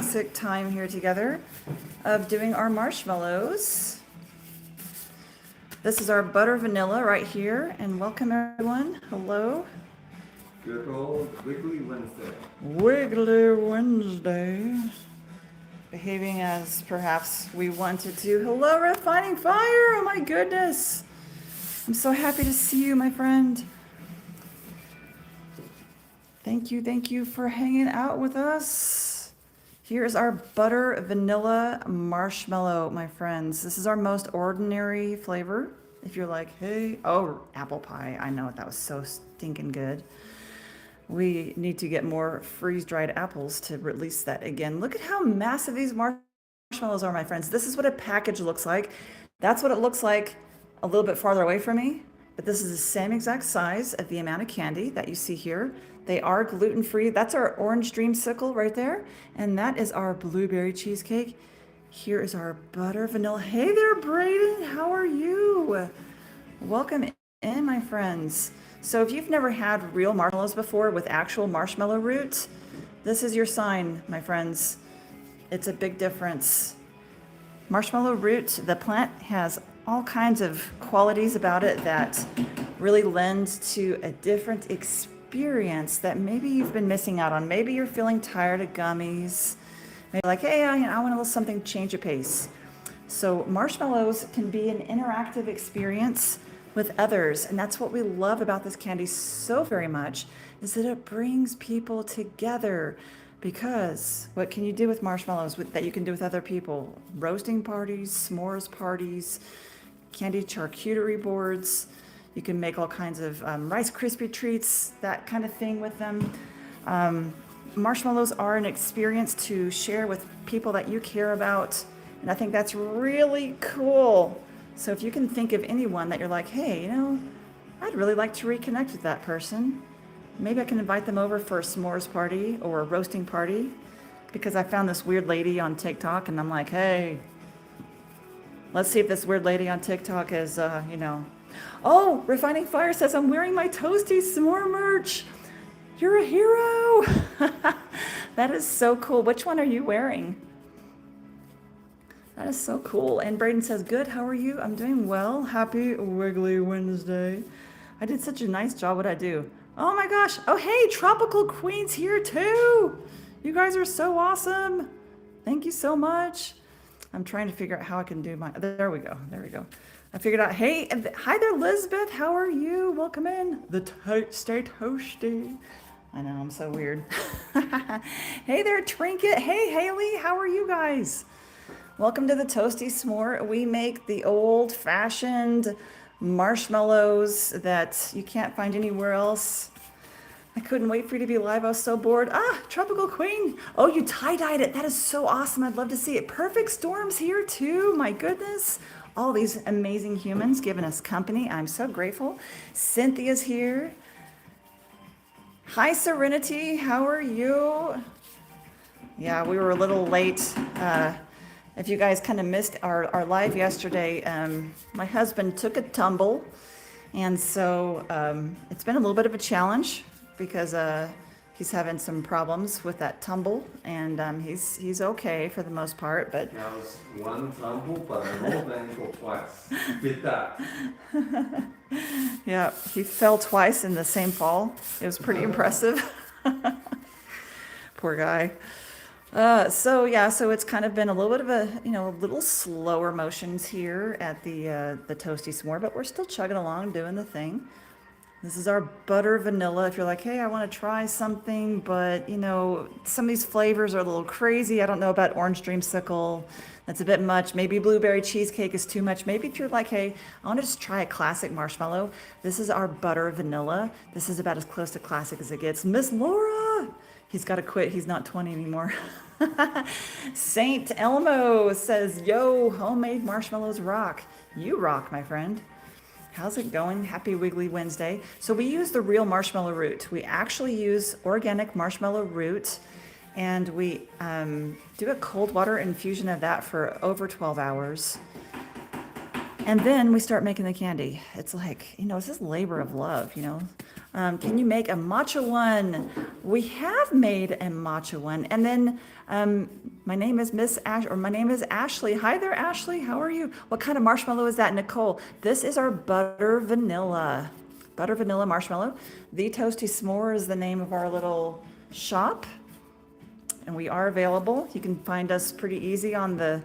classic time here together of doing our marshmallows. This is our butter vanilla right here, and welcome everyone. Hello. Good old Wiggly Wednesday. Wiggly Wednesday. Behaving as perhaps we wanted to. Hello, Refining Fire. Oh my goodness. I'm so happy to see you, my friend. Thank you for hanging out with us. Here's our butter vanilla marshmallow, my friends. This is our most ordinary flavor. If you're like, hey, oh, apple pie. I know, that was so stinking good. We need to get more freeze-dried apples to release that again. Look at how massive these marshmallows are, my friends. This is what a package looks like. That's what it looks like a little bit farther away from me. But this is the same exact size of the amount of candy that you see here. They are gluten-free. That's our orange dreamsicle right there. And that is our blueberry cheesecake. Here is our butter vanilla. Hey there, Brayden. How are you? Welcome in, my friends. So if you've never had real marshmallows before with actual marshmallow root, this is your sign, my friends. It's a big difference. Marshmallow root, the plant has all kinds of qualities about it that really lend to a different experience that maybe you've been missing out on. Maybe you're feeling tired of gummies. Maybe like, hey, I want a little something change of pace. So marshmallows can be an interactive experience with others, and that's what we love about this candy so very much, is that it brings people together. Because what can you do with marshmallows that you can do with other people? Roasting parties, s'mores parties, candy charcuterie boards. You can make all kinds of Rice Krispie treats, that kind of thing with them. Marshmallows are an experience to share with people that you care about, and I think that's really cool. So if you can think of anyone that you're like, hey, I'd really like to reconnect with that person. Maybe I can invite them over for a s'mores party or a roasting party, because I found this weird lady on TikTok and I'm like, hey, let's see if this weird lady on TikTok is, Oh, Refining Fire says, I'm wearing my Toasty Smore merch. You're a hero. That is so cool. Which one are you wearing? That is so cool. And Braden says, good, how are you? I'm doing well. Happy Wiggly Wednesday. I did such a nice job. What'd I do? Oh my gosh. Oh, hey, Tropical Queen's here too. You guys are so awesome. Thank you so much. I'm trying to figure out how I can do my, there we go. I figured out, hey, hi there, Elizabeth. How are you? Welcome in. Stay toasty. I know, I'm so weird. Hey there, Trinket. Hey, Haley. How are you guys? Welcome to the Toasty S'more. We make the old-fashioned marshmallows that you can't find anywhere else. I couldn't wait for you to be live. I was so bored. Tropical Queen. Oh, you tie-dyed it. That is so awesome. I'd love to see it. Perfect Storm's here too. My goodness. All these amazing humans giving us company. I'm so grateful. Cynthia's here. Hi, Serenity. How are you? Yeah, we were a little late. If you guys kind of missed our live yesterday, my husband took a tumble. And so it's been a little bit of a challenge because he's having some problems with that tumble. And he's okay for the most part. But That was one tumble, but I rolled the ankle twice. Did that. yeah, he fell twice in the same fall. It was pretty impressive. Poor guy. So it's kind of been a little bit of a little slower motions here at the Toasty S'more, but we're still chugging along, doing the thing. This is our butter vanilla. If you're like, hey, I want to try something, but some of these flavors are a little crazy. I don't know about orange dreamsicle. That's a bit much. Maybe blueberry cheesecake is too much. Maybe if you're like, hey, I want to just try a classic marshmallow. This is our butter vanilla. This is about as close to classic as it gets. Miss Laura. He's got to quit. He's not 20 anymore. Saint Elmo says, yo, homemade marshmallows rock. You rock, my friend. How's it going? Happy Wiggly Wednesday. So we use the real marshmallow root. We actually use organic marshmallow root, and we do a cold water infusion of that for over 12 hours. And then we start making the candy. It's like, it's this labor of love, Can you make a matcha one? We have made a matcha one. And then my name is my name is Ashley. Hi there, Ashley. How are you? What kind of marshmallow is that, Nicole? This is our butter vanilla marshmallow. The Toasty Smore is the name of our little shop. And we are available. You can find us pretty easy on the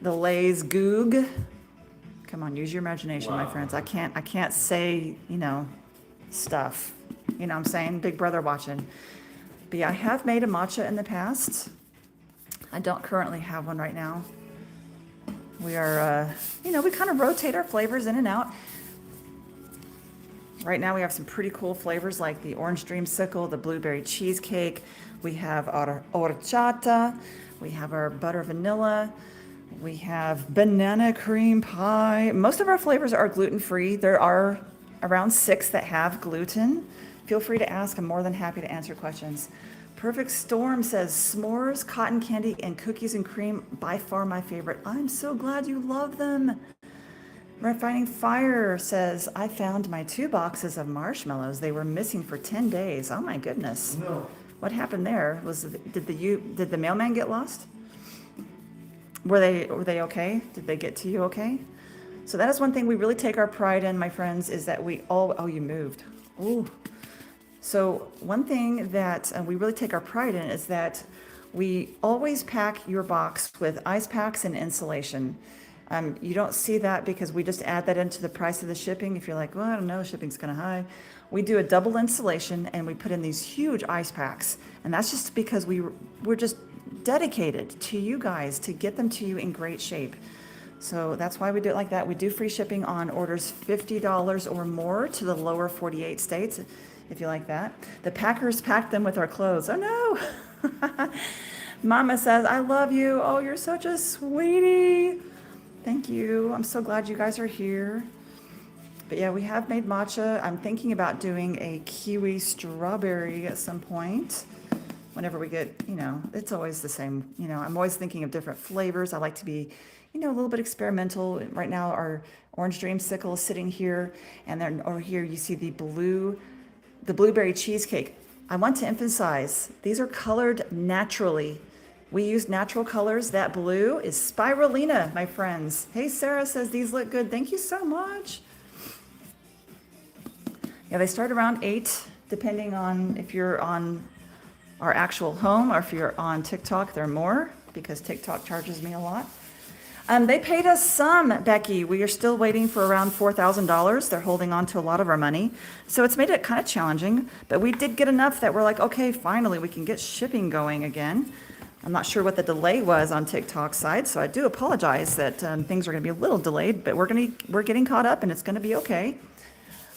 Lay's Goog. Come on, use your imagination, my friends. I can't say, stuff. You know what I'm saying? Big brother watching. But yeah, I have made a matcha in the past. I don't currently have one right now. We are, we kind of rotate our flavors in and out. Right now we have some pretty cool flavors like the orange dreamsicle, the blueberry cheesecake. We have horchata. We have our butter vanilla. We have banana cream pie. Most of our flavors are gluten-free. There are around 6 that have gluten. Feel free to ask. I'm more than happy to answer questions. Perfect Storm says, s'mores, cotton candy, and cookies and cream, by far my favorite. I'm so glad you love them. Refining Fire says, I found my 2 boxes of marshmallows. They were missing for 10 days. Oh my goodness. No. What happened there? Did the mailman get lost? Were they okay? Did they get to you okay? So that is one thing we really take our pride in, my friends, is that you moved. Ooh. So one thing that we really take our pride in is that we always pack your box with ice packs and insulation. You don't see that because we just add that into the price of the shipping. If you're like, well, I don't know, shipping's kind of high. We do a double insulation and we put in these huge ice packs. And that's just because we're just dedicated to you guys to get them to you in great shape. So that's why we do it like that. We do free shipping on orders $50 or more to the lower 48 states, if you like that. The packers pack them with our clothes. Oh no. Mama says, I love you. Oh, you're such a sweetie. Thank you. I'm so glad you guys are here. But yeah, we have made matcha. I'm thinking about doing a kiwi strawberry at some point. Whenever we get, it's always the same. I'm always thinking of different flavors. I like to be, a little bit experimental. Right now, our orange dreamsicle is sitting here, and then over here you see the blueberry cheesecake. I want to emphasize, these are colored naturally. We use natural colors. That blue is spirulina, my friends. Hey, Sarah says these look good. Thank you so much. Yeah, they start around 8, depending on if you're on our actual home or if you're on TikTok, they're more because TikTok charges me a lot. They paid us some, Becky. We are still waiting for around $4,000. They're holding on to a lot of our money. So it's made it kind of challenging, but we did get enough that we're like, okay, finally we can get shipping going again. I'm not sure what the delay was on TikTok's side, so I do apologize that things are going to be a little delayed, but we're getting caught up and it's going to be okay.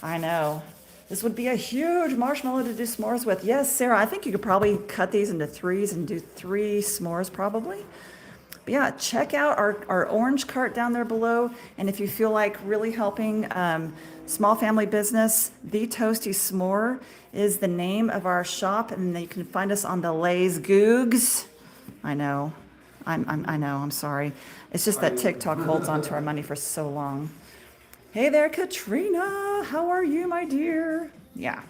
I know. This would be a huge marshmallow to do s'mores with. Yes, Sarah, I think you could probably cut these into 3s and do 3 s'mores probably. But yeah, check out our orange cart down there below. And if you feel like really helping small family business, The Toasty Smore is the name of our shop. And you can find us on the Lay's Googs. I know. I'm sorry. It's just that TikTok holds on to our money for so long. Hey there, Katrina. How are you, my dear? Yeah.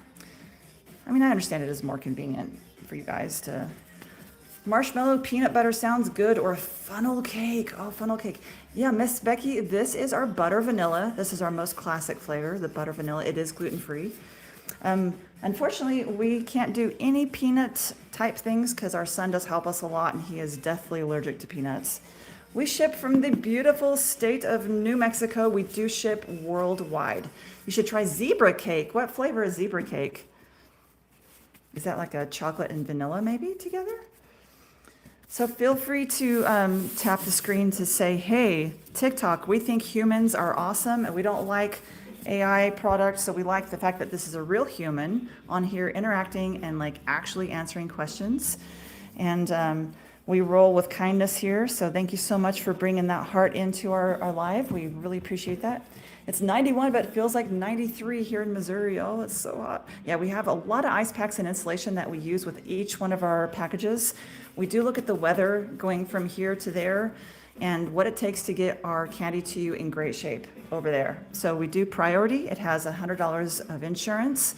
I mean, I understand it is more convenient for you guys to... Marshmallow peanut butter sounds good, or funnel cake. Oh, funnel cake. Yeah, Miss Becky, this is our butter vanilla. This is our most classic flavor, the butter vanilla. It is gluten-free. Unfortunately, we can't do any peanut type things because our son does help us a lot and he is deathly allergic to peanuts. We ship from the beautiful state of New Mexico. We do ship worldwide. You should try zebra cake. What flavor is zebra cake? Is that like a chocolate and vanilla maybe together? So feel free to tap the screen to say, hey, TikTok, we think humans are awesome and we don't like AI products. So we like the fact that this is a real human on here interacting and like actually answering questions. And we roll with kindness here. So thank you so much for bringing that heart into our live. We really appreciate that. It's 91, but it feels like 93 here in Missouri. Oh, it's so hot. Yeah, we have a lot of ice packs and insulation that we use with each one of our packages. We do look at the weather going from here to there and what it takes to get our candy to you in great shape over there. So we do priority. It has $100 of insurance.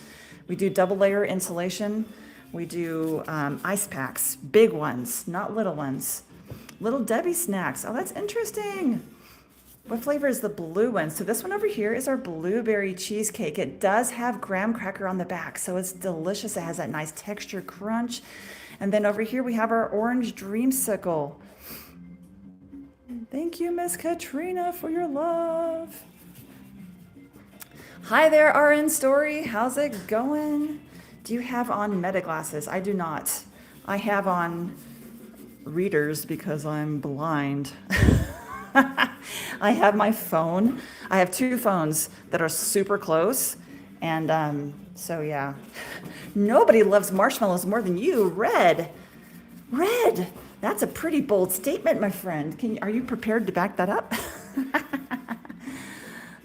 We do double layer insulation. We do ice packs, big ones, not little ones. Little Debbie snacks. Oh, that's interesting. What flavor is the blue one? So this one over here is our blueberry cheesecake. It does have graham cracker on the back, so it's delicious. It has that nice texture crunch. And then over here we have our orange dreamsicle. Thank you, Miss Katrina, for your love. Hi there, RN Story. How's it going? Do you have on meta glasses? I do not. I have on readers because I'm blind. I have my phone. I have two phones that are super close. And so, yeah. Nobody loves marshmallows more than you. Red. Red. That's a pretty bold statement, my friend. Are you prepared to back that up?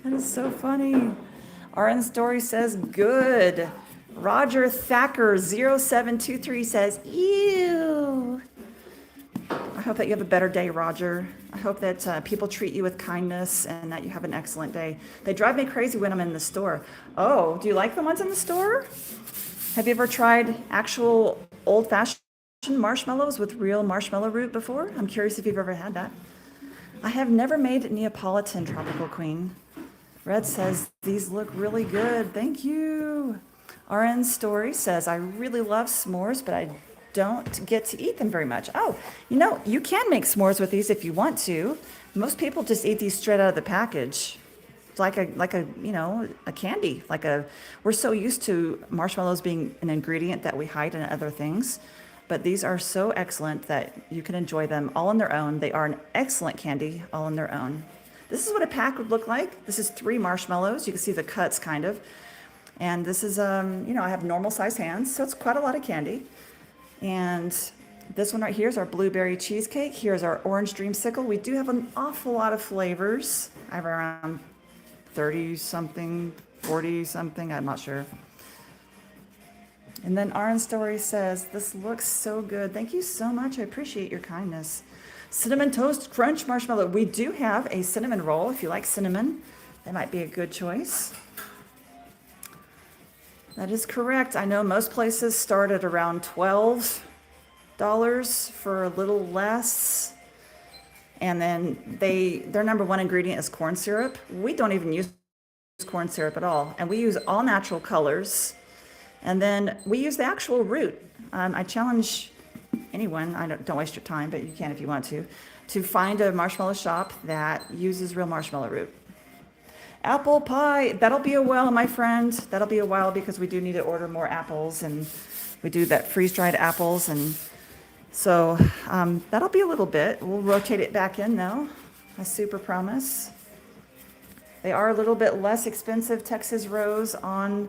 That is so funny. RN Story says, good. Roger Thacker 0723 says, ew. I hope that you have a better day, Roger. I hope that people treat you with kindness and that you have an excellent day. They drive me crazy when I'm in the store. Oh, do you like the ones in the store? Have you ever tried actual old-fashioned marshmallows with real marshmallow root before? I'm curious if you've ever had that. I have never made Neapolitan Tropical Queen. Red says, these look really good. Thank you. RN Story says, I really love s'mores, but I don't get to eat them very much. Oh, you can make s'mores with these if you want to. Most people just eat these straight out of the package. It's like a candy. We're so used to marshmallows being an ingredient that we hide in other things. But these are so excellent that you can enjoy them all on their own. They are an excellent candy all on their own. This is what a pack would look like. This is 3 marshmallows. You can see the cuts kind of. And this is, I have normal size hands, so it's quite a lot of candy. And this one right here is our blueberry cheesecake. Here's our orange dreamsicle. We do have an awful lot of flavors. I have around 30 something, 40 something, I'm not sure. And then RN Story says, this looks so good. Thank you so much. I appreciate your kindness. Cinnamon Toast Crunch Marshmallow. We do have a cinnamon roll. If you like cinnamon, that might be a good choice. That is correct. I know most places start at around $12 for a little less. And then their number one ingredient is corn syrup. We don't even use corn syrup at all. And we use all natural colors. And then we use the actual root. I challenge anyone, don't waste your time, but you can if you want to find a marshmallow shop that uses real marshmallow root. Apple pie, that'll be a while, my friend. That'll be a while because we do need to order more apples, and we do that freeze-dried apples, and so that'll be a little bit. We'll rotate it back in though, I super promise. They are a little bit less expensive. Texas Rose on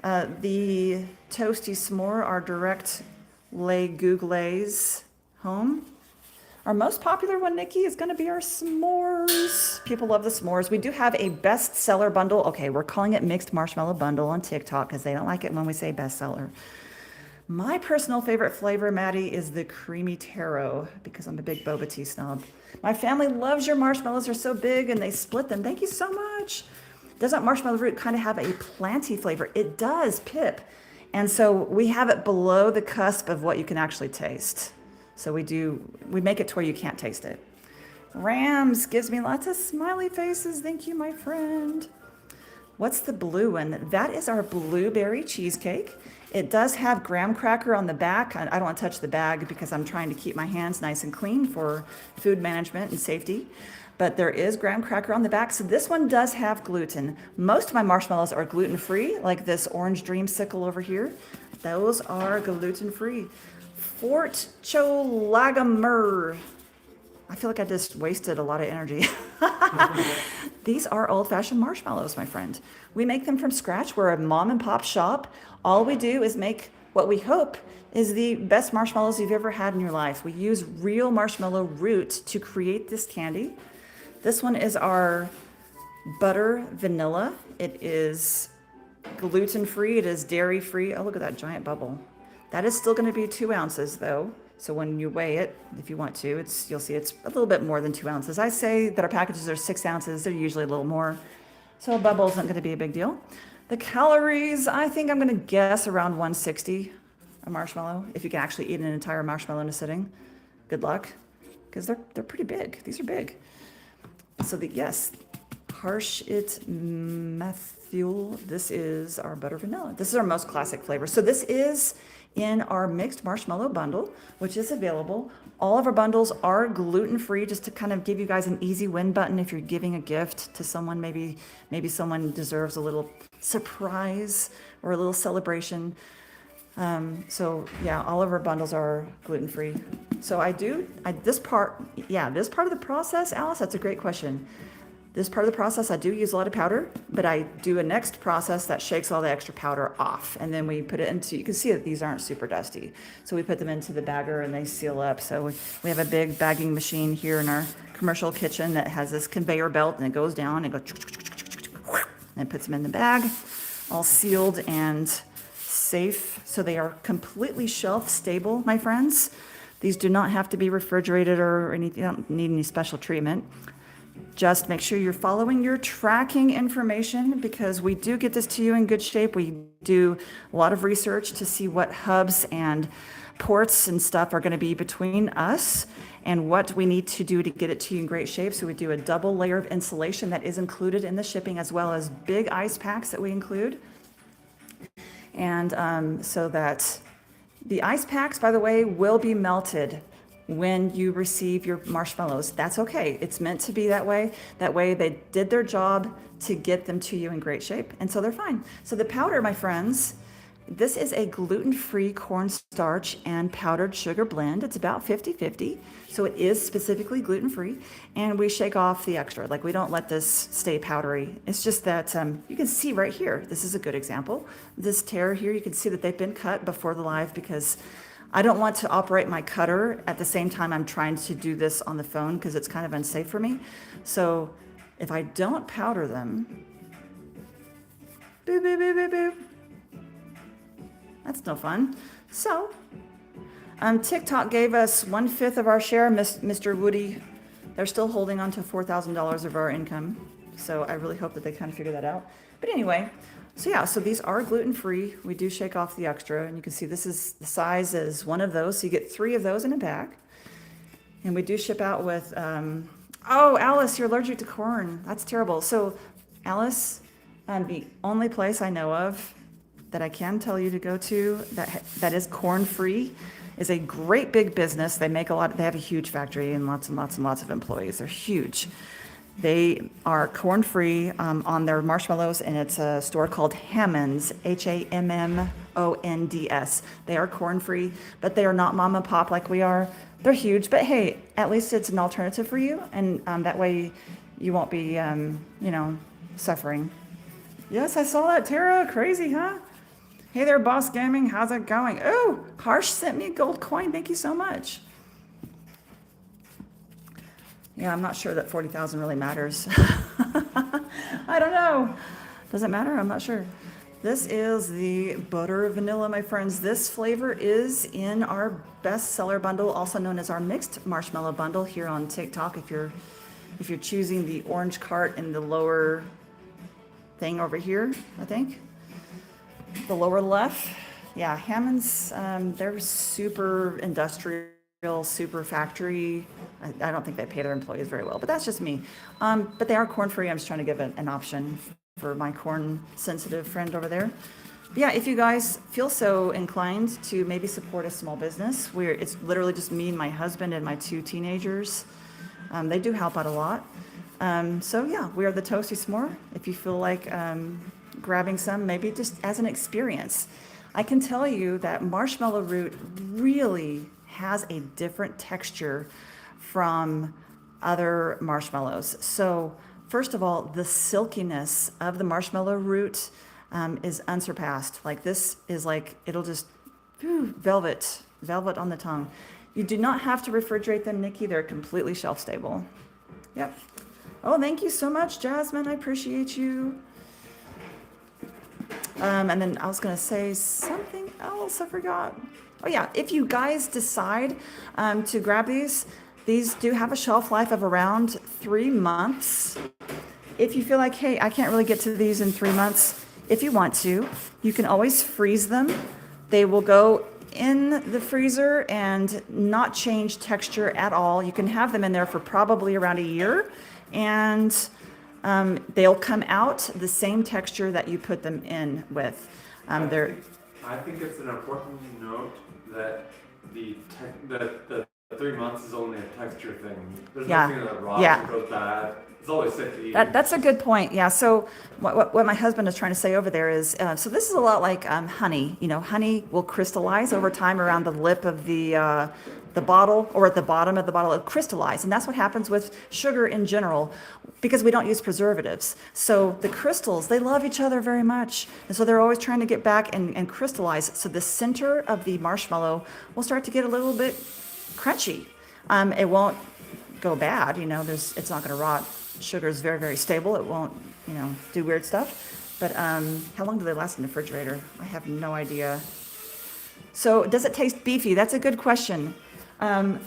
the Toasty Smore, our direct lay googlaze home. Our most popular one, Nikki, is going to be our s'mores. People love the s'mores. We do have a bestseller bundle. Okay, we're calling it Mixed Marshmallow Bundle on TikTok because they don't like it when we say bestseller. My personal favorite flavor, Maddie, is the creamy taro because I'm a big boba tea snob. My family loves your marshmallows. They're so big and they split them. Thank you so much. Doesn't marshmallow root kind of have a planty flavor? It does, Pip. And so we have it below the cusp of what you can actually taste. So we make it to where you can't taste it. Rams gives me lots of smiley faces. Thank you, my friend. What's the blue one? That is our blueberry cheesecake. It does have graham cracker on the back. I don't want to touch the bag because I'm trying to keep my hands nice and clean for food management and safety. But there is graham cracker on the back. So this one does have gluten. Most of my marshmallows are gluten-free, like this orange dreamsicle over here. Those are gluten-free. Fort Cholagamer. I feel like I just wasted a lot of energy. These are old-fashioned marshmallows, my friend. We make them from scratch. We're a mom and pop shop. All we do is make what we hope is the best marshmallows you've ever had in your life. We use real marshmallow root to create this candy. This one is our butter vanilla. It is gluten-free. It is dairy-free. Oh, look at that giant bubble. That is still going to be 2 ounces though. So when you weigh it, if you want to, you'll see it's a little bit more than 2 ounces. I say that our packages are 6 ounces. They're usually a little more. So a bubble isn't going to be a big deal. The calories, I think I'm gonna guess around 160 a marshmallow. If you can actually eat an entire marshmallow in a sitting, good luck, because they're pretty big. These are big. So yes, harsh it methyl. This is our butter vanilla. This is our most classic flavor. So this is in our mixed marshmallow bundle, which is available. All of our bundles are gluten-free, just to kind of give you guys an easy win button if you're giving a gift to someone. Maybe someone deserves a little surprise or a little celebration. So yeah, all of our bundles are gluten-free. So this part of the process, Alice, that's a great question. This part of the process, I do use a lot of powder, but I do a next process that shakes all the extra powder off. And then we put it into, you can see that these aren't super dusty. So we put them into the bagger and they seal up. So we have a big bagging machine here in our commercial kitchen that has this conveyor belt, and it goes down and and puts them in the bag, all sealed and safe. So they are completely shelf stable, my friends. These do not have to be refrigerated or anything, don't need any special treatment. Just make sure you're following your tracking information, because we do get this to you in good shape. We do a lot of research to see what hubs and ports and stuff are going to be between us and what we need to do to get it to you in great shape. So we do a double layer of insulation that is included in the shipping, as well as big ice packs that we include. And so that the ice packs, by the way, will be melted when you receive your marshmallows. That's okay. It's meant to be that way. That way they did their job to get them to you in great shape. And so they're fine. So the powder, my friends, this is a gluten-free cornstarch and powdered sugar blend. It's about 50-50. So it is specifically gluten-free. And we shake off the extra. Like, we don't let this stay powdery. It's just that you can see right here, this is a good example. This tear here, you can see that they've been cut before the live, because I don't want to operate my cutter at the same time I'm trying to do this on the phone, because it's kind of unsafe for me. So if I don't powder them, boop, boop, boop, boop, boop. That's no fun. So TikTok gave us 1/5 of our share, Mr. Woody. They're still holding on to $4,000 of our income. So I really hope that they kind of figure that out. But anyway, so yeah, so these are gluten-free. We do shake off the extra, and you can see this is the size is one of those. So you get 3 of those in a bag. And we do ship out with, oh, Alice, you're allergic to corn. That's terrible. So Alice, the only place I know of that I can tell you to go to that is corn-free is a great big business. They make they have a huge factory and lots and lots and lots of employees. They're huge. They are corn-free on their marshmallows, and it's a store called Hammond's, Hammonds. They are corn-free, but they are not mom and pop like we are. They're huge, but hey, at least it's an alternative for you, and that way you won't be, suffering. Yes, I saw that, Tara. Crazy, huh? Hey there, Boss Gaming. How's it going? Oh, Harsh sent me a gold coin. Thank you so much. Yeah, I'm not sure that 40,000 really matters. I don't know. Does it matter? I'm not sure. This is the butter vanilla, my friends. This flavor is in our bestseller bundle, also known as our mixed marshmallow bundle here on TikTok. If you're choosing the orange cart in the lower thing over here, I think. The lower left. Yeah, Hammond's, they're super industrial, super factory. I don't think they pay their employees very well, but that's just me. But they are corn-free. I'm just trying to give an option for my corn-sensitive friend over there. But yeah, if you guys feel so inclined to maybe support a small business, it's literally just me and my husband and my 2 teenagers. They do help out a lot. So yeah, we are the Toasty Smore. If you feel like grabbing some, maybe just as an experience. I can tell you that marshmallow root really has a different texture from other marshmallows. So first of all, the silkiness of the marshmallow root is unsurpassed. Like, this is like, it'll just velvet on the tongue. You do not have to refrigerate them, Nikki. They're completely shelf stable. Yep. Oh, thank you so much, Jasmine. I appreciate you. And then I was going to say something else. I forgot. Oh, yeah. If you guys decide to grab these do have a shelf life of around 3 months. If you feel like, hey, I can't really get to these in 3 months, if you want to. You can always freeze them. They will go in the freezer and not change texture at all. You can have them in there for probably around a year, and they'll come out the same texture that you put them in with. They're I think it's an important note that the 3 months is only a texture thing. There's Yeah. nothing that rots Yeah. or goes bad. It's always safe to eat. That's a good point. Yeah. So what my husband is trying to say over there is, so this is a lot like honey. You know, honey will crystallize over time around the lip of the bottle, or at the bottom of the bottle. It'll crystallize, and that's what happens with sugar in general, because we don't use preservatives. So the crystals, they love each other very much, and so they're always trying to get back and crystallize. So the center of the marshmallow will start to get a little bit crunchy. It won't go bad. You know, it's not going to rot. Sugar is very, very stable. It won't, you know, do weird stuff. But how long do they last in the refrigerator? I have no idea. So does it taste beefy? That's a good question.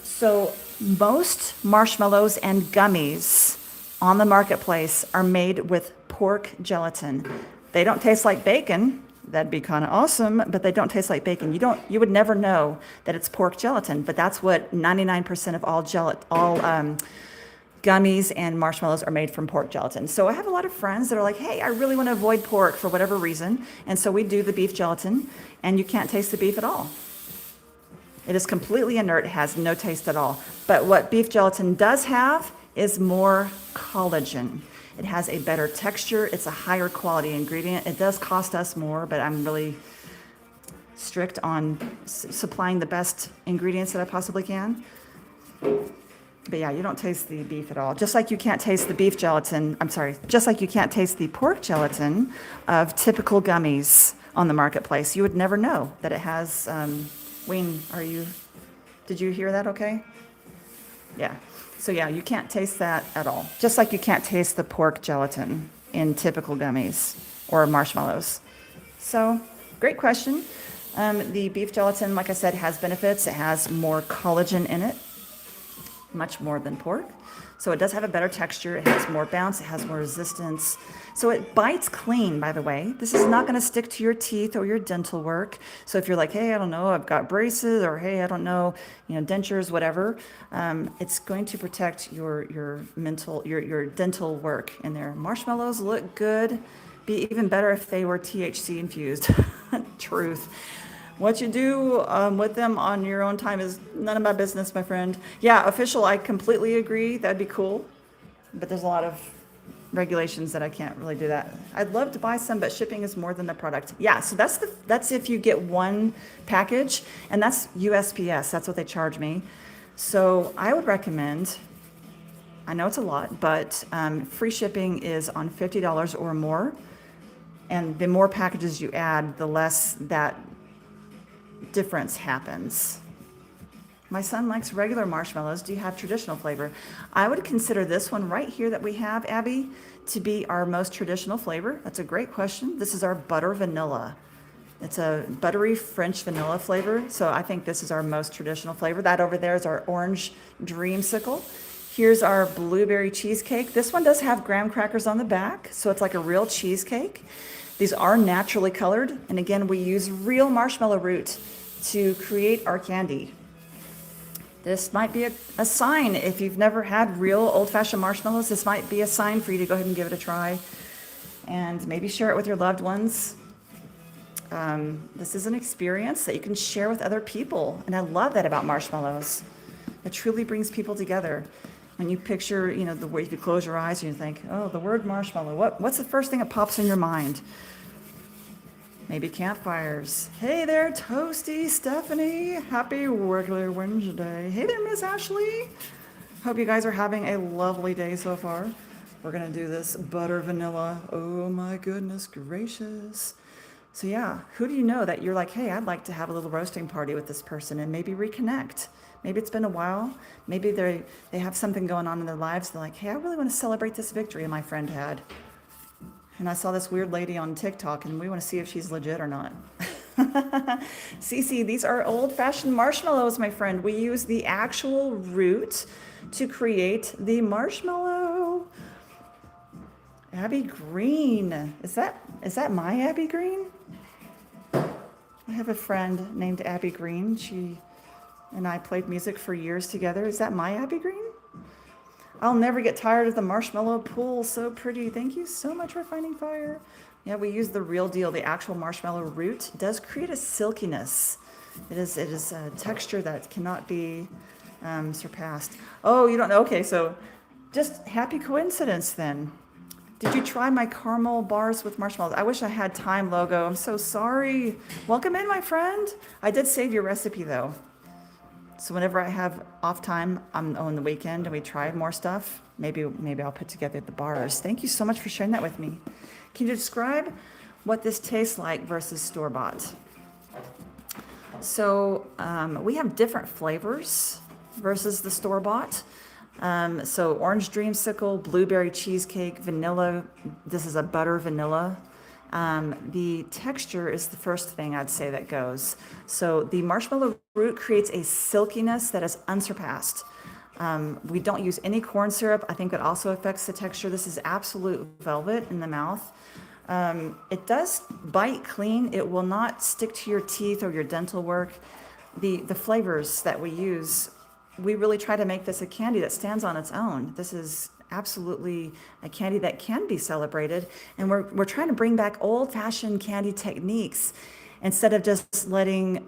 So most marshmallows and gummies on the marketplace are made with pork gelatin. They don't taste like bacon. That'd be kind of awesome, but they don't taste like bacon. You would never know that it's pork gelatin, but that's what 99% of all gummies and marshmallows are made from pork gelatin. So I have a lot of friends that are like, hey, I really want to avoid pork for whatever reason. And so we do the beef gelatin, and you can't taste the beef at all. It is completely inert, it has no taste at all. But what beef gelatin does have is more collagen. It has a better texture, it's a higher quality ingredient. It does cost us more, but I'm really strict on supplying the best ingredients that I possibly can. But yeah, you don't taste the beef at all. Just like you can't taste the beef gelatin, just like you can't taste the pork gelatin of typical gummies on the marketplace. You would never know that it has, Wayne, did you hear that okay? Yeah. So yeah, you can't taste that at all. Just like you can't taste the pork gelatin in typical gummies or marshmallows. So, great question. The beef gelatin, like I said, has benefits. It has more collagen in it, much more than pork. So it does have a better texture. It has more bounce. It has more resistance. So it bites clean, by the way. This is not going to stick to your teeth or your dental work. So if you're like, hey, I don't know, I've got braces, or hey, I don't know, dentures, whatever, it's going to protect your dental work in there. Marshmallows look good. Be even better if they were THC infused. Truth. What you do with them on your own time is none of my business, my friend. Yeah, official, I completely agree. That'd be cool. But there's a lot of regulations that I can't really do that. I'd love to buy some, but shipping is more than the product. Yeah, so that's if you get one package, and that's USPS. That's what they charge me. So I would recommend, I know it's a lot, but free shipping is on $50 or more. And the more packages you add, the less that difference happens. My son likes regular marshmallows. Do you have traditional flavor? I would consider this one right here that we have, Abby, to be our most traditional flavor. That's a great question. This is our butter vanilla. It's a buttery French vanilla flavor. So I think this is our most traditional flavor. That over there is our orange dreamsicle. Here's our blueberry cheesecake. This one does have graham crackers on the back, so it's like a real cheesecake. These are naturally colored, and again, we use real marshmallow root to create our candy. This might be a sign. If you've never had real old-fashioned marshmallows, this might be a sign for you to go ahead and give it a try, and maybe share it with your loved ones. This is an experience that you can share with other people, and I love that about marshmallows. It truly brings people together. When you picture, the way, if you close your eyes and you think, oh, the word marshmallow, what's the first thing that pops in your mind? Maybe campfires. Hey there, Toasty, Stephanie. Happy Regular Wednesday. Hey there, Miss Ashley. Hope you guys are having a lovely day so far. We're going to do this butter vanilla. Oh my goodness gracious. So yeah, who do you know that you're like, hey, I'd like to have a little roasting party with this person and maybe reconnect. Maybe it's been a while. Maybe they have something going on in their lives. They're like, hey, I really want to celebrate this victory my friend had. And I saw this weird lady on TikTok, and we want to see if she's legit or not. Cece, these are old-fashioned marshmallows, my friend. We use the actual root to create the marshmallow. Abby Green. Is that my Abby Green? I have a friend named Abby Green. She and I played music for years together. Is that my Abby Green? I'll never get tired of the marshmallow pool. So pretty. Thank you so much for finding fire. Yeah, we use the real deal. The actual marshmallow root does create a silkiness. It is a texture that cannot be surpassed. Oh, you don't know? Okay, so just happy coincidence then. Did you try my caramel bars with marshmallows? I wish I had time, Logo. I'm so sorry. Welcome in, my friend. I did save your recipe though. So whenever I have off time on the weekend and we try more stuff, maybe I'll put together the bars. Thank you so much for sharing that with me. Can you describe what this tastes like versus store-bought? So we have different flavors versus the store-bought. So orange dreamsicle, blueberry cheesecake, vanilla. This is a butter vanilla. The texture is the first thing I'd say that goes. So the marshmallow root creates a silkiness that is unsurpassed. We don't use any corn syrup. I think that also affects the texture. This is absolute velvet in the mouth. It does bite clean. It will not stick to your teeth or your dental work. The flavors that we use, we really try to make this a candy that stands on its own. This is absolutely a candy that can be celebrated, and we're trying to bring back old-fashioned candy techniques instead of just letting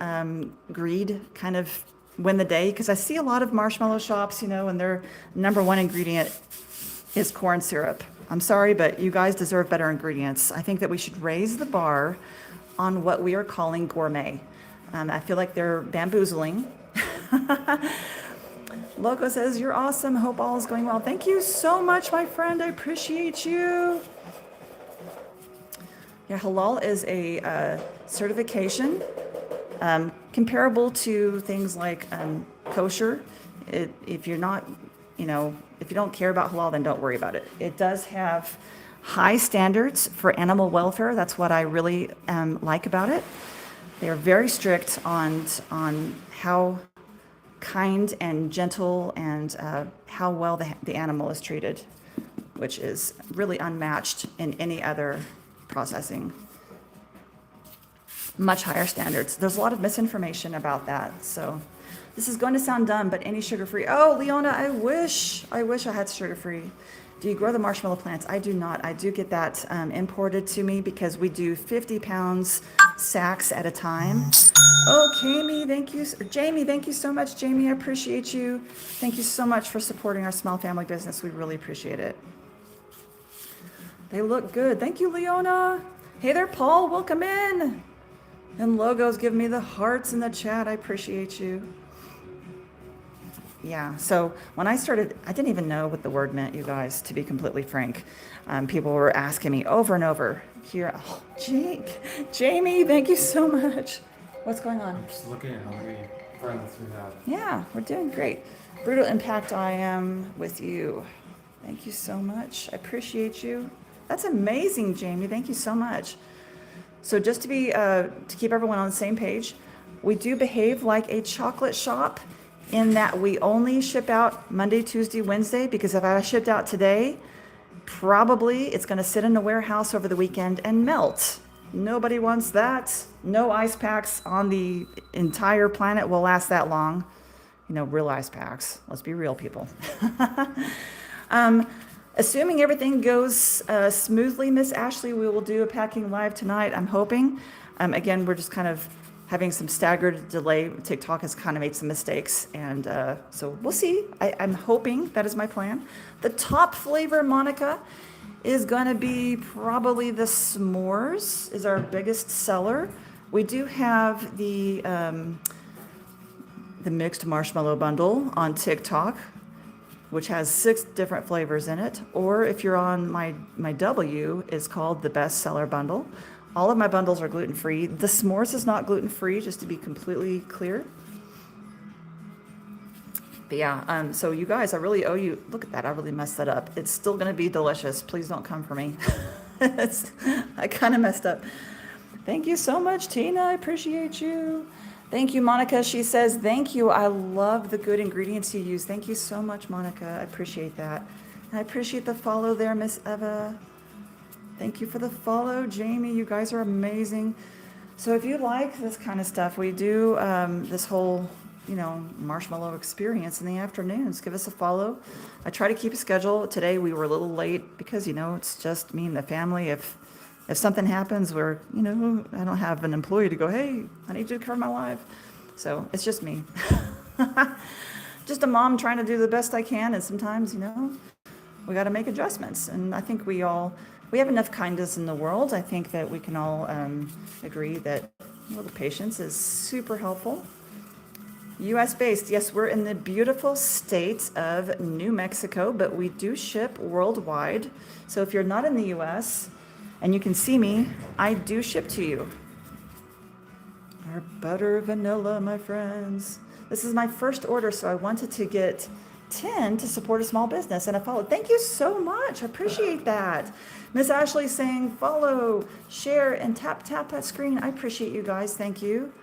greed kind of win the day. Because I see a lot of marshmallow shops, and their number one ingredient is corn syrup. I'm sorry, but you guys deserve better ingredients. I think that we should raise the bar on what we are calling gourmet. I feel like they're bamboozling. Loco says, you're awesome. Hope all is going well. Thank you so much, my friend. I appreciate you. Yeah, halal is a certification comparable to things like kosher. If you're not, if you don't care about halal, then don't worry about it. It does have high standards for animal welfare. That's what I really like about it. They are very strict on how kind and gentle and how well the animal is treated, which is really unmatched in any other processing. Much higher standards. There's a lot of misinformation about that. So this is going to sound dumb, but any sugar-free. Oh, Leona, I wish I had sugar-free. Do you grow the marshmallow plants? I do not. I do get that imported to me because we do 50 pounds sacks at a time. Oh, Jamie, thank you. Jamie, thank you so much. Jamie, I appreciate you. Thank you so much for supporting our small family business. We really appreciate it. They look good. Thank you, Leona. Hey there, Paul. Welcome in. And Logo's giving me the hearts in the chat. I appreciate you. Yeah, so when I started, I didn't even know what the word meant, you guys, to be completely frank. People were asking me over and over. Here, oh, Jamie, thank you so much. What's going on? I'm just looking at how many friends we have. Yeah, we're doing great. Brutal Impact, I am with you. Thank you so much. I appreciate you. That's amazing, Jamie. Thank you so much. So just to keep everyone on the same page, we do behave like a chocolate shop in that we only ship out Monday, Tuesday, Wednesday, because if I shipped out today, probably it's going to sit in the warehouse over the weekend and melt. Nobody wants that. No ice packs on the entire planet will last that long. Real ice packs. Let's be real, people. Assuming everything goes smoothly, Miss Ashley, we will do a packing live tonight, I'm hoping. Again, we're just kind of having some staggered delay. TikTok has kind of made some mistakes, and so we'll see. I'm hoping that is my plan. The top flavor, Monica, is going to be probably the s'mores, is our biggest seller. We do have the mixed marshmallow bundle on TikTok, which has 6 different flavors in it. Or if you're on my W, it's called the bestseller bundle. All of my bundles are gluten-free. The s'mores is not gluten-free, just to be completely clear. But yeah, so you guys, I really owe you. Look at that, I really messed that up. It's still gonna be delicious. Please don't come for me. I kind of messed up. Thank you so much, Tina. I appreciate you. Thank you, Monica. She says, thank you. I love the good ingredients you use. Thank you so much, Monica. I appreciate that. And I appreciate the follow there, Miss Eva. Thank you for the follow, Jamie. You guys are amazing. So if you like this kind of stuff, we do this whole, marshmallow experience in the afternoons. Give us a follow. I try to keep a schedule. Today we were a little late because, it's just me and the family. If something happens where, I don't have an employee to go, hey, I need you to cover my life. So it's just me. Just a mom trying to do the best I can. And sometimes, we got to make adjustments. And I think we have enough kindness in the world. I think that we can all agree that a little patience is super helpful. US based, yes, we're in the beautiful state of New Mexico, but we do ship worldwide. So if you're not in the US and you can see me, I do ship to you. Our butter vanilla, my friends. This is my first order, so I wanted to get 10 to support a small business, and I followed. Thank you so much. I appreciate that. Miss Ashley saying follow, share, and tap that screen. I appreciate you guys. Thank you.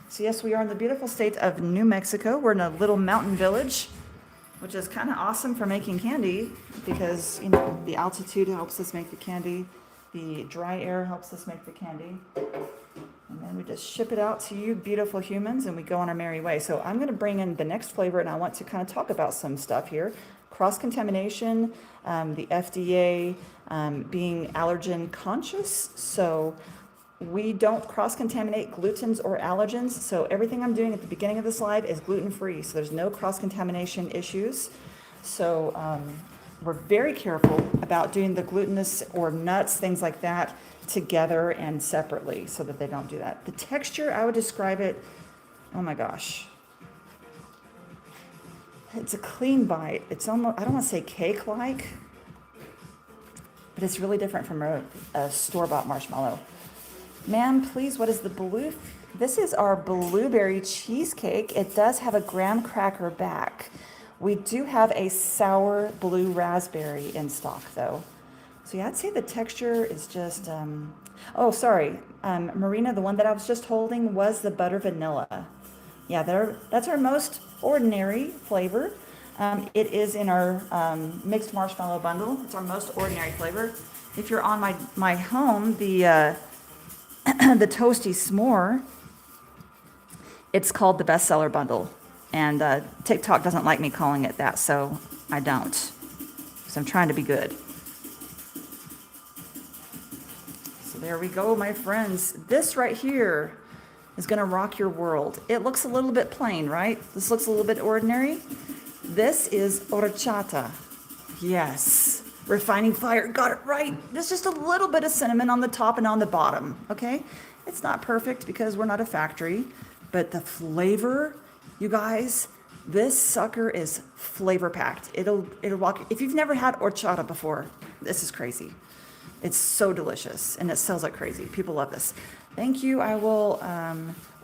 So yes, we are in the beautiful state of New Mexico. We're in a little mountain village, which is kind of awesome for making candy because, the altitude helps us make the candy. The dry air helps us make the candy. And then we just ship it out to you beautiful humans and we go on our merry way. So I'm going to bring in the next flavor and I want to kind of talk about some stuff here. Cross-contamination, the FDA being allergen conscious. So we don't cross-contaminate glutens or allergens. So everything I'm doing at the beginning of the slide is gluten-free. So there's no cross-contamination issues. So we're very careful about doing the glutinous or nuts, things like that, together and separately so that they don't do that. The texture, I would describe it, oh my gosh. It's a clean bite. It's almost, I don't want to say cake-like, but it's really different from a store-bought marshmallow. Ma'am, please, what is the blue? This is our blueberry cheesecake. It does have a graham cracker back. We do have a sour blue raspberry in stock, though. So yeah, I'd say the texture is just, oh, sorry. Marina, the one that I was just holding was the butter vanilla. Yeah, that's our most ordinary flavor. It is in our mixed marshmallow bundle. It's our most ordinary flavor. If you're on my home, the the Toasty Smore, it's called the bestseller bundle. And TikTok doesn't like me calling it that, so I don't. So I'm trying to be good. So there we go, my friends. This right here is going to rock your world. It looks a little bit plain, right? This looks a little bit ordinary. This is horchata. Yes. Refining fire, got it right. There's just a little bit of cinnamon on the top and on the bottom, okay? It's not perfect because we're not a factory, but the flavor, you guys, this sucker is flavor packed. It'll walk. If you've never had horchata before, this is crazy. It's so delicious and it sells like crazy. People love this. Thank you. I will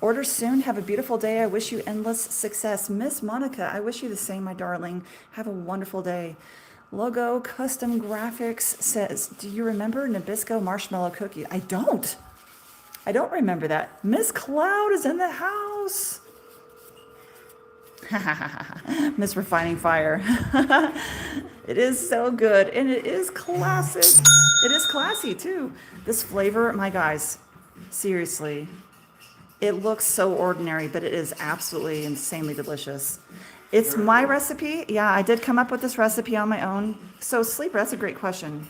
order soon. Have a beautiful day. I wish you endless success. Miss Monica, I wish you the same, my darling. Have a wonderful day. Logo Custom Graphics says, do you remember Nabisco marshmallow cookie? I don't remember that. Miss Cloud is in the house. Miss Refining Fire. It is so good and it is classic. It is classy too. This flavor, my guys, seriously, it looks so ordinary, but it is absolutely insanely delicious. It's my recipe. Yeah, I did come up with this recipe on my own. So sleeper, that's a great question.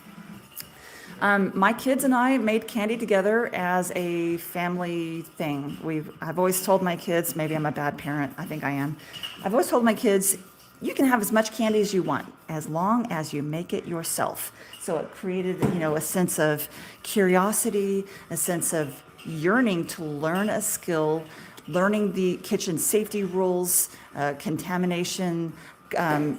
My kids and I made candy together as a family thing. I've always told my kids, maybe I'm a bad parent, I think I am. I've always told my kids, you can have as much candy as you want, as long as you make it yourself. So it created, a sense of curiosity, a sense of yearning to learn a skill, learning the kitchen safety rules, contamination,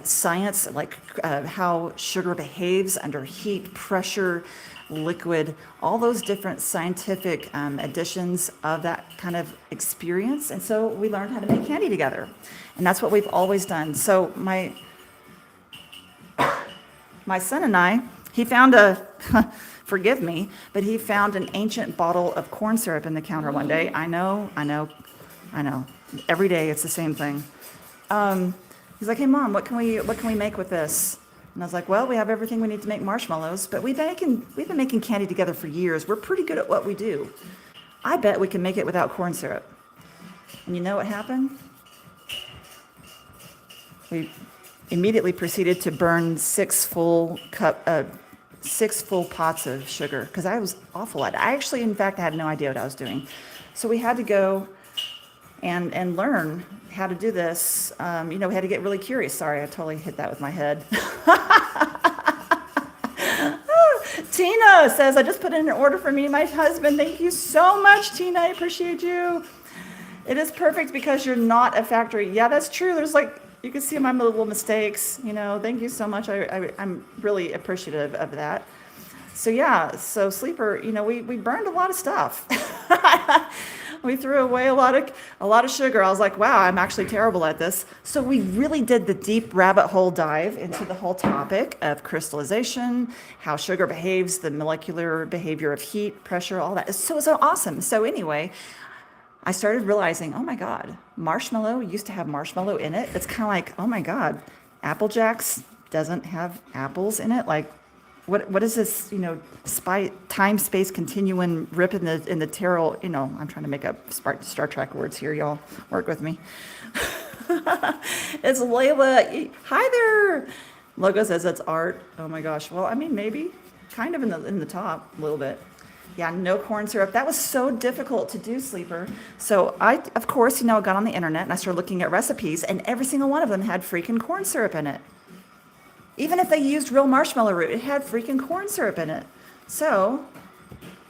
science, like how sugar behaves under heat, pressure, liquid, all those different scientific additions of that kind of experience. And so we learned how to make candy together. And that's what we've always done. So my son and I, he found forgive me, but he found an ancient bottle of corn syrup in the counter one day. I know. Every day it's the same thing. He's like, hey mom, what can we make with this? And I was like, well, we have everything we need to make marshmallows, but we've been making candy together for years. We're pretty good at what we do. I bet we can make it without corn syrup. And you know what happened? We immediately proceeded to burn 6 full pots of sugar because I was awful at it. I actually, in fact, had no idea what I was doing. So we had to go and learn how to do this. We had to get really curious. Sorry, I totally hit that with my head. Tina says, I just put in an order for me and my husband. Thank you so much, Tina. I appreciate you. It is perfect because you're not a factory. Yeah, that's true. There's you can see my little mistakes. Thank you so much. I'm really appreciative of that. So yeah, so Sleeper, we burned a lot of stuff. We threw away a lot of sugar. I was like, wow, I'm actually terrible at this. So we really did the deep rabbit hole dive into the whole topic of crystallization, how sugar behaves, the molecular behavior of heat, pressure, all that. So it's so awesome. So anyway, I started realizing, oh my God, marshmallow used to have marshmallow in it. It's kind of like, oh my God, Apple Jacks doesn't have apples in it. Like, what is this, time space continuum rip in the terrell, I'm trying to make up Star Trek words here, y'all. Work with me. It's Layla. Hi there. Logo says it's art. Oh my gosh. Well, I mean, maybe kind of in the top a little bit. Yeah, no corn syrup. That was so difficult to do, Sleeper. So I, of course, got on the internet and I started looking at recipes, and every single one of them had freaking corn syrup in it. Even if they used real marshmallow root, it had freaking corn syrup in it. So,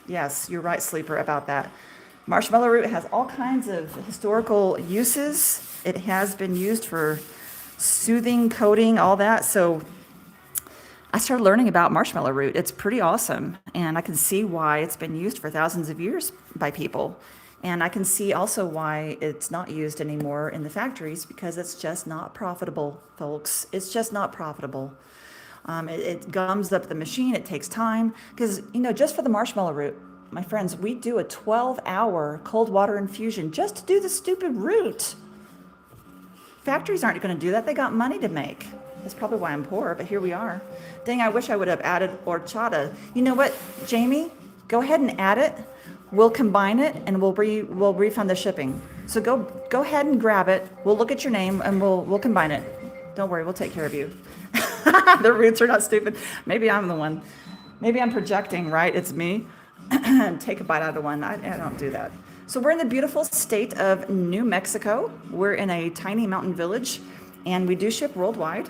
yes, you're right, Sleeper, about that. Marshmallow root has all kinds of historical uses. It has been used for soothing, coating, all that. So I started learning about marshmallow root. It's pretty awesome. And I can see why it's been used for thousands of years by people. And I can see also why it's not used anymore in the factories, because it's just not profitable, folks. It's just not profitable. It gums up the machine. It takes time. Because, just for the marshmallow root, my friends, we do a 12-hour cold water infusion just to do the stupid root. Factories aren't going to do that. They got money to make. That's probably why I'm poor, but here we are. Dang, I wish I would have added horchata. You know what, Jamie? Go ahead and add it. We'll combine it and we'll refund the shipping. So go ahead and grab it. We'll look at your name and we'll combine it. Don't worry, we'll take care of you. The roots are not stupid. Maybe I'm the one. Maybe I'm projecting, right? It's me. Take a bite out of one. I don't do that. So we're in the beautiful state of New Mexico. We're in a tiny mountain village, and we do ship worldwide.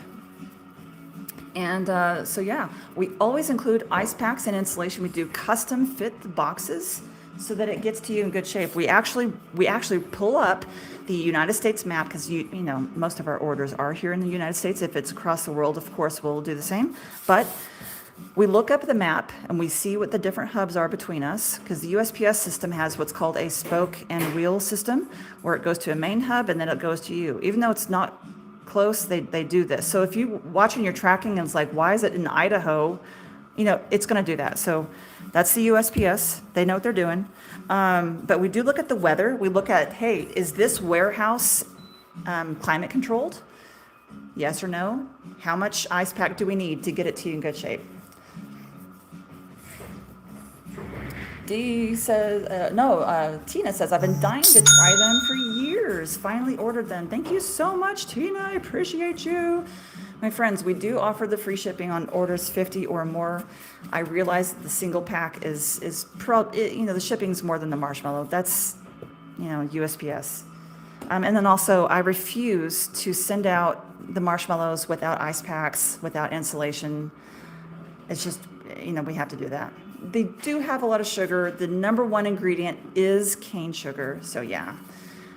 And so yeah, we always include ice packs and insulation. We do custom fit the boxes so that it gets to you in good shape. We actually pull up the United States map, because most of our orders are here in the United States. If it's across the world, of course, we'll do the same. But we look up the map and we see what the different hubs are between us, because the USPS system has what's called a spoke and wheel system, where it goes to a main hub and then it goes to you. Even though it's not close, they do this. So if you watching your tracking and it's like, why is it in Idaho? It's going to do that. So that's the USPS. They know what they're doing. But we do look at the weather. We look at, hey, is this warehouse climate controlled? Yes or no? How much ice pack do we need to get it to you in good shape? Dee says, Tina says, I've been dying to try them for years. Finally ordered them. Thank you so much, Tina. I appreciate you. My friends, we do offer the free shipping on orders 50 or more. I realize that the single pack is the shipping's more than the marshmallow. That's, USPS. And then also, I refuse to send out the marshmallows without ice packs, without insulation. It's just, we have to do that. They do have a lot of sugar. The number one ingredient is cane sugar. So yeah.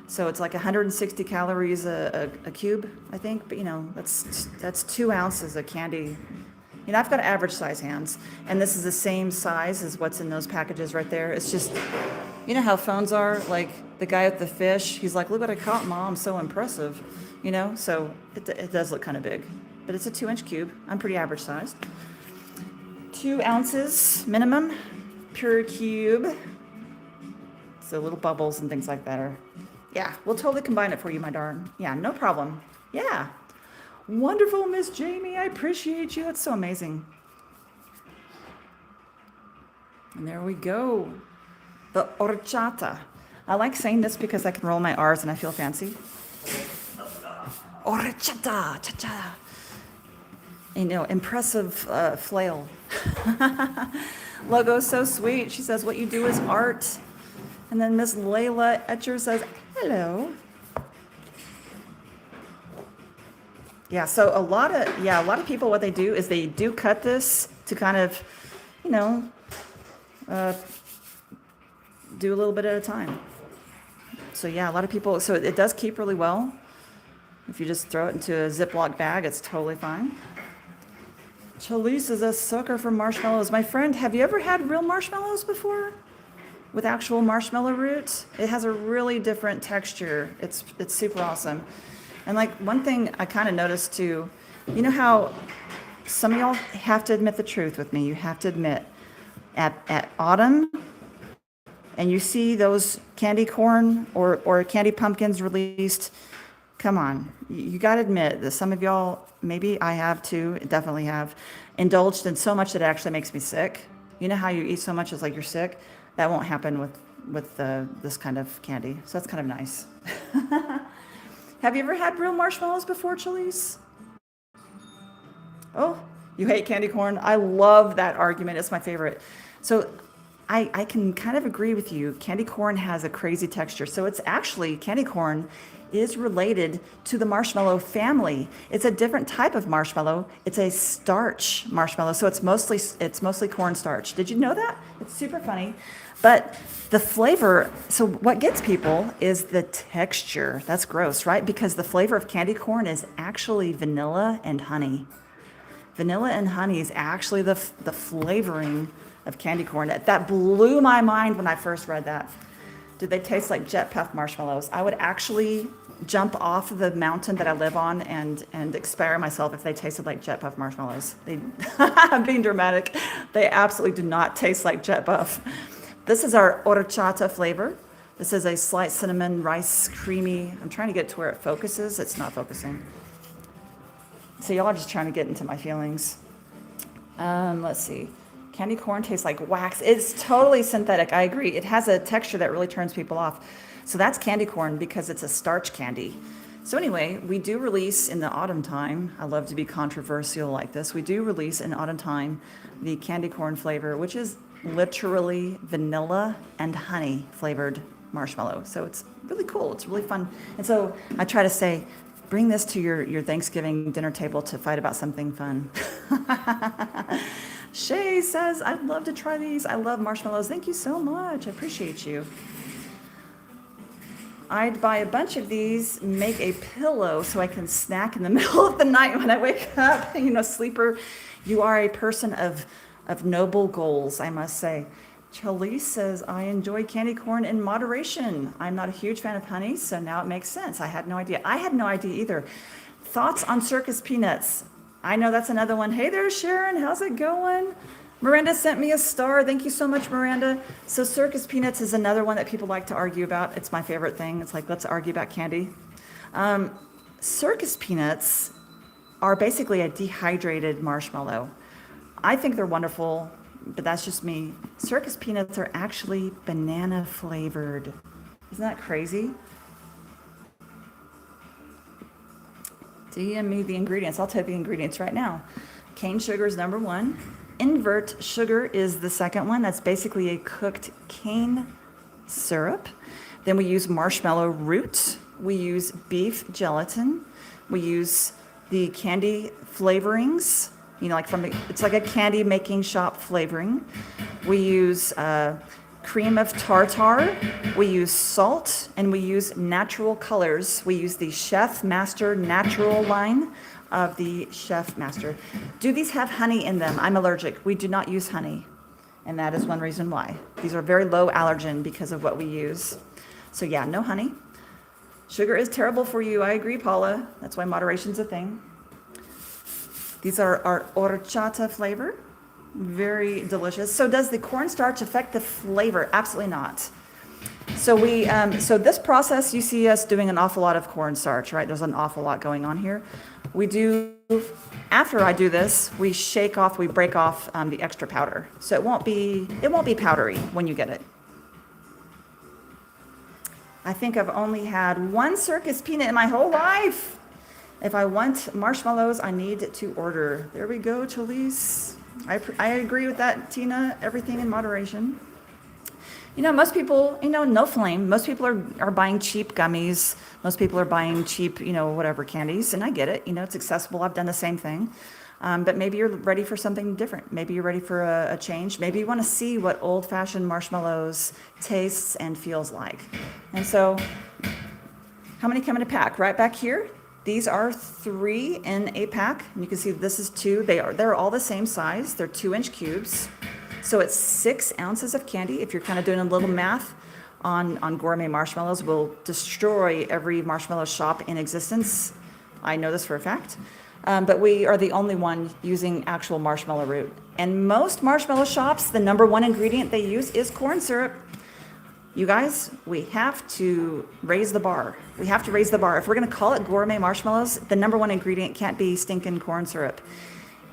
So it's like 160 calories a cube, I think. But that's 2 ounces of candy. I've got average size hands, and this is the same size as what's in those packages right there. It's just, how phones are. Like the guy with the fish, he's like, "Look what I caught, Mom. So impressive." So it does look kind of big, but it's a 2-inch cube. I'm pretty average sized. 2 ounces minimum, pure cube. So little bubbles and things like that are, yeah, we'll totally combine it for you, my darn. Yeah, no problem. Yeah. Wonderful, Miss Jamie. I appreciate you. That's so amazing. And there we go. The horchata. I like saying this because I can roll my R's and I feel fancy. Horchata, cha-cha. You know, impressive flail. Logo's so sweet. She says, what you do is art. And then Miss Layla Etcher says, hello. Yeah, so a lot of people, what they do is they do cut this to kind of, you know, do a little bit at a time. So yeah, a lot of people, so it does keep really well. If you just throw it into a Ziploc bag, it's totally fine. Chalise is a sucker for marshmallows. My friend, have you ever had real marshmallows before? With actual marshmallow root? It has a really different texture. It's super awesome. And like one thing I kind of noticed too, you know how some of y'all have to admit the truth with me. You have to admit at autumn and you see those candy corn or candy pumpkins released, come on, you got to admit that some of y'all, maybe I have too, definitely have, indulged in so much that it actually makes me sick. You know how you eat so much it's like you're sick? That won't happen with this kind of candy. So that's kind of nice. Have you ever had real marshmallows before, Chalise? Oh, you hate candy corn? I love that argument. It's my favorite. So I can kind of agree with you. Candy corn has a crazy texture. So it's actually, candy corn is related to the marshmallow family. It's a different type of marshmallow. It's a starch marshmallow. So it's mostly cornstarch. Did you know that? It's super funny. But the flavor, so what gets people is the texture. That's gross, right? Because the flavor of candy corn is actually vanilla and honey. Vanilla and honey is actually the flavoring of candy corn. That blew my mind when I first read that. Did they taste like jet puff marshmallows? I would actually jump off of the mountain that I live on and expire myself if they tasted like jet puff marshmallows. I'm being dramatic. They absolutely do not taste like jet puff. This is our horchata flavor. This is a slight cinnamon rice creamy. I'm trying to get to where it focuses. It's not focusing. So y'all are just trying to get into my feelings. Let's see. Candy corn tastes like wax. It's totally synthetic. I agree. It has a texture that really turns people off. So that's candy corn because it's a starch candy. So anyway, we do release in the autumn time. I love to be controversial like this. We do release in autumn time the candy corn flavor, which is literally vanilla and honey flavored marshmallow. So it's really cool. It's really fun. And so I try to say, bring this to your Thanksgiving dinner table to fight about something fun. Shay says, I'd love to try these. I love marshmallows. Thank you so much. I appreciate you. I'd buy a bunch of these, make a pillow so I can snack in the middle of the night when I wake up. You know, sleeper, you are a person of noble goals, I must say. Chalise says, I enjoy candy corn in moderation. I'm not a huge fan of honey, so now it makes sense. I had no idea. I had no idea either. Thoughts on circus peanuts? I know that's another one. Hey there, Sharon. How's it going? Miranda sent me a star. Thank you so much, Miranda. So circus peanuts is another one that people like to argue about. It's my favorite thing. It's like, let's argue about candy. Circus peanuts are basically a dehydrated marshmallow. I think they're wonderful, but that's just me. Circus peanuts are actually banana flavored. Isn't that crazy? DM me the ingredients. I'll tell you the ingredients right now. Cane sugar is number one. Invert sugar is the second one. That's basically a cooked cane syrup. Then we use marshmallow root. We use beef gelatin. We use the candy flavorings. You know, like it's like a candy making shop flavoring. We use cream of tartar. We use salt, and we use natural colors. We use the Chef Master Natural line of the Chef Master. Do these have honey in them? I'm allergic. We do not use honey, and that is one reason why. These are very low allergen because of what we use. So yeah, no honey. Sugar is terrible for you. I agree, Paula. That's why moderation's a thing. These are our horchata flavor. Very delicious. So does the cornstarch affect the flavor? Absolutely not. So so this process, you see us doing an awful lot of cornstarch, right? There's an awful lot going on here. we do, after I do this, we break off the extra powder. So it won't be powdery when you get it. I think I've only had one circus peanut in my whole life. If I want marshmallows, I need to order. There we go, Chalise. I agree with that, Tina. Everything in moderation. Most people, no flame. Most people are buying cheap gummies. Most people are buying cheap, whatever candies. And I get it. It's accessible. I've done the same thing. But maybe you're ready for something different. Maybe you're ready for a change. Maybe you want to see what old-fashioned marshmallows tastes and feels like. And so, how many come in a pack? Right back here. These are 3 in a pack. And you can see this is 2. They're all the same size. They're 2-inch cubes. So it's 6 ounces of candy. If you're kind of doing a little math on gourmet marshmallows, will destroy every marshmallow shop in existence. I know this for a fact. But we are the only one using actual marshmallow root. And most marshmallow shops, the number 1 ingredient they use is corn syrup. You guys, we have to raise the bar. We have to raise the bar. If we're going to call it gourmet marshmallows, the number 1 ingredient can't be stinking corn syrup.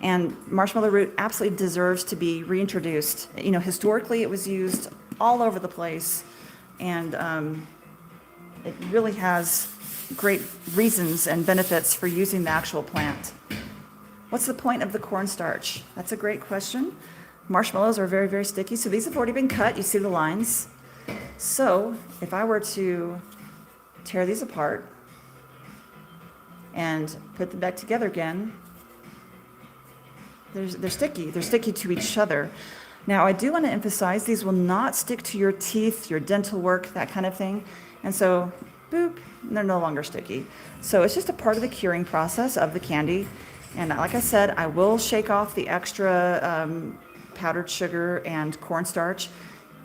And marshmallow root absolutely deserves to be reintroduced. Historically, it was used all over the place, and it really has great reasons and benefits for using the actual plant. What's the point of the cornstarch? That's a great question. Marshmallows are very, very sticky, so these have already been cut. You see the lines. So if I were to tear these apart and put them back together again, they're sticky. They're sticky to each other. Now, I do want to emphasize these will not stick to your teeth, your dental work, that kind of thing. And so, boop, they're no longer sticky. So it's just a part of the curing process of the candy. And like I said, I will shake off the extra powdered sugar and cornstarch.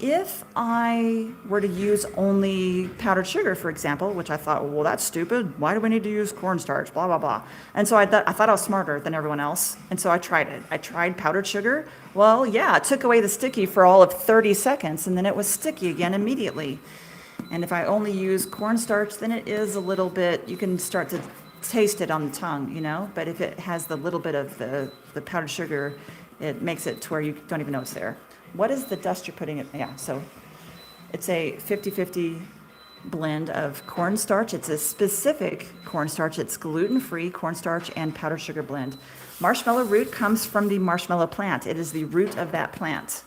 If I were to use only powdered sugar, for example, which I thought, well, that's stupid. Why do we need to use cornstarch? Blah, blah, blah. And so I thought I was smarter than everyone else. And so I tried it. I tried powdered sugar. Well, yeah, it took away the sticky for all of 30 seconds, and then it was sticky again immediately. And if I only use cornstarch, then it is a little bit, you can start to taste it on the tongue, But if it has the little bit of the powdered sugar, it makes it to where you don't even know it's there. What is the dust you're putting in? Yeah, so it's a 50-50 blend of cornstarch. It's a specific cornstarch. It's gluten-free cornstarch and powdered sugar blend. Marshmallow root comes from the marshmallow plant. It is the root of that plant.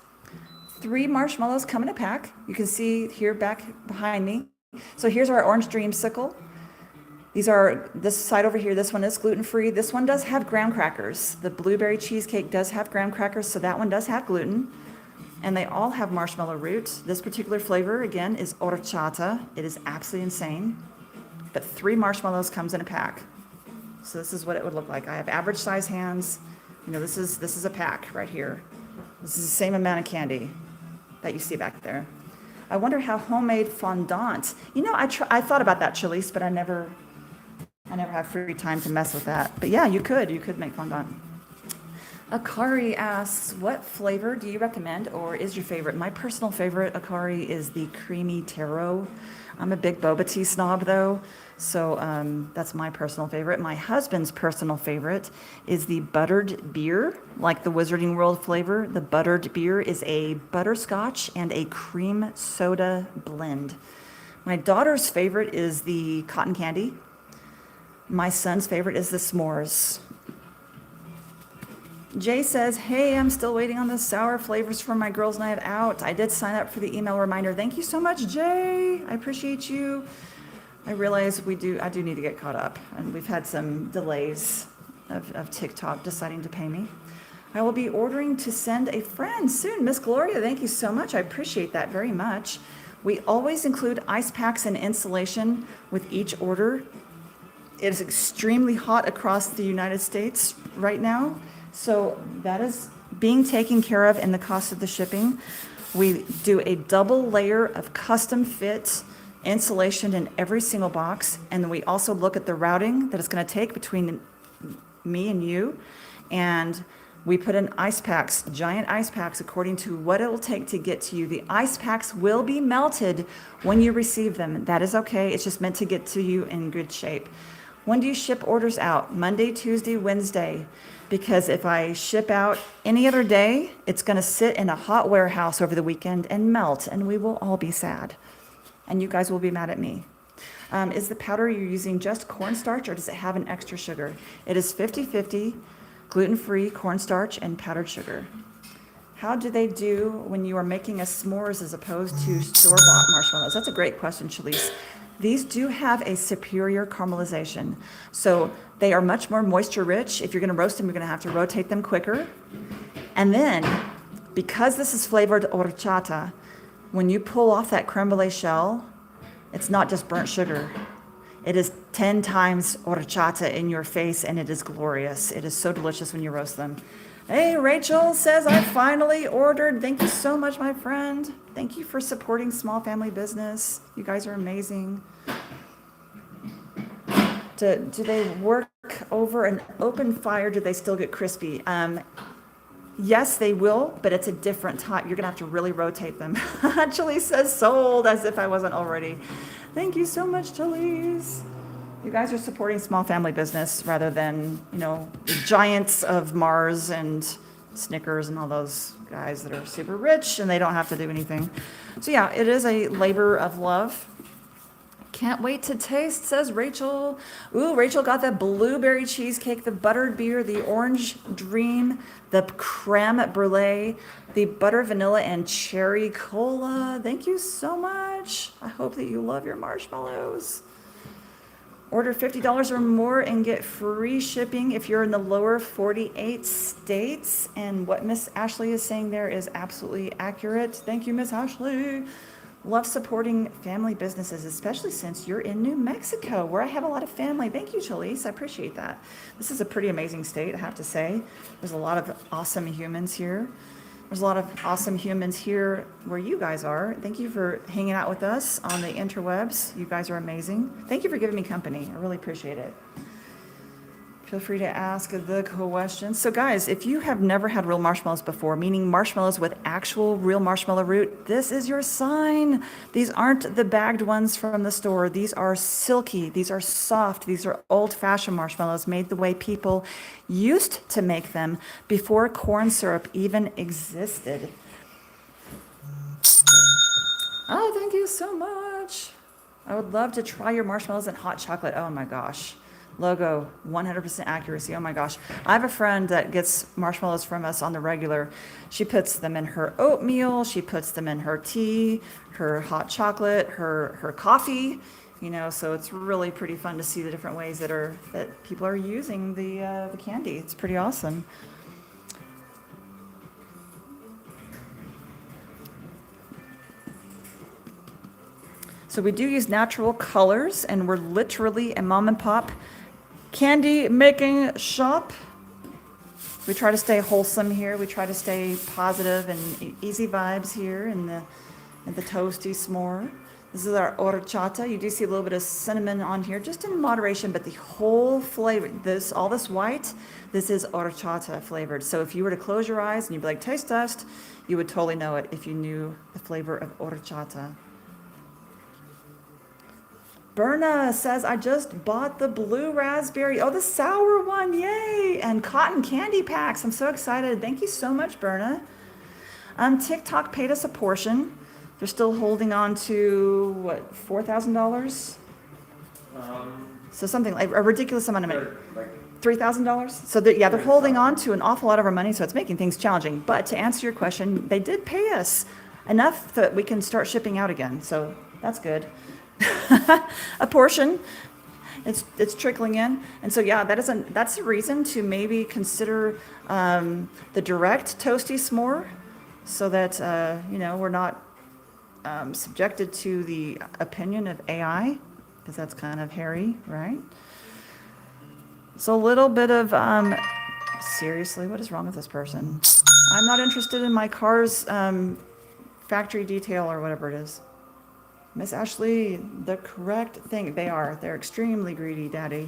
3 marshmallows come in a pack. You can see here back behind me. So here's our orange dreamsicle. These are, this side over here, this one is gluten-free. This one does have graham crackers. The blueberry cheesecake does have graham crackers, so that one does have gluten. And they all have marshmallow root. This particular flavor, again, is horchata. It is absolutely insane. But 3 marshmallows comes in a pack. So this is what it would look like. I have average size hands. This is a pack right here. This is the same amount of candy that you see back there. I wonder how homemade fondant. I thought about that, Chalise, but I never have free time to mess with that. But yeah, you could make fondant. Akari asks, what flavor do you recommend or is your favorite? My personal favorite, Akari, is the creamy taro. I'm a big boba tea snob, though, so that's my personal favorite. My husband's personal favorite is the buttered beer, like the Wizarding World flavor. The buttered beer is a butterscotch and a cream soda blend. My daughter's favorite is the cotton candy. My son's favorite is the s'mores. Jay says, hey, I'm still waiting on the sour flavors for my girls' night out. I did sign up for the email reminder. Thank you so much, Jay. I appreciate you. I realize I do need to get caught up, and we've had some delays of TikTok deciding to pay me. I will be ordering to send a friend soon. Miss Gloria, thank you so much. I appreciate that very much. We always include ice packs and insulation with each order. It is extremely hot across the United States right now. So that is being taken care of in the cost of the shipping. We do a double layer of custom fit insulation in every single box. And then we also look at the routing that it's going to take between me and you. And we put in ice packs, giant ice packs, according to what it will take to get to you. The ice packs will be melted when you receive them. That is okay. It's just meant to get to you in good shape. When do you ship orders out? Monday, Tuesday, Wednesday. Because if I ship out any other day, it's going to sit in a hot warehouse over the weekend and melt, and we will all be sad. And you guys will be mad at me. Is the powder you're using just cornstarch, or does it have an extra sugar? It is 50-50, gluten-free cornstarch and powdered sugar. How do they do when you are making a s'mores as opposed to store-bought marshmallows? That's a great question, Shalise. These do have a superior caramelization. So they are much more moisture rich. If you're gonna roast them, you're gonna have to rotate them quicker. And then, because this is flavored horchata, when you pull off that creme brulee shell, it's not just burnt sugar. It is 10 times horchata in your face, and it is glorious. It is so delicious when you roast them. Hey, Rachel says, I finally ordered. Thank you so much, my friend. Thank you for supporting small family business. You guys are amazing. Do they work over an open fire? Do they still get crispy? Yes, they will, but it's a different type. You're gonna have to really rotate them. Chalise says sold, as if I wasn't already. Thank you so much, Chalise. You guys are supporting small family business rather than, the giants of Mars and Snickers and all those guys that are super rich and they don't have to do anything. So yeah, it is a labor of love. Can't wait to taste, says Rachel. Ooh, Rachel got the blueberry cheesecake, the buttered beer, the orange dream, the creme brulee, the butter vanilla and cherry cola. Thank you so much. I hope that you love your marshmallows. Order $50 or more and get free shipping if you're in the lower 48 states. And what Miss Ashley is saying there is absolutely accurate. Thank you, Miss Ashley. Love supporting family businesses, especially since you're in New Mexico, where I have a lot of family. Thank you, Chalise. I appreciate that. This is a pretty amazing state, I have to say. There's a lot of awesome humans here. There's a lot of awesome humans here where you guys are. Thank you for hanging out with us on the interwebs. You guys are amazing. Thank you for giving me company. I really appreciate it. Feel free to ask the questions. So guys, if you have never had real marshmallows before, meaning marshmallows with actual real marshmallow root, this is your sign. These aren't the bagged ones from the store. These are silky. These are soft. These are old-fashioned marshmallows made the way people used to make them before corn syrup even existed. Oh, thank you so much. I would love to try your marshmallows and hot chocolate. Oh my gosh. Logo, 100% accuracy. Oh my gosh. I have a friend that gets marshmallows from us on the regular. She puts them in her oatmeal. She puts them in her tea, her hot chocolate, her coffee. So it's really pretty fun to see the different ways that people are using the candy. It's pretty awesome. So we do use natural colors, and we're literally a mom and pop candy making shop. We try to stay wholesome here. We try to stay positive and easy vibes here in the Toasty Smore. This is our horchata. You do see a little bit of cinnamon on here, just in moderation, but the whole flavor, all this white, this is horchata flavored. So if you were to close your eyes and you'd be like, taste test, you would totally know it if you knew the flavor of horchata. Berna says, I just bought the blue raspberry. Oh, the sour one. Yay. And cotton candy packs. I'm so excited. Thank you so much, Berna. TikTok paid us a portion. They're still holding on to, what, $4,000? So something like a ridiculous amount of money. $3,000? So they're holding on to an awful lot of our money, so it's making things challenging. But to answer your question, they did pay us enough that we can start shipping out again. So that's good. A portion, it's trickling in, and so yeah, that's a reason to maybe consider the direct Toasty S'more, so that we're not subjected to the opinion of AI, because that's kind of hairy, right? So a little bit of seriously, what is wrong with this person? I'm not interested in my car's factory detail or whatever it is. Miss Ashley, the correct thing. They're extremely greedy, Daddy.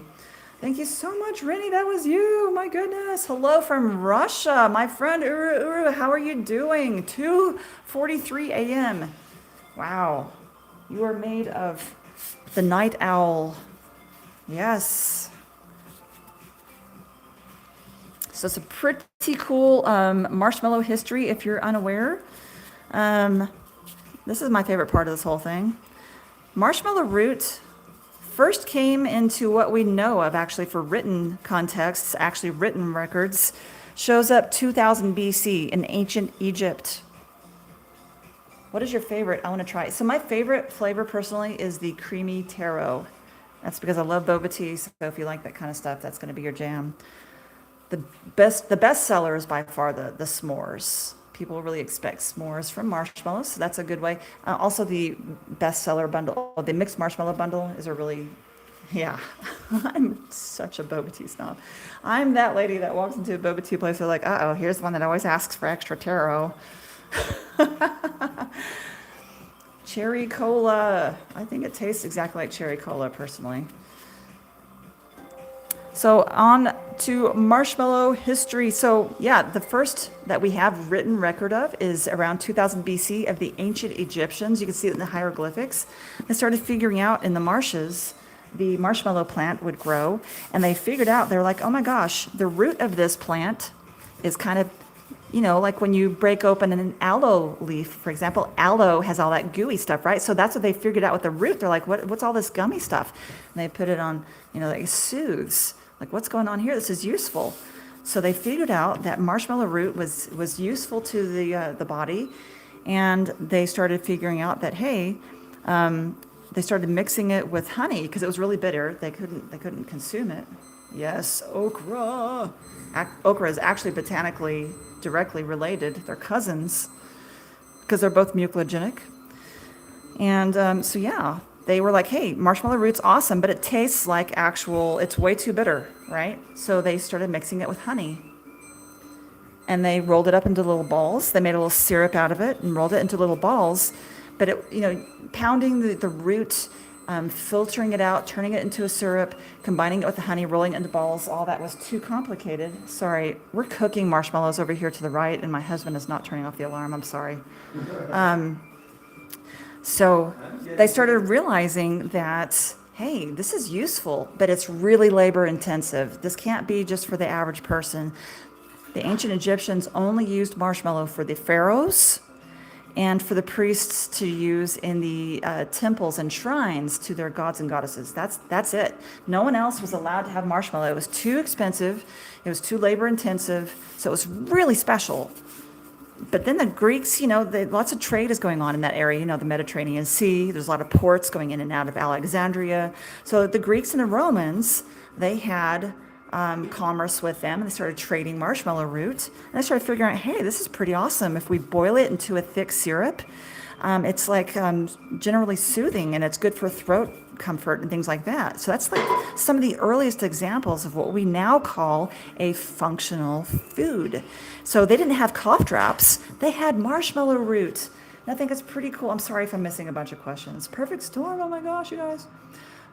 Thank you so much, Rennie. That was you. My goodness. Hello from Russia. My friend Uru, how are you doing? 2:43 a.m. Wow. You are made of the night owl. Yes. So it's a pretty cool marshmallow history if you're unaware. Um, this is my favorite part of this whole thing. Marshmallow root first came into what we know of actually for written contexts, actually written records, shows up 2000 BC in ancient Egypt. What is your favorite? I want to try it. So my favorite flavor personally is the creamy taro. That's because I love boba tea, so if you like that kind of stuff, that's going to be your jam. The best seller is by far the s'mores. People really expect s'mores from marshmallows, so that's a good way. Also, the bestseller bundle, the mixed marshmallow bundle, is a really, yeah. I'm such a boba tea snob. I'm that lady that walks into a boba tea place. They're like, uh-oh, here's the one that always asks for extra taro. Cherry cola. I think it tastes exactly like cherry cola, personally. So on to marshmallow history. So yeah, the first that we have written record of is around 2000 BC of the ancient Egyptians. You can see it in the hieroglyphics. They started figuring out in the marshes the marshmallow plant would grow, and they figured out, they're like, oh my gosh, the root of this plant is kind of, like when you break open an aloe leaf, for example, aloe has all that gooey stuff, right? So that's what they figured out with the root. They're like, what's all this gummy stuff? And they put it on, it soothes. Like, what's going on here? This is useful. So they figured out that marshmallow root was useful to the body, and they started figuring out that, hey, they started mixing it with honey because it was really bitter. They couldn't consume it. Yes, okra. Okra is actually botanically directly related. They're cousins because they're both mucilagenic. And so yeah, they were like, hey, marshmallow root's awesome, but it tastes like it's way too bitter, right? So they started mixing it with honey. And they rolled it up into little balls. They made a little syrup out of it and rolled it into little balls. But pounding the root, filtering it out, turning it into a syrup, combining it with the honey, rolling it into balls, all that was too complicated. Sorry, we're cooking marshmallows over here to the right, and my husband is not turning off the alarm. I'm sorry. So they started realizing that, hey, this is useful, but it's really labor intensive. This can't be just for the average person. The ancient Egyptians only used marshmallow for the pharaohs and for the priests to use in the temples and shrines to their gods and goddesses. That's it. No one else was allowed to have marshmallow. It was too expensive. It was too labor intensive. So it was really special. But then the Greeks, lots of trade is going on in that area, the Mediterranean Sea. There's a lot of ports going in and out of Alexandria. So the Greeks and the Romans, they had commerce with them, and they started trading marshmallow root. And they started figuring out, hey, this is pretty awesome. If we boil it into a thick syrup, it's like generally soothing, and it's good for throat comfort and things like that. So that's like some of the earliest examples of what we now call a functional food. So they didn't have cough drops, they had marshmallow root. And I think it's pretty cool. I'm sorry if I'm missing a bunch of questions. Perfect storm, oh my gosh, you guys.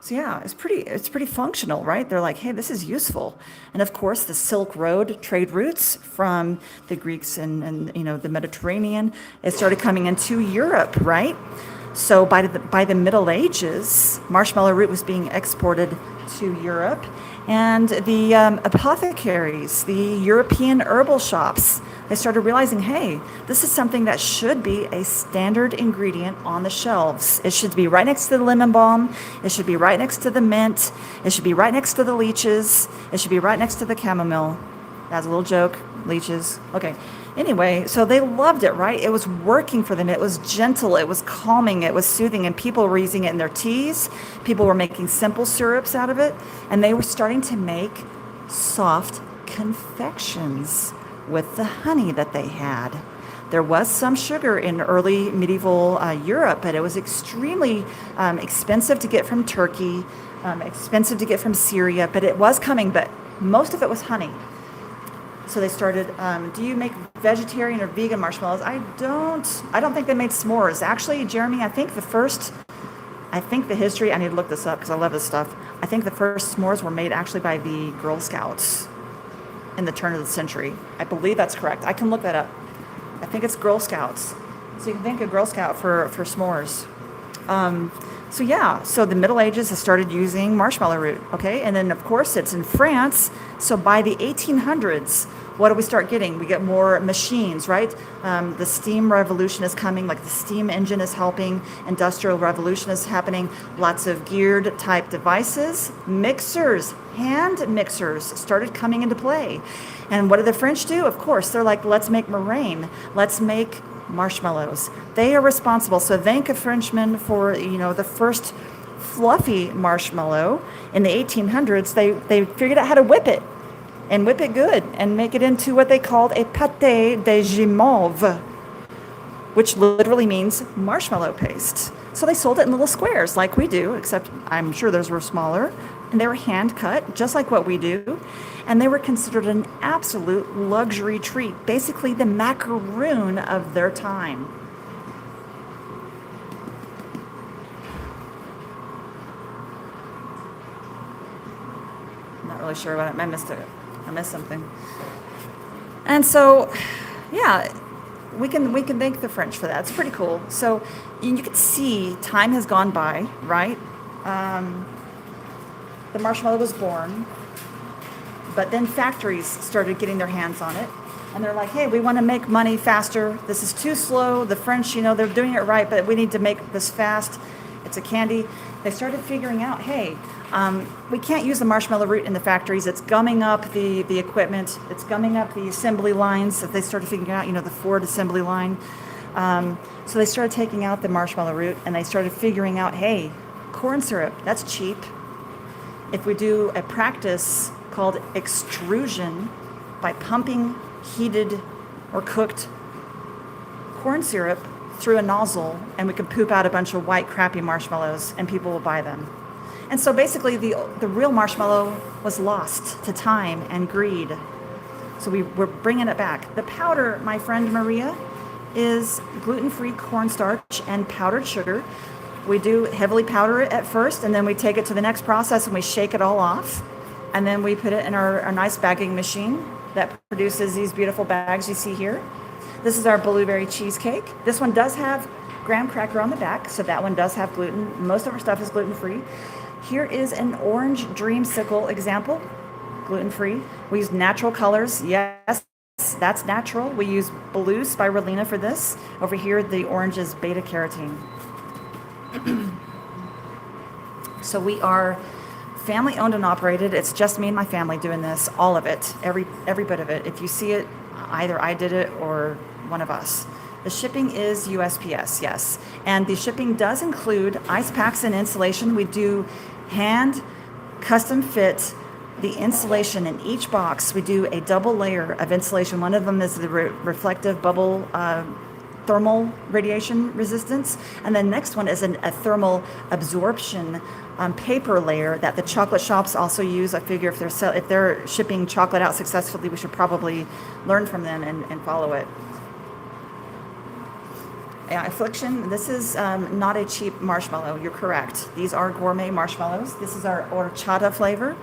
So yeah, it's pretty functional, right? They're like, hey, this is useful. And of course, the Silk Road trade routes from the Greeks and the Mediterranean, it started coming into Europe, right? So by the Middle Ages, marshmallow root was being exported to Europe, and the apothecaries, the European herbal shops, they started realizing, hey, this is something that should be a standard ingredient on the shelves. It should be right next to the lemon balm. It should be right next to the mint. It should be right next to the leeches. It should be right next to the chamomile. That's a little joke, leeches. Okay. Anyway, so they loved it, right? It was working for them. It was gentle. It was calming. It was soothing. And people were using it in their teas. People were making simple syrups out of it. And they were starting to make soft confections with the honey that they had. There was some sugar in early medieval Europe, but it was extremely expensive to get from Turkey, expensive to get from Syria, but it was coming, but most of it was honey. So they started, do you make vegetarian or vegan marshmallows? I don't think they made s'mores. Actually, Jeremy, I think the history, I need to look this up because I love this stuff. I think the first s'mores were made actually by the Girl Scouts in the turn of the century. I believe that's correct. I can look that up. I think it's Girl Scouts. So you can think of Girl Scout for s'mores. So yeah, so the Middle Ages has started using marshmallow root, okay? And then of course it's in France. So by the 1800s, what do we start getting? We get more machines, right? The steam revolution is coming, like the steam engine is helping, industrial revolution is happening, lots of geared type devices, mixers, hand mixers started coming into play. And what do the French do? Of course, they're like, let's make meringue, let's make marshmallows. They are responsible. So thank a Frenchman for, the first fluffy marshmallow in the 1800s. They figured out how to whip it and whip it good and make it into what they called a pâté de guimauve, which literally means marshmallow paste. So they sold it in little squares like we do, except I'm sure those were smaller. And they were hand cut, just like what we do. And they were considered an absolute luxury treat, basically the macaroon of their time. I'm not really sure what I missed it. I missed something. And so, yeah, we can thank the French for that. It's pretty cool. So you can see time has gone by, right? The marshmallow was born, but then factories started getting their hands on it, and they're like, hey, we want to make money faster. This is too slow. The French, they're doing it right, but we need to make this fast. It's a candy. They started figuring out, hey, we can't use the marshmallow root in the factories. It's gumming up the equipment. It's gumming up the assembly lines that they started figuring out, the Ford assembly line. So they started taking out the marshmallow root, and they started figuring out, hey, corn syrup, that's cheap. If we do a practice called extrusion by pumping heated or cooked corn syrup through a nozzle, and we can poop out a bunch of white crappy marshmallows and people will buy them. And so basically the real marshmallow was lost to time and greed. So we're bringing it back. The powder, my friend Maria, is gluten-free cornstarch and powdered sugar. We do heavily powder it at first, and then we take it to the next process and we shake it all off. And then we put it in our nice bagging machine that produces these beautiful bags you see here. This is our blueberry cheesecake. This one does have graham cracker on the back, so that one does have gluten. Most of our stuff is gluten-free. Here is an orange dreamsicle example, gluten-free. We use natural colors. Yes, that's natural. We use blue spirulina for this. Over here, the orange is beta carotene. So we are family owned and operated. It's just me and my family doing this, all of it, every bit of it. If you see it, either I did it or one of us. The shipping is USPS, yes. And the shipping does include ice packs and insulation. We do hand custom fit the insulation in each box. We do a double layer of insulation. One of them is the reflective bubble thermal radiation resistance, and the next one is a thermal absorption paper layer that the chocolate shops also use. I figure if they're shipping chocolate out successfully, we should probably learn from them and follow it. Yeah, Affliction, this is not a cheap marshmallow. You're correct. These are gourmet marshmallows. This is our horchata flavor.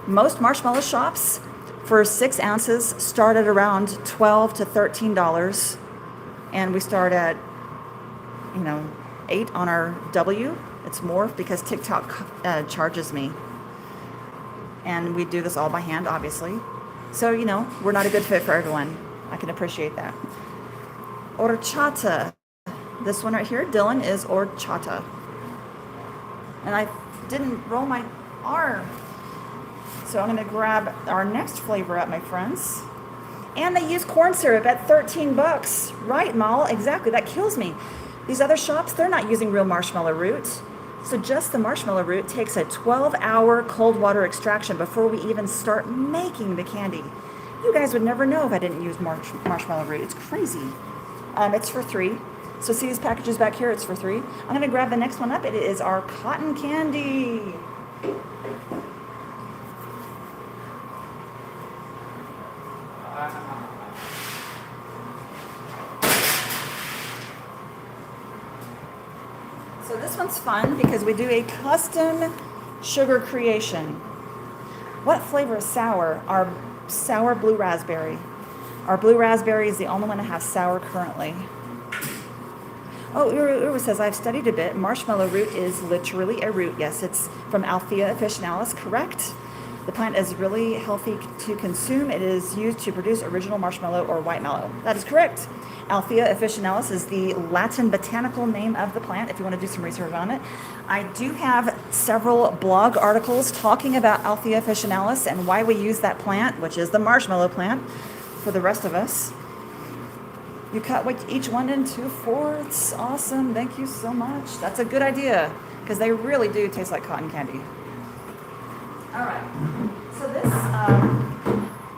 Most marshmallow shops for 6 ounces start at around $12 to $13. And we start at, 8 on our W. It's more because TikTok charges me. And we do this all by hand, obviously. So, we're not a good fit for everyone. I can appreciate that. Horchata. This one right here, Dylan, is horchata. And I didn't roll my R. So I'm going to grab our next flavor up, my friends. And they use corn syrup at $13. Right, Mal? Exactly. That kills me. These other shops, they're not using real marshmallow root. So just the marshmallow root takes a 12-hour cold water extraction before we even start making the candy. You guys would never know if I didn't use marshmallow root. It's crazy. It's for $3. So see these packages back here? It's for $3. I'm going to grab the next one up. It is our cotton candy. So this one's fun because we do a custom sugar creation. What flavor is sour? Our sour blue raspberry. Our blue raspberry is the only one that has sour currently. Oh, Uru says, I've studied a bit. Marshmallow root is literally a root. Yes, it's from Althea officinalis, correct. The plant is really healthy to consume. It is used to produce original marshmallow or white mallow. That is correct. Althea officinalis is the Latin botanical name of the plant, if you want to do some research on it. I do have several blog articles talking about Althea officinalis and why we use that plant, which is the marshmallow plant, for the rest of us. You cut each one in 2/4. Awesome. Thank you so much. That's a good idea because they really do taste like cotton candy. All right.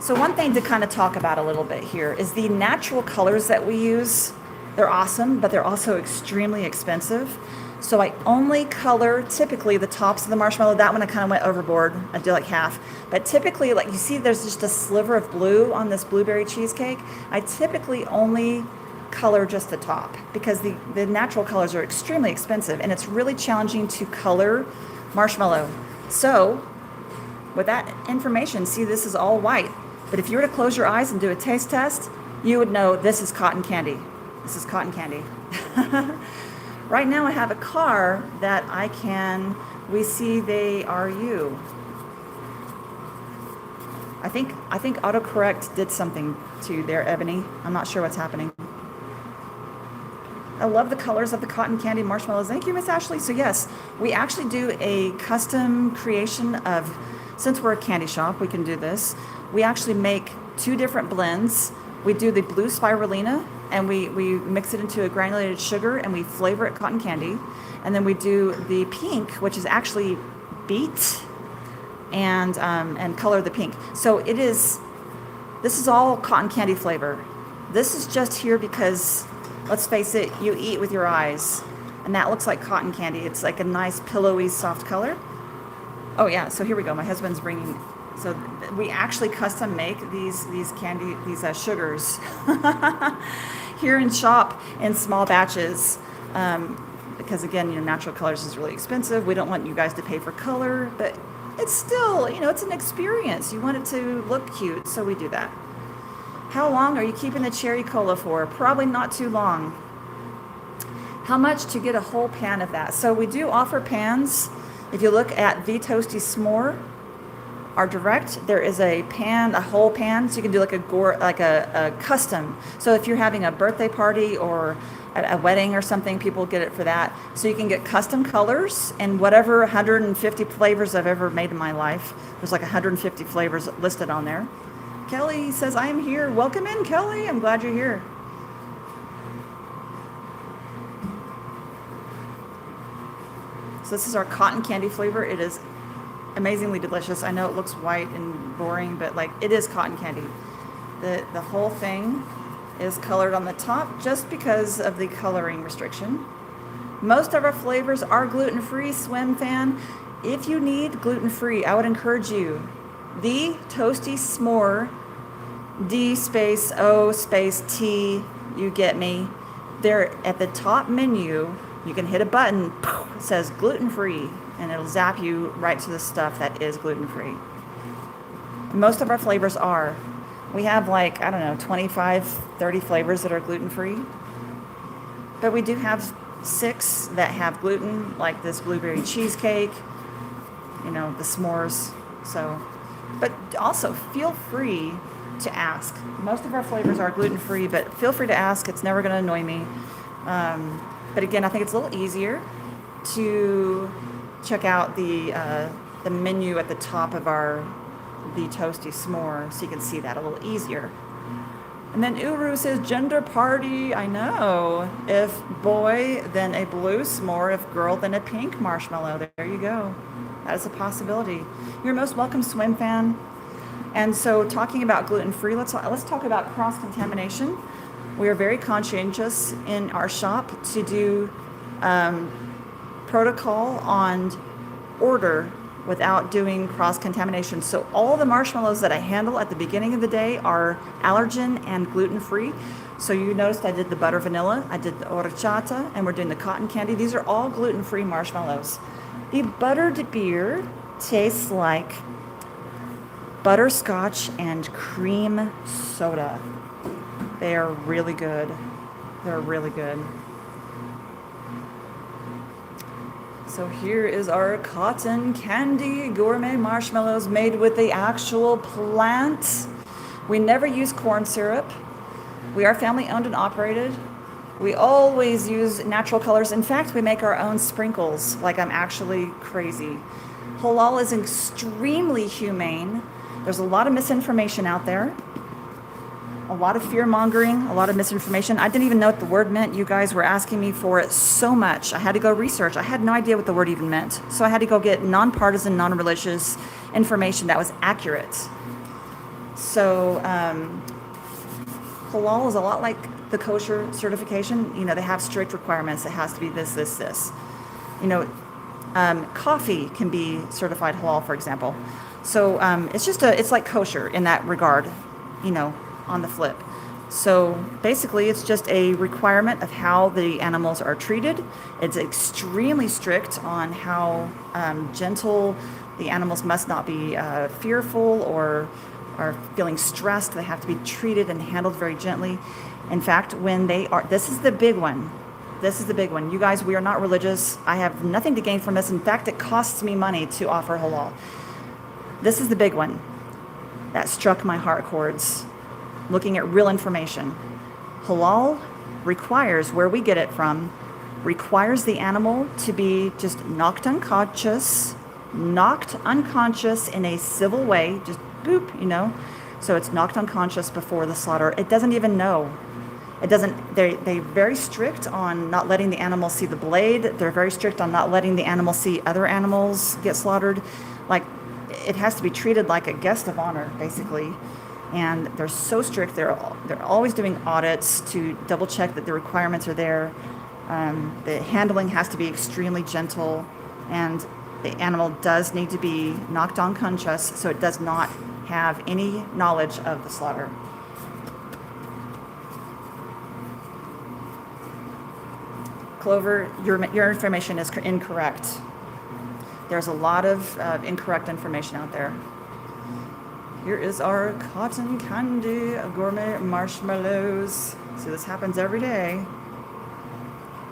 So one thing to kind of talk about a little bit here is the natural colors that we use. They're awesome, but they're also extremely expensive. So I only color typically the tops of the marshmallow. That one I kind of went overboard. I do like half. But typically, like you see there's just a sliver of blue on this blueberry cheesecake. I typically only color just the top because the natural colors are extremely expensive and it's really challenging to color marshmallow. So with that information, see this is all white. But if you were to close your eyes and do a taste test, you would know this is cotton candy. This is cotton candy. Right now I have a car that we see they are you. I think autocorrect did something to you there, Ebony. I'm not sure what's happening. I love the colors of the cotton candy marshmallows. Thank you, Miss Ashley. So yes, we actually do a custom creation of, since we're a candy shop, we can do this. We actually make 2 different blends. We do the blue spirulina and we mix it into a granulated sugar and we flavor it cotton candy. And then we do the pink, which is actually beet and color the pink. So this is all cotton candy flavor. This is just here because, let's face it, you eat with your eyes. And that looks like cotton candy. It's like a nice pillowy soft color. Oh yeah, so here we go. My husband's bringing, so we actually custom make these sugars here in shop in small batches. Because again, natural colors is really expensive. We don't want you guys to pay for color, but it's still, it's an experience. You want it to look cute, so we do that. How long are you keeping the cherry cola for? Probably not too long. How much to get a whole pan of that? So we do offer pans. If you look at the Toasty Smore, our direct, there is a whole pan, so you can do like a custom. So if you're having a birthday party or a wedding or something, people get it for that. So you can get custom colors and whatever 150 flavors I've ever made in my life. There's like 150 flavors listed on there. Kelly says, I am here. Welcome in, Kelly. I'm glad you're here. So this is our cotton candy flavor. It is amazingly delicious. I know it looks white and boring, but like it is cotton candy. The whole thing is colored on the top just because of the coloring restriction. Most of our flavors are gluten-free, Swim Fan. If you need gluten-free, I would encourage you. The Toasty Smore, D-O-T, you get me. There at the top menu, you can hit a button, it says gluten-free, and it'll zap you right to the stuff that is gluten-free. Most of our flavors are. We have 25, 30 flavors that are gluten-free. But we do have 6 that have gluten, like this blueberry cheesecake, the s'mores. So, but also feel free to ask. Most of our flavors are gluten-free, but feel free to ask. It's never going to annoy me. But again, I think it's a little easier to check out the menu at the top of the Toasty Smore, so you can see that a little easier. And then Uru says, gender party. I know. If boy, then a blue s'more. If girl, then a pink marshmallow. There you go. That is a possibility. You're most welcome, Swim Fan. And so talking about gluten-free, let's talk about cross-contamination. We are very conscientious in our shop to do protocol on order without doing cross-contamination. So all the marshmallows that I handle at the beginning of the day are allergen and gluten-free. So you noticed I did the butter vanilla, I did the horchata, and we're doing the cotton candy. These are all gluten-free marshmallows. The buttered beer tastes like butterscotch and cream soda. They are really good. They're really good. So here is our cotton candy gourmet marshmallows made with the actual plant. We never use corn syrup. We are family owned and operated. We always use natural colors. In fact, we make our own sprinkles, like I'm actually crazy. Halal is extremely humane. There's a lot of misinformation out there. A lot of fear mongering, a lot of misinformation. I didn't even know what the word meant. You guys were asking me for it so much. I had to go research. I had no idea what the word even meant. So I had to go get nonpartisan, non-religious information that was accurate. So halal is a lot like the kosher certification. You know, they have strict requirements. It has to be this, this, this. You know, coffee can be certified halal, for example. So it's like kosher in that regard, you know, on the flip. So basically it's just a requirement of how the animals are treated. It's extremely strict on how gentle the animals must not be fearful or are feeling stressed. They have to be treated and handled very gently. In fact, when they are, this is the big one. This is the big one. You guys, we are not religious. I have nothing to gain from this. In fact, it costs me money to offer halal. This is the big one that struck my heart chords. Looking at real information. Halal requires, where we get it from, requires the animal to be just knocked unconscious in a civil way, just boop, you know. So it's knocked unconscious before the slaughter. It doesn't even know. It doesn't, they're very strict on not letting the animal see the blade. They're very strict on not letting the animal see other animals get slaughtered. Like, it has to be treated like a guest of honor, basically. And they're so strict. They're always doing audits to double check that the requirements are there. The handling has to be extremely gentle, and the animal does need to be knocked unconscious so it does not have any knowledge of the slaughter. Clover, your information is incorrect. There's a lot of incorrect information out there. Here is our cotton candy gourmet marshmallows. See, this happens every day.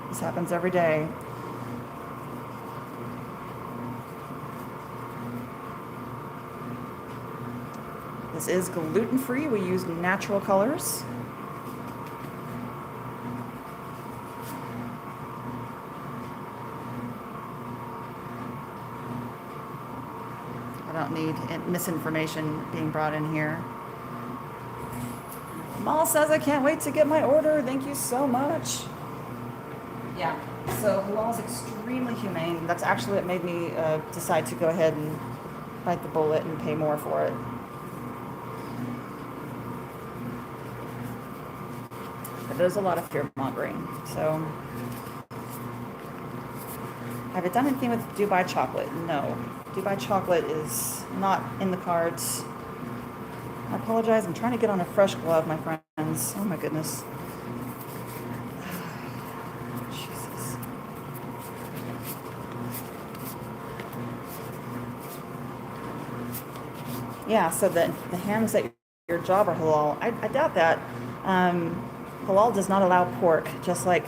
This happens every day. This is gluten-free. We use natural colors. I don't need misinformation being brought in here. Mal says, I can't wait to get my order. Thank you so much. Yeah, so halal is extremely humane. That's actually what made me decide to go ahead and bite the bullet and pay more for it. But there's a lot of fear mongering. So, have it done anything with Dubai chocolate? No. Dubai chocolate is not in the cards. I apologize. I'm trying to get on a fresh glove, my friends. Oh my goodness. Jesus. Yeah, so the hams at your job are halal. I doubt that. Halal does not allow pork, just like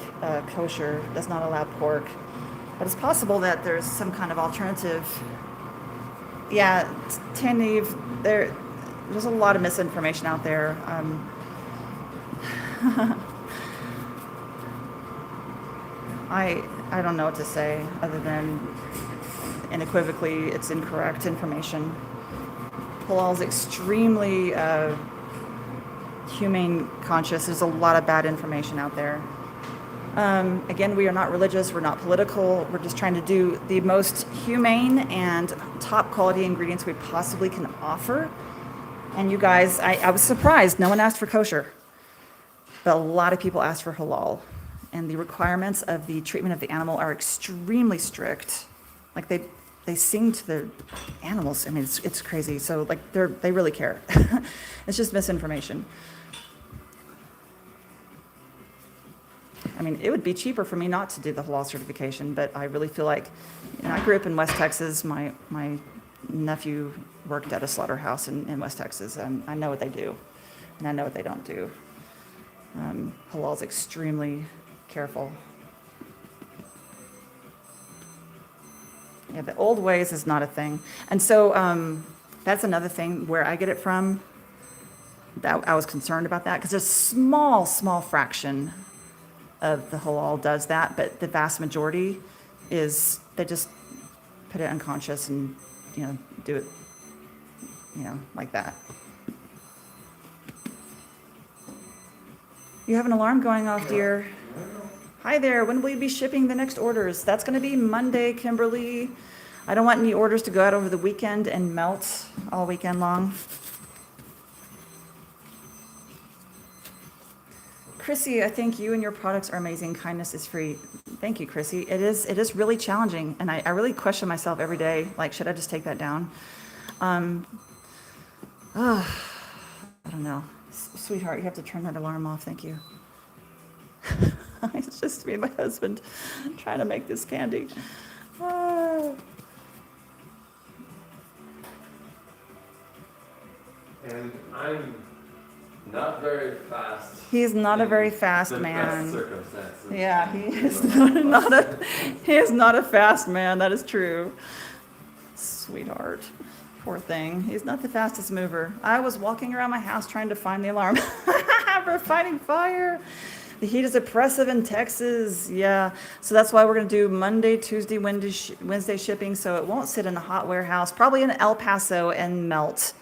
kosher does not allow pork. But it's possible that there's some kind of alternative. Yeah, Taneve, there's a lot of misinformation out there. I don't know what to say other than unequivocally it's incorrect information. Halal is extremely humane conscious. There's a lot of bad information out there. Again, we are not religious, we're not political, we're just trying to do the most humane and top quality ingredients we possibly can offer. And you guys, I was surprised, no one asked for kosher, but a lot of people asked for halal. And the requirements of the treatment of the animal are extremely strict. Like they sing to the animals. I mean, it's crazy. So like they really care. It's just misinformation. I mean, it would be cheaper for me not to do the halal certification, but I really feel like, you know, I grew up in West Texas. My nephew worked at a slaughterhouse in West Texas, and I know what they do, and I know what they don't do. Halal is extremely careful. Yeah, the old ways is not a thing. And so that's another thing where I get it from. That I was concerned about that because a small fraction of the halal does that, but the vast majority is they just put it unconscious and, do it, like that. You have an alarm going off, dear. Hi there, when will you be shipping the next orders? That's going to be Monday, Kimberly. I don't want any orders to go out over the weekend and melt all weekend long. Chrissy, I think you and your products are amazing. Kindness is free. Thank you, Chrissy. It is really challenging, and I really question myself every day, like, should I just take that down? I don't know. Sweetheart, you have to turn that alarm off. Thank you. It's just me and my husband trying to make this candy. And I'm not very fast. He's not a very fast the man. best circumstances. Yeah, he is not a fast man. That is true. Sweetheart. Poor thing. He's not the fastest mover. I was walking around my house trying to find the alarm. We're fighting fire. The heat is oppressive in Texas. Yeah. So that's why we're going to do Monday, Tuesday, Wednesday shipping. So it won't sit in a hot warehouse, probably in El Paso and melt.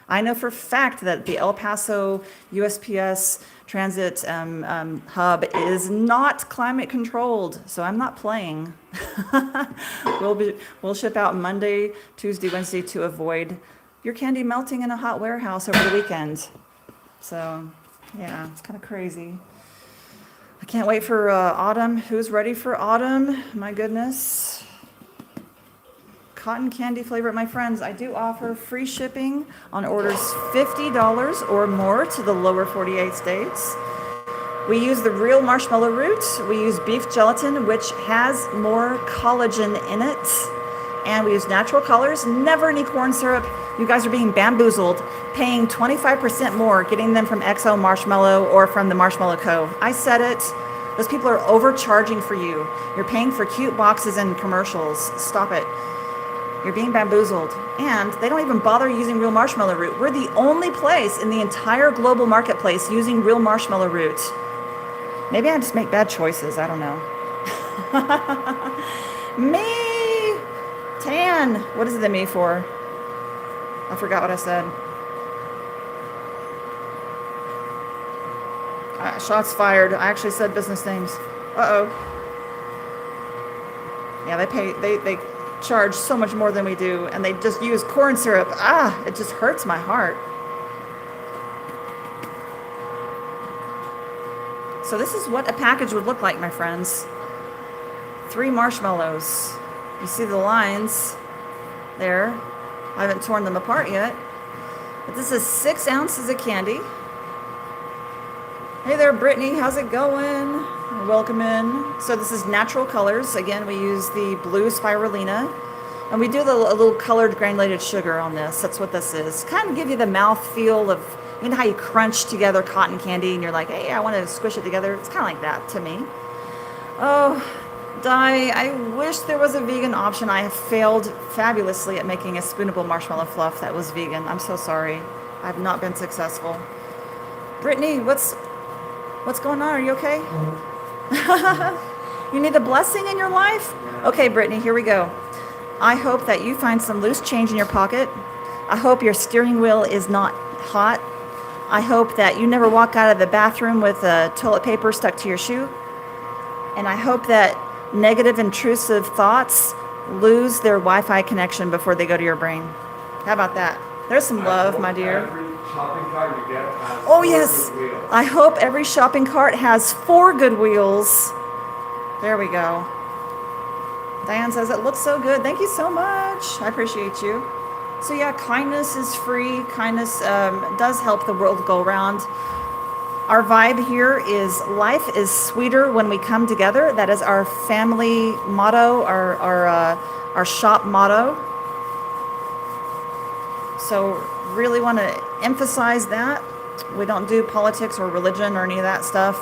I know for a fact that the El Paso USPS transit hub is not climate controlled, so I'm not playing. We'll ship out Monday, Tuesday, Wednesday to avoid your candy melting in a hot warehouse over the weekend. So, yeah, it's kind of crazy. I can't wait for autumn. Who's ready for autumn? My goodness. Cotton candy flavor, my friends. I do offer free shipping on orders $50 or more to the lower 48 states. We use the real marshmallow root. We use beef gelatin, which has more collagen in it. And we use natural colors, never any corn syrup. You guys are being bamboozled, paying 25% more, getting them from XO Marshmallow or from the Marshmallow Co. I said it. Those people are overcharging for you. You're paying for cute boxes and commercials. Stop it. You're being bamboozled. And they don't even bother using real marshmallow root. We're the only place in the entire global marketplace using real marshmallow root. Maybe I just make bad choices. I don't know. Me! Tan! What is the me for? I forgot what I said. Shots fired. I actually said business names. Uh-oh. Yeah, they charge so much more than we do, and they just use corn syrup. It just hurts my heart. So this is what a package would look like, my friends. 3 marshmallows. You see the lines there. I haven't torn them apart yet. But this is 6 ounces of candy. Hey there, Brittany. How's it going? Welcome in. So this is natural colors. Again, we use the blue spirulina. And we do a little colored granulated sugar on this. That's what this is. Kind of give you the mouth feel of, you know how you crunch together cotton candy and you're like, hey, I want to squish it together. It's kind of like that to me. Oh, Di, I wish there was a vegan option. I have failed fabulously at making a spoonable marshmallow fluff that was vegan. I'm so sorry. I have not been successful. Brittany, what's going on? Are you okay? You need a blessing in your life? Okay, Brittany, here we go. I hope that you find some loose change in your pocket. I hope your steering wheel is not hot. I hope that you never walk out of the bathroom with toilet paper stuck to your shoe. And I hope that negative, intrusive thoughts lose their Wi-Fi connection before they go to your brain. How about that? There's some love, my dear. Every shopping cart you get has Oh, 4 yes. good wheels. I hope every shopping cart has 4 good wheels. There we go. Diane says, it looks so good. Thank you so much. I appreciate you. So yeah, kindness is free. Kindness does help the world go around. Our vibe here is life is sweeter when we come together. That is our family motto, our shop motto. So really want to emphasize that. We don't do politics or religion or any of that stuff.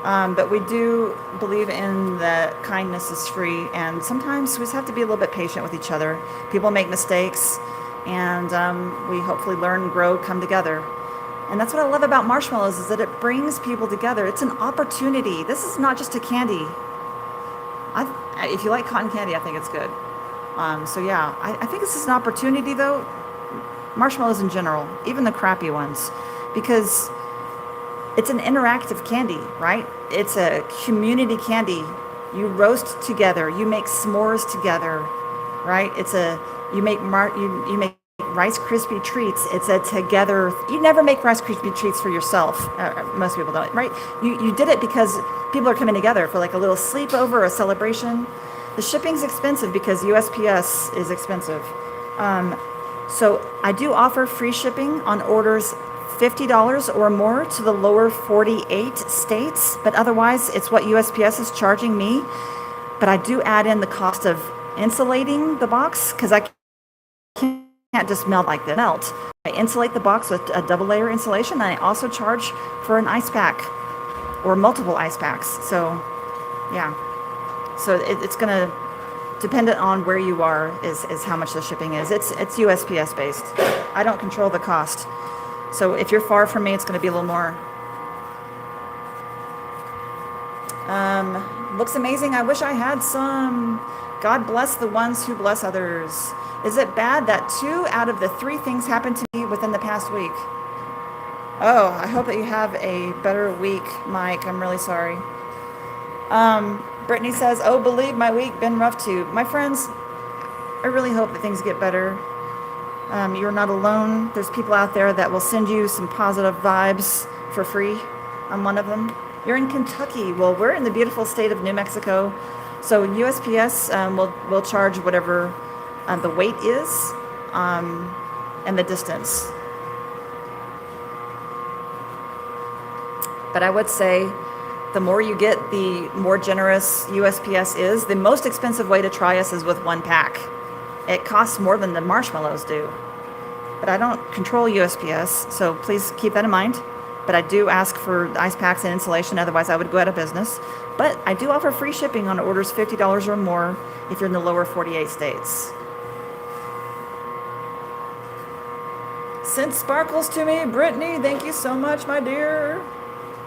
But we do believe in that kindness is free, and sometimes we just have to be a little bit patient with each other. People make mistakes, and we hopefully learn, grow, come together. And that's what I love about marshmallows, is that it brings people together. It's an opportunity. This is not just a candy. If you like cotton candy, I think it's good. So yeah, I think this is an opportunity, though, marshmallows in general, even the crappy ones, because it's an interactive candy, right? It's a community candy. You roast together, you make s'mores together, right? You make Rice Krispie treats. It's a together. You never make Rice Krispie treats for yourself. Most people don't, right? You did it because people are coming together for like a little sleepover or a celebration. The shipping's expensive because USPS is expensive. So I do offer free shipping on orders $50 or more to the lower 48 states, but otherwise it's what USPS is charging me. But I do add in the cost of insulating the box, because I can't just melt like that. I insulate the box with a double layer insulation, and I also charge for an ice pack or multiple ice packs. So yeah, so it's gonna, dependent on where you are, is how much the shipping is. It's USPS based. I don't control the cost. So if you're far from me, it's going to be a little more. Looks amazing. I wish I had some. God bless the ones who bless others. Is it bad that 2 out of the 3 things happened to me within the past week? Oh, I hope that you have a better week, Mike. I'm really sorry. Brittany says, oh, believe my week been rough too. My friends, I really hope that things get better. You're not alone. There's people out there that will send you some positive vibes for free. I'm one of them. You're in Kentucky. Well, we're in the beautiful state of New Mexico. So USPS will charge whatever the weight is and the distance. But I would say the more you get, the more generous USPS is. The most expensive way to try us is with 1 pack. It costs more than the marshmallows do. But I don't control USPS, so please keep that in mind. But I do ask for ice packs and insulation, otherwise I would go out of business. But I do offer free shipping on orders $50 or more if you're in the lower 48 states. Send sparkles to me, Brittany. Thank you so much, my dear.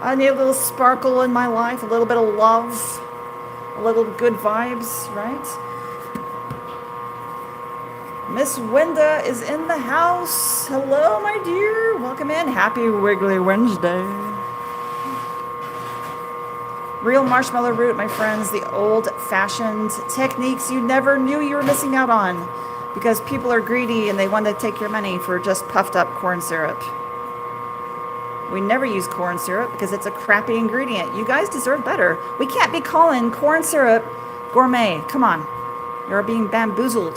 I need a little sparkle in my life, a little bit of love, a little good vibes, right? Miss Wenda is in the house. Hello, my dear. Welcome in. Happy Wiggly Wednesday. Real marshmallow root, my friends. The old-fashioned techniques you never knew you were missing out on, because people are greedy and they want to take your money for just puffed up corn syrup. We never use corn syrup because it's a crappy ingredient. You guys deserve better. We can't be calling corn syrup gourmet. Come on. You're being bamboozled.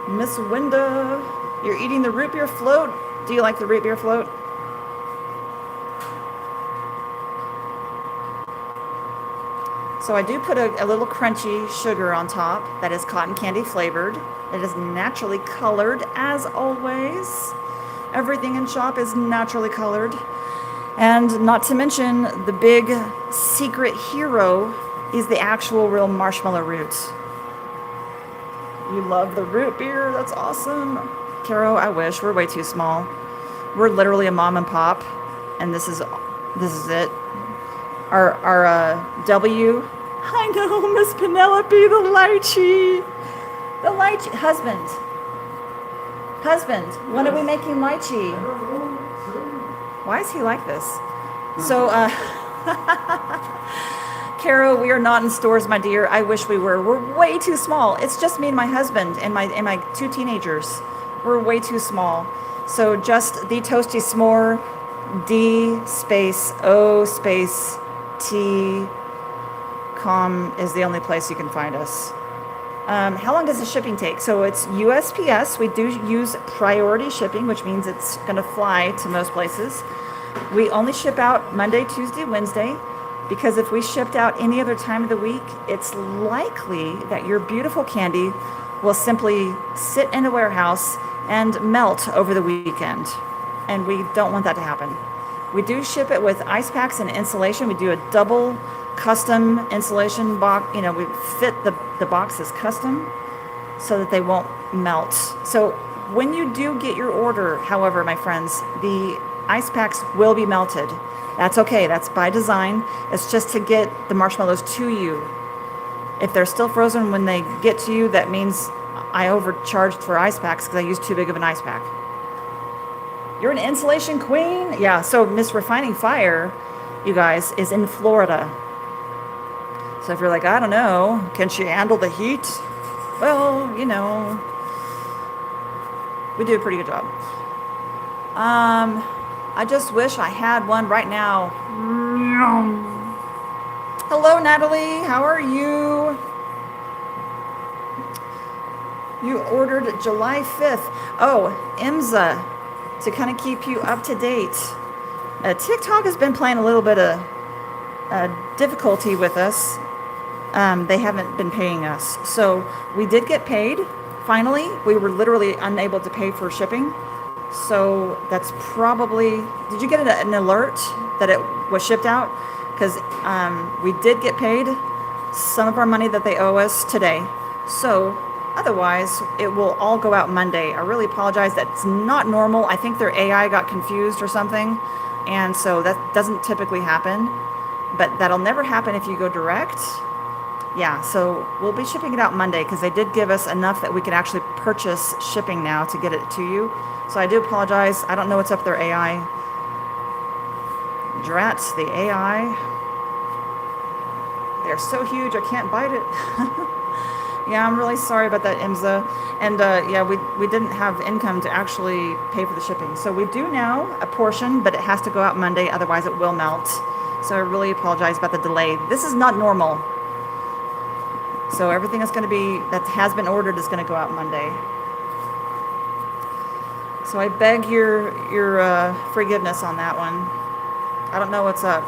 Miss Wenda, you're eating the root beer float. Do you like the root beer float? So I do put a little crunchy sugar on top that is cotton candy flavored. It is naturally colored, as always. Everything in shop is naturally colored. And not to mention, the big secret hero is the actual real marshmallow root. You love the root beer. That's awesome. Caro, I wish. We're way too small. We're literally a mom and pop, and this is it. Our W. I know, Miss Penelope, the lychee. The lychee. Husband, when are we making lychee? Why is he like this? So, Caro, we are not in stores, my dear. I wish we were. We're way too small. It's just me and my husband and my 2 teenagers. We're way too small. So just the Toasty Smore, D space O space T com is the only place you can find us. How long does the shipping take? So it's USPS. We do use priority shipping, which means it's going to fly to most places. We only ship out Monday, Tuesday, Wednesday, because if we shipped out any other time of the week, it's likely that your beautiful candy will simply sit in a warehouse and melt over the weekend. And we don't want that to happen. We do ship it with ice packs and insulation. We do a double custom insulation box. You know, we fit the boxes custom so that they won't melt. So when you do get your order, however, my friends, the ice packs will be melted. That's okay. That's by design. It's just to get the marshmallows to you. If they're still frozen when they get to you, that means I overcharged for ice packs because I used too big of an ice pack. You're an insulation queen? Yeah, so Miss Refining Fire, you guys, is in Florida. So if you're like, I don't know, can she handle the heat? Well, you know, we do a pretty good job. I just wish I had one right now. Hello, Natalie. How are you? You ordered July 5th. Oh, IMSA, to kind of keep you up to date. TikTok has been playing a little bit of difficulty with us. They haven't been paying us. So we did get paid. Finally, we were literally unable to pay for shipping. So that's probably, did you get an alert that it was shipped out? Because we did get paid some of our money that they owe us today. So otherwise, it will all go out Monday. I really apologize. That's not normal. I think their AI got confused or something. And so that doesn't typically happen. But that'll never happen if you go direct. Yeah, so we'll be shipping it out Monday because they did give us enough that we can actually purchase shipping now to get it to you. So I do apologize. I don't know what's up with their AI. Drats, the AI. They're so huge, I can't bite it. Yeah, I'm really sorry about that, IMSA. And yeah, we didn't have income to actually pay for the shipping. So we do now, a portion, but it has to go out Monday, otherwise it will melt. So I really apologize about the delay. This is not normal. So everything that's going to be, that has been ordered is going to go out Monday. So I beg your forgiveness on that one. I don't know what's up.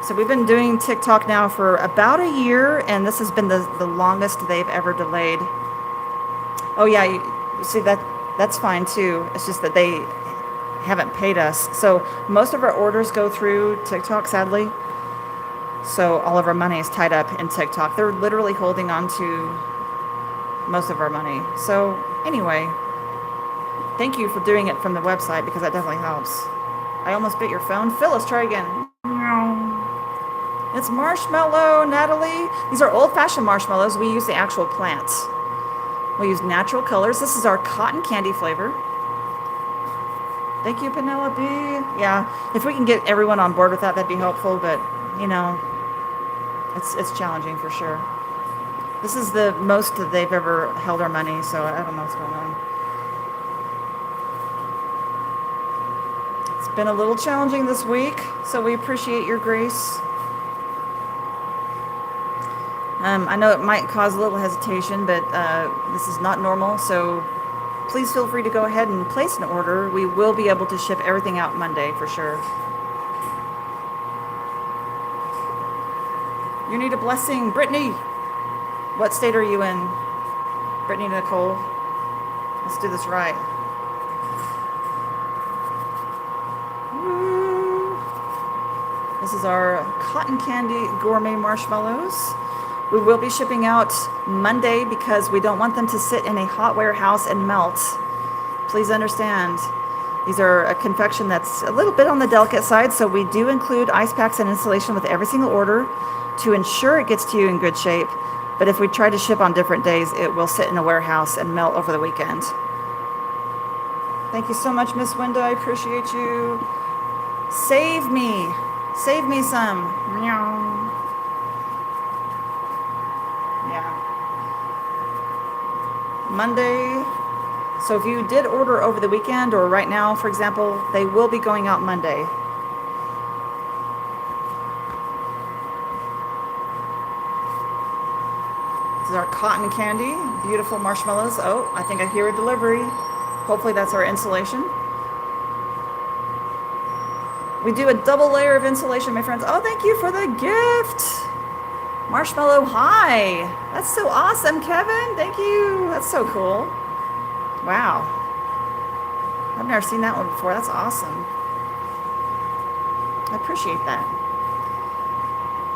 So we've been doing TikTok now for about a year, and this has been the longest they've ever delayed. Oh yeah, you see that's fine too. It's just that they haven't paid us. So most of our orders go through TikTok, sadly. So all of our money is tied up in TikTok. They're literally holding on to most of our money. So anyway, thank you for doing it from the website because that definitely helps. I almost bit your phone. Phyllis, try again. It's marshmallow, Natalie. These are old-fashioned marshmallows. We use the actual plants. We use natural colors. This is our cotton candy flavor. Thank you, Penelope. Yeah, if we can get everyone on board with that, that'd be helpful. But you know, it's challenging for sure. This is the most that they've ever held our money, so I don't know what's going on. It's been a little challenging this week, so we appreciate your grace. I know it might cause a little hesitation, but this is not normal, so please feel free to go ahead and place an order. We will be able to ship everything out Monday for sure. You need a blessing. Brittany, what state are you in? Brittany Nicole. Let's do this right. Woo. This is our cotton candy gourmet marshmallows. We will be shipping out Monday because we don't want them to sit in a hot warehouse and melt. Please understand. These are a confection that's a little bit on the delicate side, so we do include ice packs and insulation with every single order to ensure it gets to you in good shape. But if we try to ship on different days, it will sit in a warehouse and melt over the weekend. Thank you so much, Miss Wenda. I appreciate you. Save me. Save me some. Meow. Yeah. Monday. So if you did order over the weekend or right now, for example, they will be going out Monday. This is our cotton candy, beautiful marshmallows. Oh, I think I hear a delivery. Hopefully that's our insulation. We do a double layer of insulation, my friends. Oh, thank you for the gift. Marshmallow high. That's so awesome, Kevin. Thank you. That's so cool. Wow. I've never seen that one before. That's awesome. I appreciate that.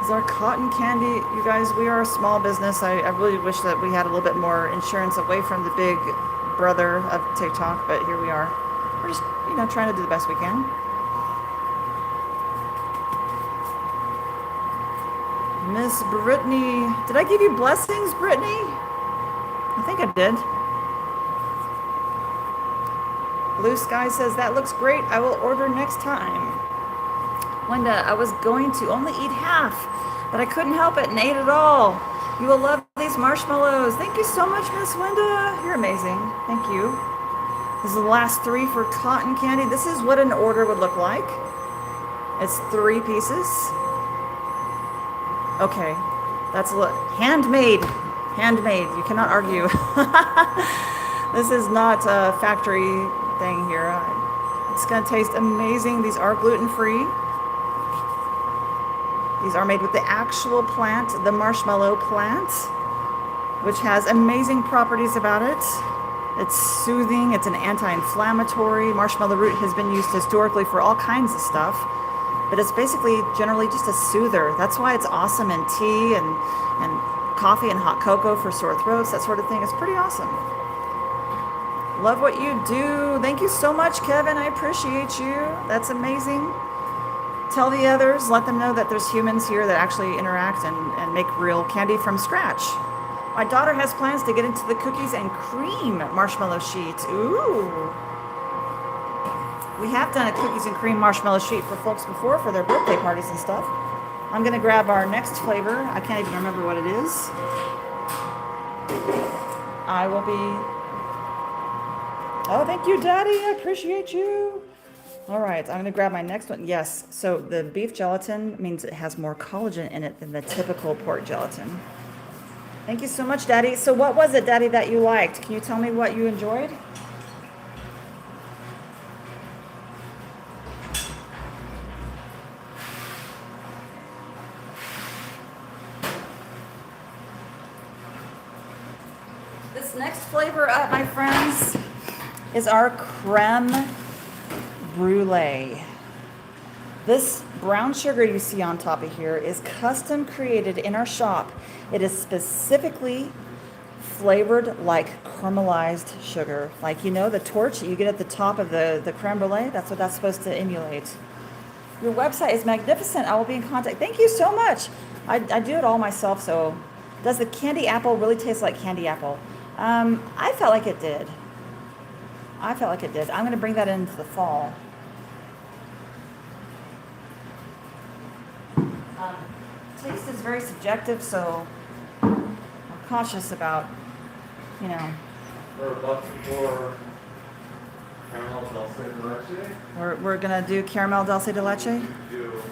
Is our cotton candy, you guys, we are a small business. I really wish that we had a little bit more insurance away from the big brother of TikTok, but here we are. We're just, trying to do the best we can. Miss Brittany, did I give you blessings, Brittany? I think I did. Blue Sky says, that looks great. I will order next time. Linda, I was going to only eat half, but I couldn't help it and ate it all. You will love these marshmallows. Thank you so much, Miss Linda. You're amazing. Thank you. This is the last 3 for cotton candy. This is what an order would look like. It's 3 pieces. Okay, that's a look. Handmade. Handmade. You cannot argue. This is not a factory thing here. It's going to taste amazing. These are gluten-free. These are made with the actual plant, the marshmallow plant, which has amazing properties about it. It's soothing, it's an anti-inflammatory. Marshmallow root has been used historically for all kinds of stuff, but it's basically generally just a soother. That's why it's awesome in tea and coffee and hot cocoa for sore throats, that sort of thing. It's pretty awesome. Love what you do. Thank you so much, Kevin. I appreciate you. That's amazing. Tell the others, let them know that there's humans here that actually interact and make real candy from scratch. My daughter has plans to get into the cookies and cream marshmallow sheet. Ooh. We have done a cookies and cream marshmallow sheet for folks before for their birthday parties and stuff. I'm going to grab our next flavor. I can't even remember what it is. I will be... Oh, thank you, Daddy. I appreciate you. All right, I'm going to grab my next one. Yes, so the beef gelatin means it has more collagen in it than the typical pork gelatin. Thank you so much, Daddy. So what was it, Daddy, that you liked? Can you tell me what you enjoyed? This next flavor up, my friends, is our creme brulee. This brown sugar you see on top of here is custom created in our shop. It is specifically flavored like caramelized sugar. Like, the torch that you get at the top of the creme brulee, that's what that's supposed to emulate. Your website is magnificent. I will be in contact. Thank you so much. I do it all myself, so does the candy apple really taste like candy apple? I felt like it did. I'm going to bring that into the fall. Taste is very subjective, so I'm cautious about, We're about for caramel dulce de leche. We're going to do caramel dulce de leche? Do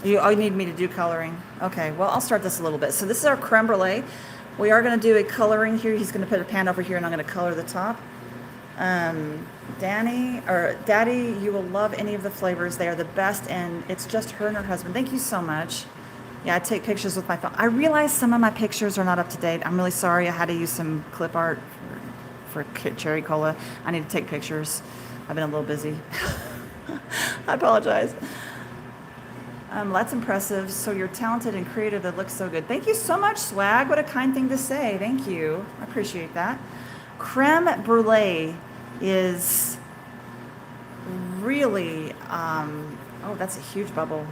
coloring. You need me to do coloring. Okay, well, I'll start this a little bit. So this is our creme brulee. We are going to do a coloring here. He's going to put a pan over here, and I'm going to color the top. Daddy, you will love any of the flavors. They are the best, and it's just her and her husband. Thank you so much. Yeah, I take pictures with my phone. I realize some of my pictures are not up to date. I'm really sorry. I had to use some clip art for Cherry Cola. I need to take pictures. I've been a little busy. I apologize. That's impressive. So you're talented and creative. That looks so good. Thank you so much, Swag. What a kind thing to say. Thank you. I appreciate that. Creme brulee is really, oh, that's a huge bubble.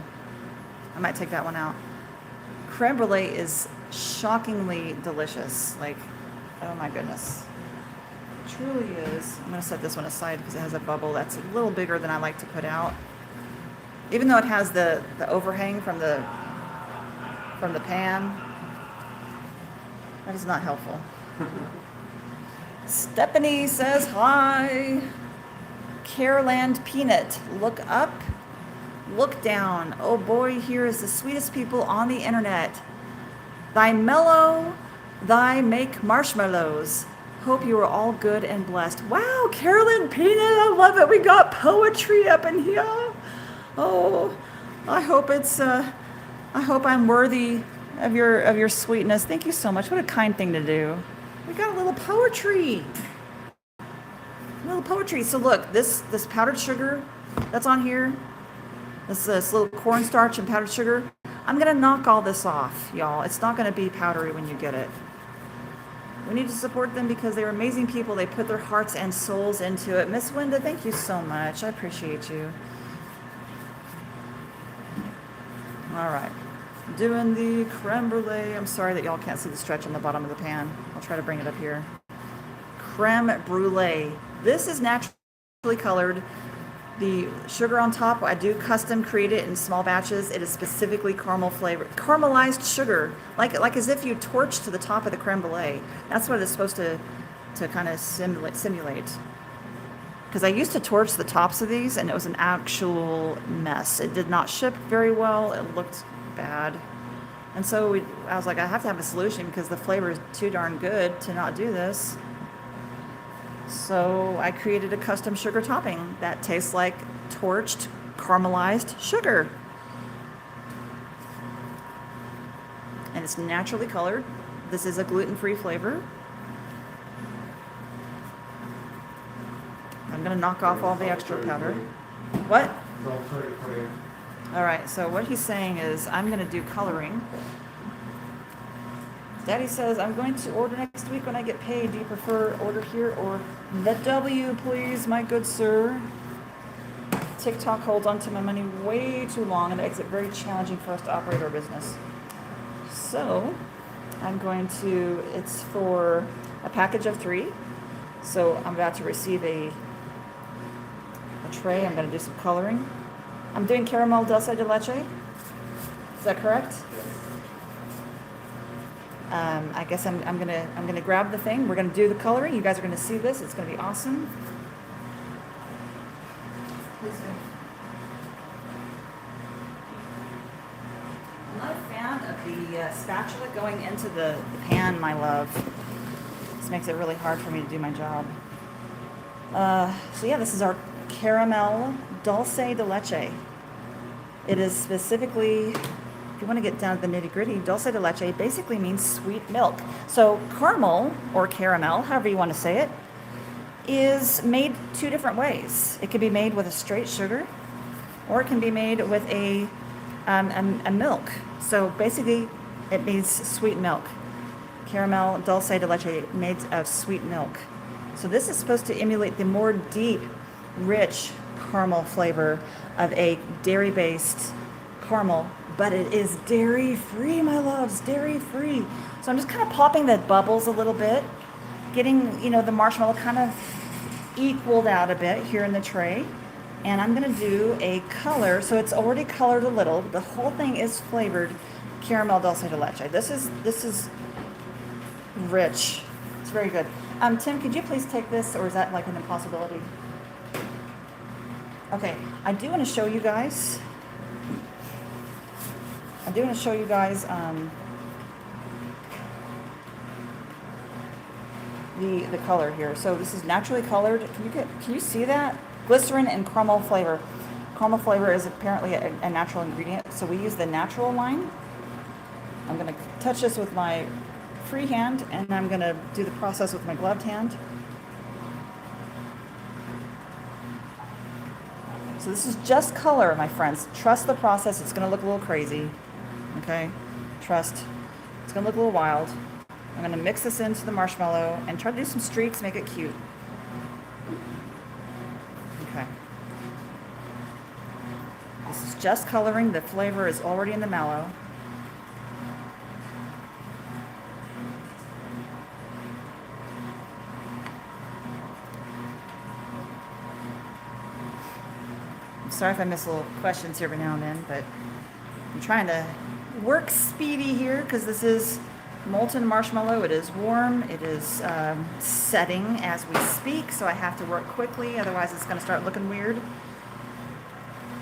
I might take that one out. Creme brulee is shockingly delicious. Like, oh my goodness. It truly is. I'm going to set this one aside because it has a bubble that's a little bigger than I like to put out. Even though it has the overhang from the pan, that is not helpful. Stephanie says hi. Careland Peanut, look up, look down. Oh boy, here is the sweetest people on the internet. Thy mellow, thy make marshmallows. Hope you are all good and blessed. Wow, Caroline Peanut, I love it. We got poetry up in here. Oh, I hope I'm worthy of your sweetness. Thank you so much. What a kind thing to do. We got a little poetry. So look, this powdered sugar that's on here, this little cornstarch and powdered sugar. I'm gonna knock all this off, y'all. It's not gonna be powdery when you get it. We need to support them because they're amazing people. They put their hearts and souls into it. Miss Linda, thank you so much. I appreciate you. All right. Doing the creme brulee. I'm sorry that y'all can't see the stretch on the bottom of the pan. I'll try to bring it up here. Creme brulee. This is naturally colored. The sugar on top, I do custom create it in small batches. It is specifically caramel flavored, caramelized sugar, like as if you torch to the top of the creme brulee. That's what it's supposed to kind of simulate. Because I used to torch the tops of these, and it was an actual mess. It did not ship very well. It looked bad, and so I was like, I have to have a solution because the flavor is too darn good to not do this. So I created a custom sugar topping that tastes like torched caramelized sugar. And it's naturally colored. This is a gluten-free flavor. I'm gonna knock off all the extra powder. What? All right, so what he's saying is I'm gonna do coloring. Daddy says, I'm going to order next week when I get paid. Do you prefer order here or the W, please, my good sir? TikTok holds onto my money way too long and makes it very challenging for us to operate our business. So I'm going to, it's for a package of 3. So I'm about to receive a tray. I'm going to do some coloring. I'm doing caramel dulce de leche. Is that correct? I guess I'm gonna grab the thing. We're gonna do the coloring. You guys are gonna see this. It's gonna be awesome. Please do. I'm not a fan of the spatula going into the pan, my love. This makes it really hard for me to do my job. So yeah, this is our caramel dulce de leche. It is specifically, if you want to get down to the nitty gritty, dulce de leche basically means sweet milk. So caramel, or caramel, however you want to say it, is made 2 different ways. It can be made with a straight sugar, or it can be made with a milk. So basically, it means sweet milk. Caramel dulce de leche, made of sweet milk. So this is supposed to emulate the more deep, rich caramel flavor of a dairy-based caramel, but it is dairy-free, my loves, dairy-free. So I'm just kind of popping the bubbles a little bit, getting, the marshmallow kind of equaled out a bit here in the tray. And I'm gonna do a color, so it's already colored a little. The whole thing is flavored caramel dulce de leche. This is rich. It's very good. Tim, could you please take this, or is that like an impossibility? Okay, I do want to show you guys. The color here. So this is naturally colored. Can you see that? Glycerin and caramel flavor. Caramel flavor is apparently a natural ingredient, so we use the natural line. I'm going to touch this with my free hand, and I'm going to do the process with my gloved hand. So this is just color, my friends. Trust the process. It's going to look a little crazy. Okay? Trust. It's going to look a little wild. I'm going to mix this into the marshmallow and try to do some streaks, make it cute. Okay. This is just coloring. The flavor is already in the mallow. I'm sorry if I miss little questions here every now and then, but I'm trying to work speedy here because this is molten marshmallow. It is warm. It is setting as we speak, so I have to work quickly, otherwise it's going to start looking weird.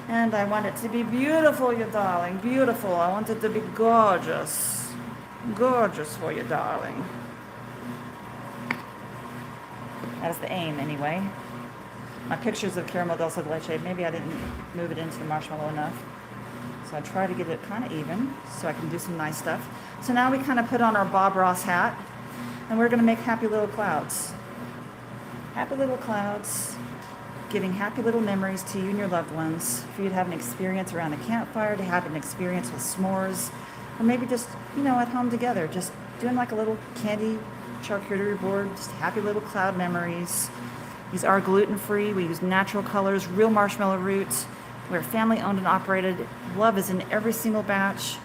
And I want it to be beautiful, you darling, beautiful. I want it to be gorgeous. Gorgeous for you, darling. That's the aim, anyway. My pictures of caramel dulce de leche, maybe I didn't move it into the marshmallow enough. So I try to get it kind of even so I can do some nice stuff. So now we kind of put on our Bob Ross hat, and we're going to make happy little clouds. Happy little clouds. giving happy little memories to you and your loved ones, for you to have an experience around a campfire, to have an experience with s'mores, or maybe just, at home together, just doing like a little candy charcuterie board, just happy little cloud memories. These are gluten-free. We use natural colors, real marshmallow roots. We're family owned and operated. Love is in every single batch.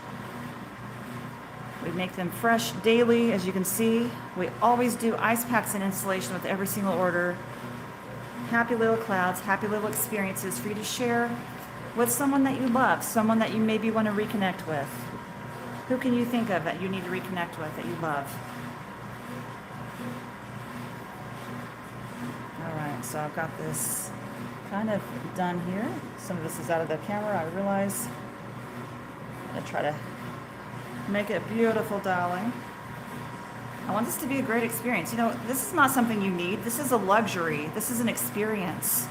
We make them fresh daily, as you can see. We always do ice packs and installation with every single order. Happy little clouds, happy little experiences for you to share with someone that you love, someone that you maybe want to reconnect with. Who can you think of that you need to reconnect with, that you love? All right, so I've got this kind of done here. Some of this is out of the camera, I realize. I'm going to try to make it beautiful, darling. I want this to be a great experience. This is not something you need. This is a luxury. This is an experience.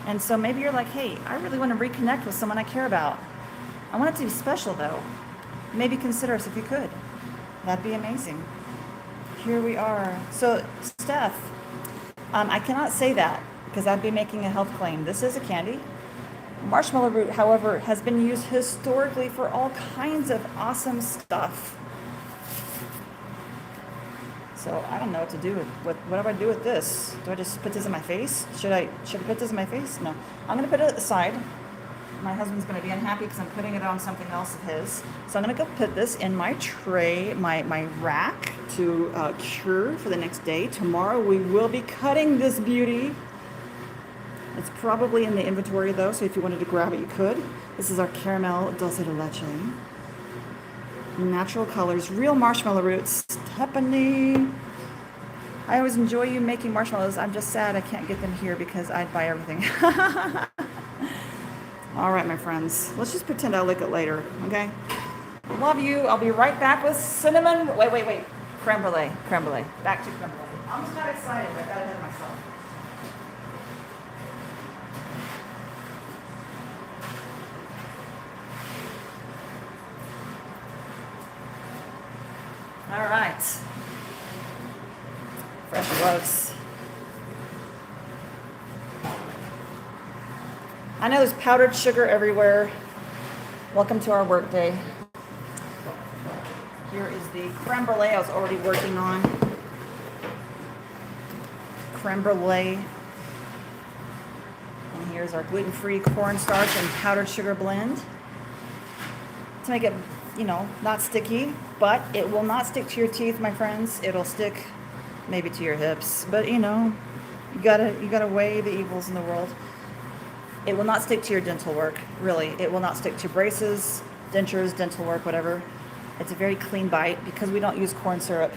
And so maybe you're like, hey, I really want to reconnect with someone I care about. I want it to be special, though. Maybe consider us if you could. That'd be amazing. Here we are. So, Steph, I cannot say that because I'd be making a health claim. This is a candy. Marshmallow root, however, has been used historically for all kinds of awesome stuff. So I don't know what to do with what do I do with this? Do I just put this in my face? Should I put this in my face? No. I'm gonna put it aside. My husband's gonna be unhappy because I'm putting it on something else of his. So I'm gonna go put this in my tray, my rack to cure for the next day. Tomorrow we will be cutting this beauty. It's probably in the inventory though, so if you wanted to grab it, you could. This is our caramel dulce de leche. Natural colors, real marshmallow roots. Stephanie, I always enjoy you making marshmallows. I'm just sad I can't get them here because I'd buy everything. All right, my friends, let's just pretend I'll lick it later, okay? Love you. I'll be right back with cinnamon. Wait. Creme brulee. Back to creme brulee. I'm just not excited. I got ahead of myself. All right. Fresh loaves. I know there's powdered sugar everywhere. Welcome to our work day. Here is the creme brulee I was already working on. Creme brulee. And here's our gluten-free cornstarch and powdered sugar blend. To make it, not sticky, but it will not stick to your teeth, my friends. It'll stick maybe to your hips, but you gotta weigh the evils in the world. It will not stick to your dental work, really. It will not stick to braces, dentures, dental work, whatever. It's a very clean bite because we don't use corn syrup.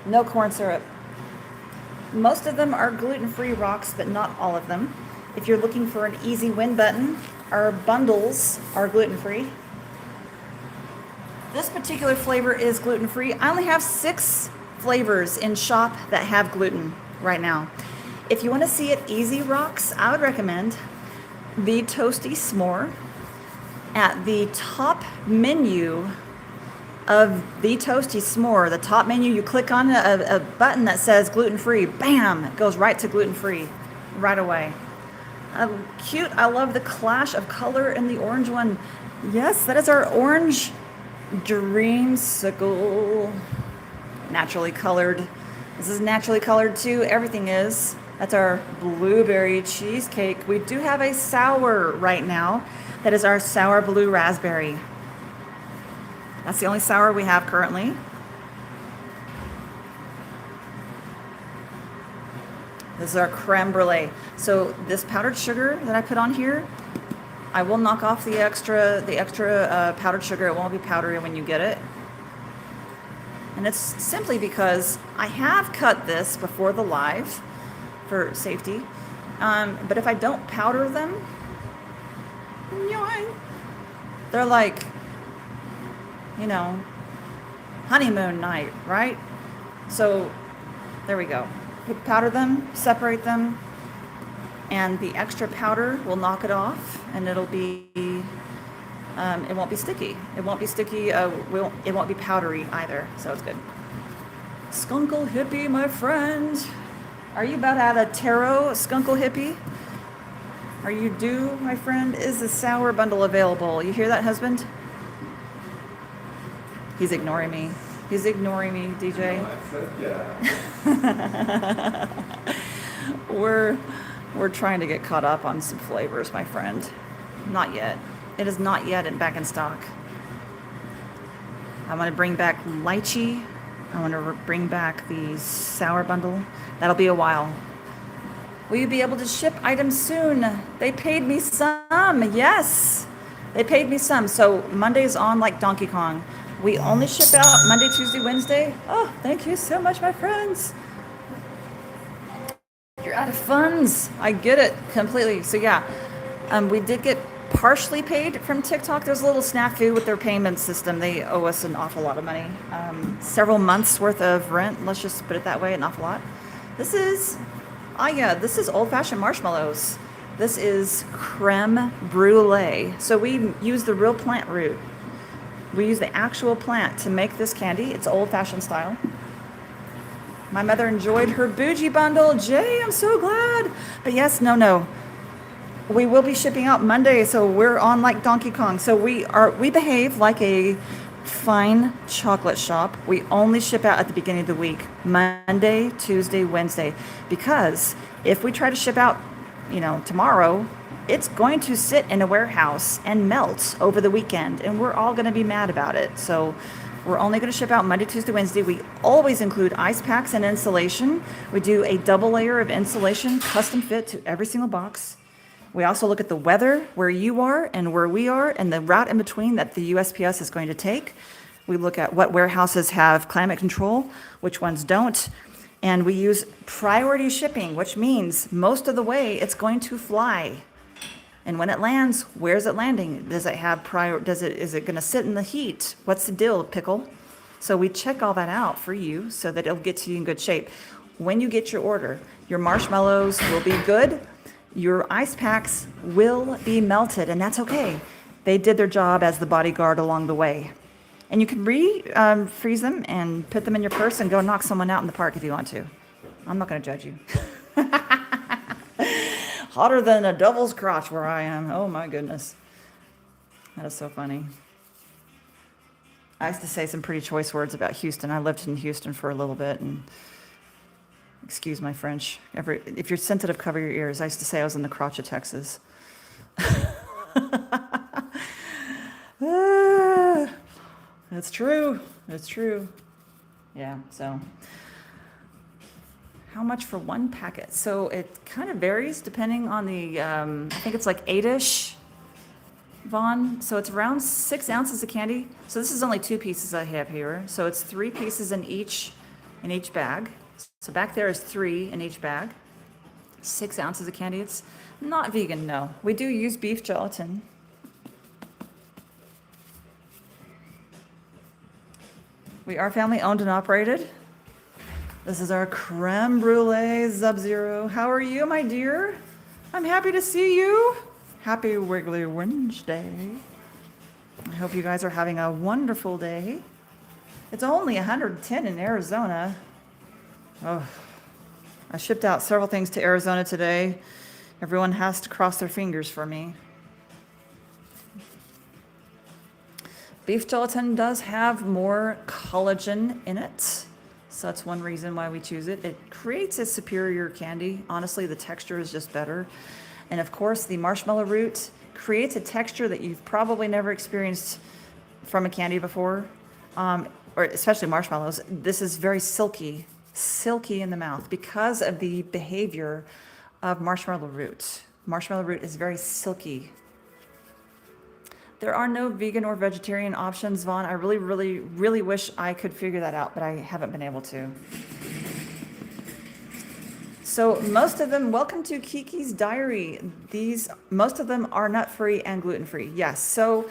No corn syrup. Most of them are gluten-free rocks, but not all of them. If you're looking for an easy win button, our bundles are gluten-free. This particular flavor is gluten-free. I only have 6 flavors in shop that have gluten right now. If you want to see it easy rocks, I would recommend the Toasty Smore. At the top menu of the Toasty Smore, the top menu, you click on a button that says gluten-free. Bam! It goes right to gluten-free right away. Cute. I love the clash of color in the orange one. Yes, that is our orange dreamsicle. Naturally colored. This is naturally colored too. Everything is. That's our blueberry cheesecake. We do have a sour right now. That is our sour blue raspberry. That's the only sour we have currently. This is our creme brulee. So this powdered sugar that I put on here, I will knock off the extra powdered sugar. It won't be powdery when you get it. And it's simply because I have cut this before the live for safety. But if I don't powder them, they're like, honeymoon night, right? So there we go. Powder them, separate them, and the extra powder will knock it off, and it'll be, it won't be sticky. It won't be sticky. It won't be powdery either, so it's good. Skunkle hippie, my friend. Are you about out of tarot, skunkle hippie? Are you due, my friend? Is the sour bundle available? You hear that, husband? He's ignoring me. He's ignoring me, DJ. I said yeah. We're trying to get caught up on some flavors, my friend. Not yet. It is not yet back in stock. I want to bring back lychee. I want to bring back the sour bundle. That'll be a while. Will you be able to ship items soon? They paid me some. Yes. They paid me some. So Monday's on like Donkey Kong. We only ship out Monday, Tuesday, Wednesday. Oh, thank you so much, my friends. You're out of funds. I get it completely. So yeah, we did get partially paid from TikTok. There's a little snafu with their payment system. They owe us an awful lot of money. Several months worth of rent. Let's just put it that way, an awful lot. This is old-fashioned marshmallows. This is creme brulee. So we use the real plant root. We use the actual plant to make this candy. It's old-fashioned style. My mother enjoyed her bougie bundle. Jay, I'm so glad. But yes, no. We will be shipping out Monday, so we're on like Donkey Kong. So we behave like a fine chocolate shop. We only ship out at the beginning of the week, Monday, Tuesday, Wednesday, because if we try to ship out, tomorrow, it's going to sit in a warehouse and melt over the weekend, and we're all going to be mad about it. So we're only going to ship out Monday, Tuesday, Wednesday. We always include ice packs and insulation. We do a double layer of insulation, custom fit to every single box. We also look at the weather, where you are and where we are, and the route in between that the USPS is going to take. We look at what warehouses have climate control, which ones don't. And we use priority shipping, which means most of the way it's going to fly. And when it lands, where's it landing? Does it have is it going to sit in the heat? What's the deal, pickle? So we check all that out for you so that it'll get to you in good shape. When you get your order, your marshmallows will be good. Your ice packs will be melted, and that's okay. They did their job as the bodyguard along the way. And you can freeze them and put them in your purse and go knock someone out in the park if you want to. I'm not going to judge you. Hotter than a devil's crotch where I am. Oh my goodness. That is so funny. I used to say some pretty choice words about Houston. I lived in Houston for a little bit, and excuse my French. If you're sensitive, cover your ears. I used to say I was in the crotch of Texas. It's true. It's true. Yeah, so how much for one packet? So it kind of varies depending on the, I think it's like 8-ish, Vaughn. So it's around 6 ounces of candy. So this is only 2 pieces I have here. So it's 3 pieces in each bag. So back there is 3 in each bag. 6 ounces of candy. It's not vegan, no. We do use beef gelatin. We are family owned and operated. This is our creme brulee Sub-Zero. How are you, my dear? I'm happy to see you. Happy Wiggly Wednesday. I hope you guys are having a wonderful day. It's only 110 in Arizona. Oh, I shipped out several things to Arizona today. Everyone has to cross their fingers for me. Beef gelatin does have more collagen in it, so that's one reason why we choose it. It creates a superior candy. Honestly, the texture is just better. And of course, the marshmallow root creates a texture that you've probably never experienced from a candy before, or especially marshmallows. This is very silky in the mouth because of the behavior of marshmallow root. Marshmallow root is very silky. There are no vegan or vegetarian options, Vaughn. I really, really, really wish I could figure that out, but I haven't been able to. So most of them, welcome to Kiki's Diary. Most of them are nut-free and gluten-free. Yes, so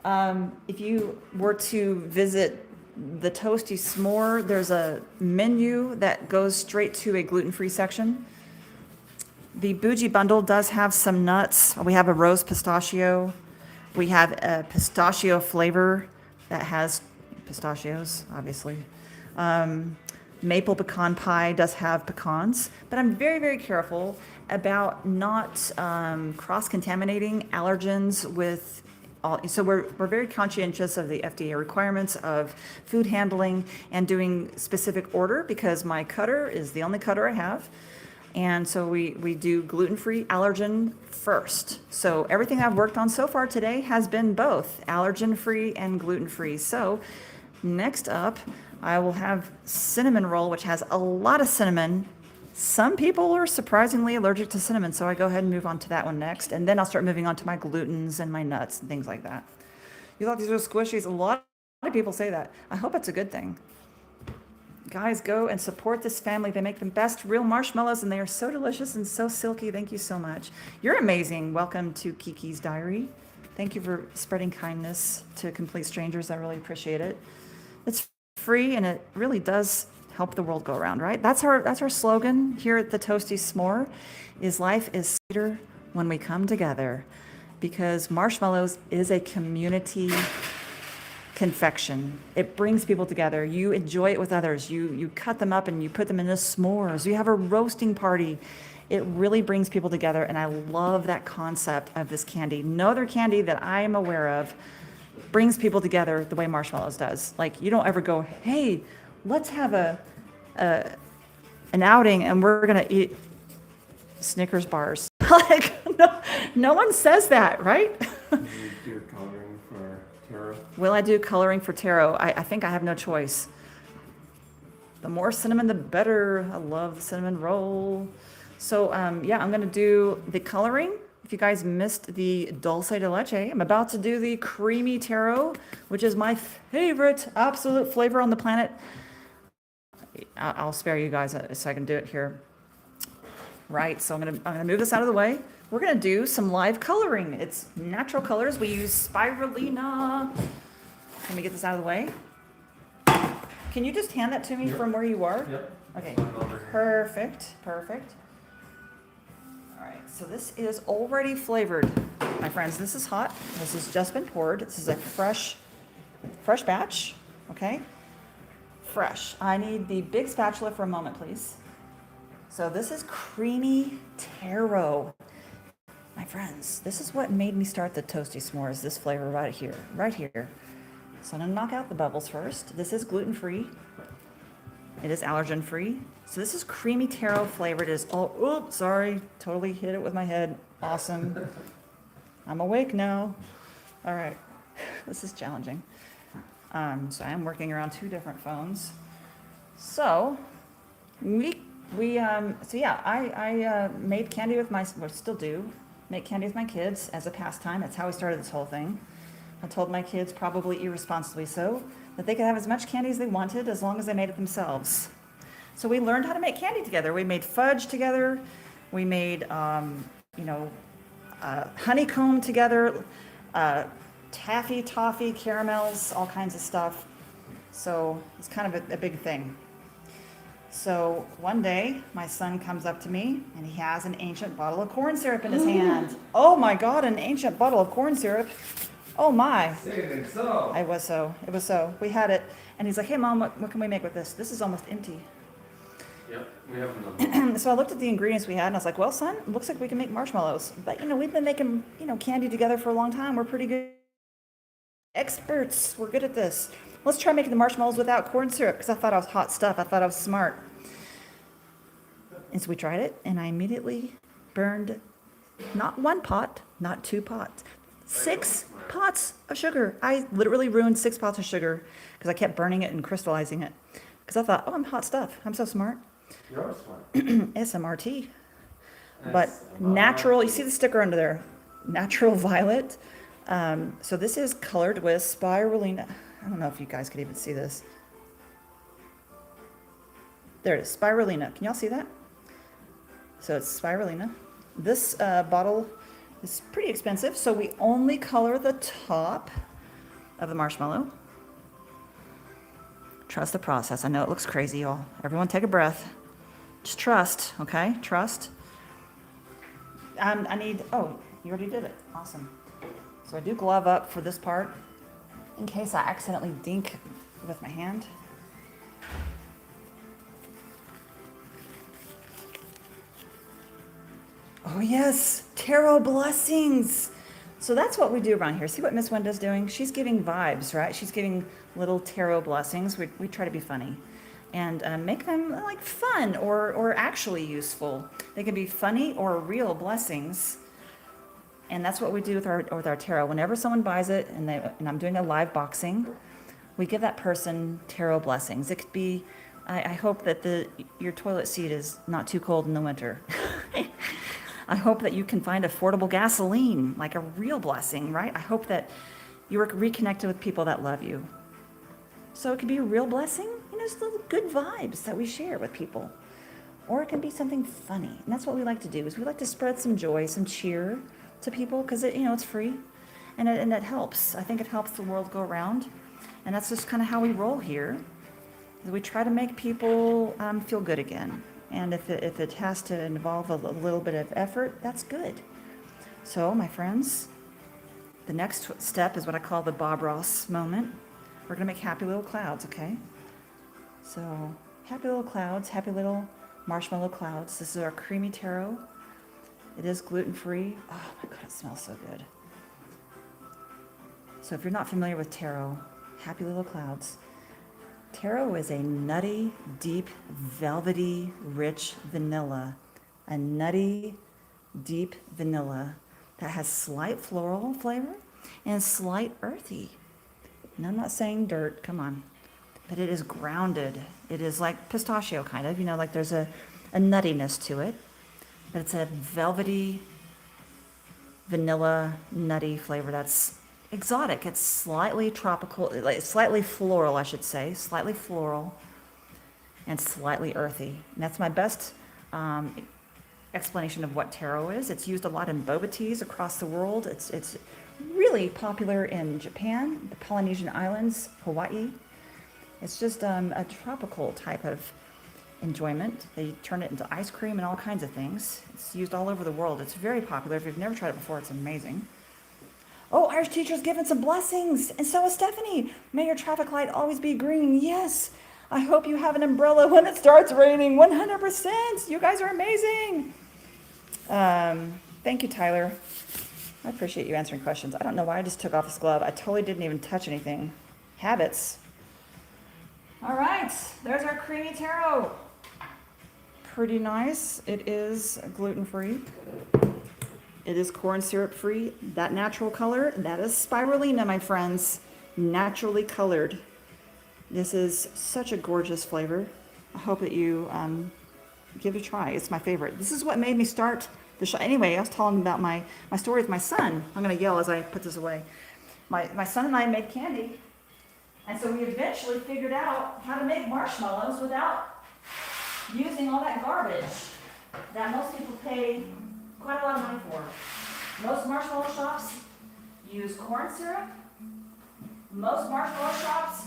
if you were to visit the Toasty Smore, there's a menu that goes straight to a gluten-free section. The Bougie Bundle does have some nuts. We have a rose pistachio. We have a pistachio flavor that has pistachios, obviously. maple pecan pie does have pecans, but I'm very, very careful about not cross-contaminating allergens with all. So we're very conscientious of the FDA requirements of food handling and doing specific order because my cutter is the only cutter I have. And so we do gluten-free, allergen first. So everything I've worked on so far today has been both allergen-free and gluten-free. So next up, I will have cinnamon roll, which has a lot of cinnamon. Some people are surprisingly allergic to cinnamon, so I go ahead and move on to that one next. And then I'll start moving on to my glutens and my nuts and things like that. You thought these were squishies? A lot of people say that. I hope it's a good thing. Guys, go and support this family. They make the best real marshmallows, and they are so delicious and so silky. Thank you so much. You're amazing. Welcome to Kiki's Diary. Thank you for spreading kindness to complete strangers. I really appreciate it. It's free, and it really does help the world go around, right? That's our slogan here at the Toasty Smore, is life is sweeter when we come together, because Marshmallows is a community confection. It brings people together. You enjoy it with others. You cut them up and you put them into s'mores. You have a roasting party. It really brings people together, and I love that concept of this candy. No other candy that I am aware of brings people together the way Marshmallows does. Like, you don't ever go, hey, let's have an outing and we're gonna eat Snickers bars. Like, no one says that, right? You do coloring for tarot. Will I do coloring for tarot? I think I have no choice. The more cinnamon, the better. I love the cinnamon roll. So yeah, I'm gonna do the coloring. If you guys missed the dulce de leche, I'm about to do the creamy taro, which is my favorite absolute flavor on the planet. I'll spare you guys so I can do it here. Right, so I'm gonna move this out of the way. We're gonna do some live coloring. It's natural colors. We use spirulina. Let me get this out of the way. Can you just hand that to me from where you are? Yep. Okay, It's over here. perfect. All right, so this is already flavored, my friends. This is hot. This has just been poured. This is a fresh batch, okay? Fresh. I need the big spatula for a moment, please. So this is creamy taro. My friends, this is what made me start the Toasty S'mores, this flavor right here. So I'm gonna knock out the bubbles first. This is gluten-free. It is allergen-free. So this is creamy taro flavored. It is all, oops, sorry, totally hit it with my head. Awesome. I'm awake now. All right, this is challenging. So I am working around two different phones. So I made candy with still do, make candy with my kids as a pastime. That's how we started this whole thing. I told my kids, probably irresponsibly so, that they could have as much candy as they wanted as long as they made it themselves. So we learned how to make candy together. We made fudge together. We made, honeycomb together, taffy, toffee, caramels, all kinds of stuff. So it's kind of a big thing. So one day, my son comes up to me, and he has an ancient bottle of corn syrup in his hand. Oh my God, an ancient bottle of corn syrup. Oh my. Saying so. It was so. We had it, and he's like, hey Mom, what can we make with this? This is almost empty. Yep, we have another. So I looked at the ingredients we had, and I was like, well, son, it looks like we can make marshmallows. But, we've been making, candy together for a long time. We're pretty good experts. We're good at this. Let's try making the marshmallows without corn syrup, because I thought I was hot stuff. I thought I was smart. And so we tried it, and I immediately burned not one pot, not two pots, 6 pots of sugar. I literally ruined 6 pots of sugar because I kept burning it and crystallizing it. Because I thought, oh, I'm hot stuff. I'm so smart. You're smart. SMRT. But natural, you see the sticker under there, natural violet. So this is colored with spirulina. I don't know if you guys could even see this. There it is, spirulina. Can y'all see that? So it's spirulina. This bottle is pretty expensive, so we only color the top of the marshmallow. Trust the process. I know it looks crazy, y'all. Everyone take a breath. Just trust, okay? Trust. Oh, you already did it. Awesome. So I do glove up for this part in case I accidentally dink with my hand. Oh yes, tarot blessings. So that's what we do around here. See what Miss Wenda's doing? She's giving vibes, right? She's giving little tarot blessings. We try to be funny and make them like fun or actually useful. They can be funny or real blessings. And that's what we do with our tarot. Whenever someone buys it and I'm doing a live boxing, we give that person tarot blessings. It could be, I hope that your toilet seat is not too cold in the winter. I hope that you can find affordable gasoline, like a real blessing, right? I hope that you are reconnected with people that love you. So it could be a real blessing, just little good vibes that we share with people. Or it can be something funny. And that's what we like to do, is we like to spread some joy, some cheer to people, because it's free. And it helps. I think it helps the world go around. And that's just kind of how we roll here. We try to make people feel good again. And if it has to involve a little bit of effort, that's good. So, my friends, the next step is what I call the Bob Ross moment. We're going to make happy little clouds, okay? So, happy little clouds, happy little marshmallow clouds. This is our creamy taro. It is gluten-free. Oh my God, it smells so good. So if you're not familiar with taro, happy little clouds. Taro is a nutty, deep, velvety, rich vanilla. A nutty, deep vanilla that has slight floral flavor and slight earthy. And I'm not saying dirt, come on. But it is grounded. It is like pistachio kind of, like there's a nuttiness to it. But it's a velvety, vanilla, nutty flavor that's exotic. It's slightly tropical, like slightly floral, I should say. Slightly floral and slightly earthy. And that's my best explanation of what taro is. It's used a lot in boba teas across the world. It's really popular in Japan, the Polynesian Islands, Hawaii. It's just a tropical type of enjoyment. They turn it into ice cream and all kinds of things. It's used all over the world. It's very popular. If you've never tried it before, it's amazing. Oh, Irish teacher's given some blessings, and so is Stephanie. May your traffic light always be green. Yes. I hope you have an umbrella when it starts raining. 100%. You guys are amazing. Thank you, Tyler. I appreciate you answering questions. I don't know why I just took off this glove. I totally didn't even touch anything. Habits. All right, there's our creamy taro. Pretty nice. It is gluten-free. It is corn syrup-free. That natural color, that is spirulina, my friends. Naturally colored. This is such a gorgeous flavor. I hope that you give it a try. It's my favorite. This is what made me start the show. Anyway, I was telling about my story with my son. I'm going to yell as I put this away. My son and I made candy. And so we eventually figured out how to make marshmallows without using all that garbage that most people pay quite a lot of money for. Most marshmallow shops use corn syrup. Most marshmallow shops,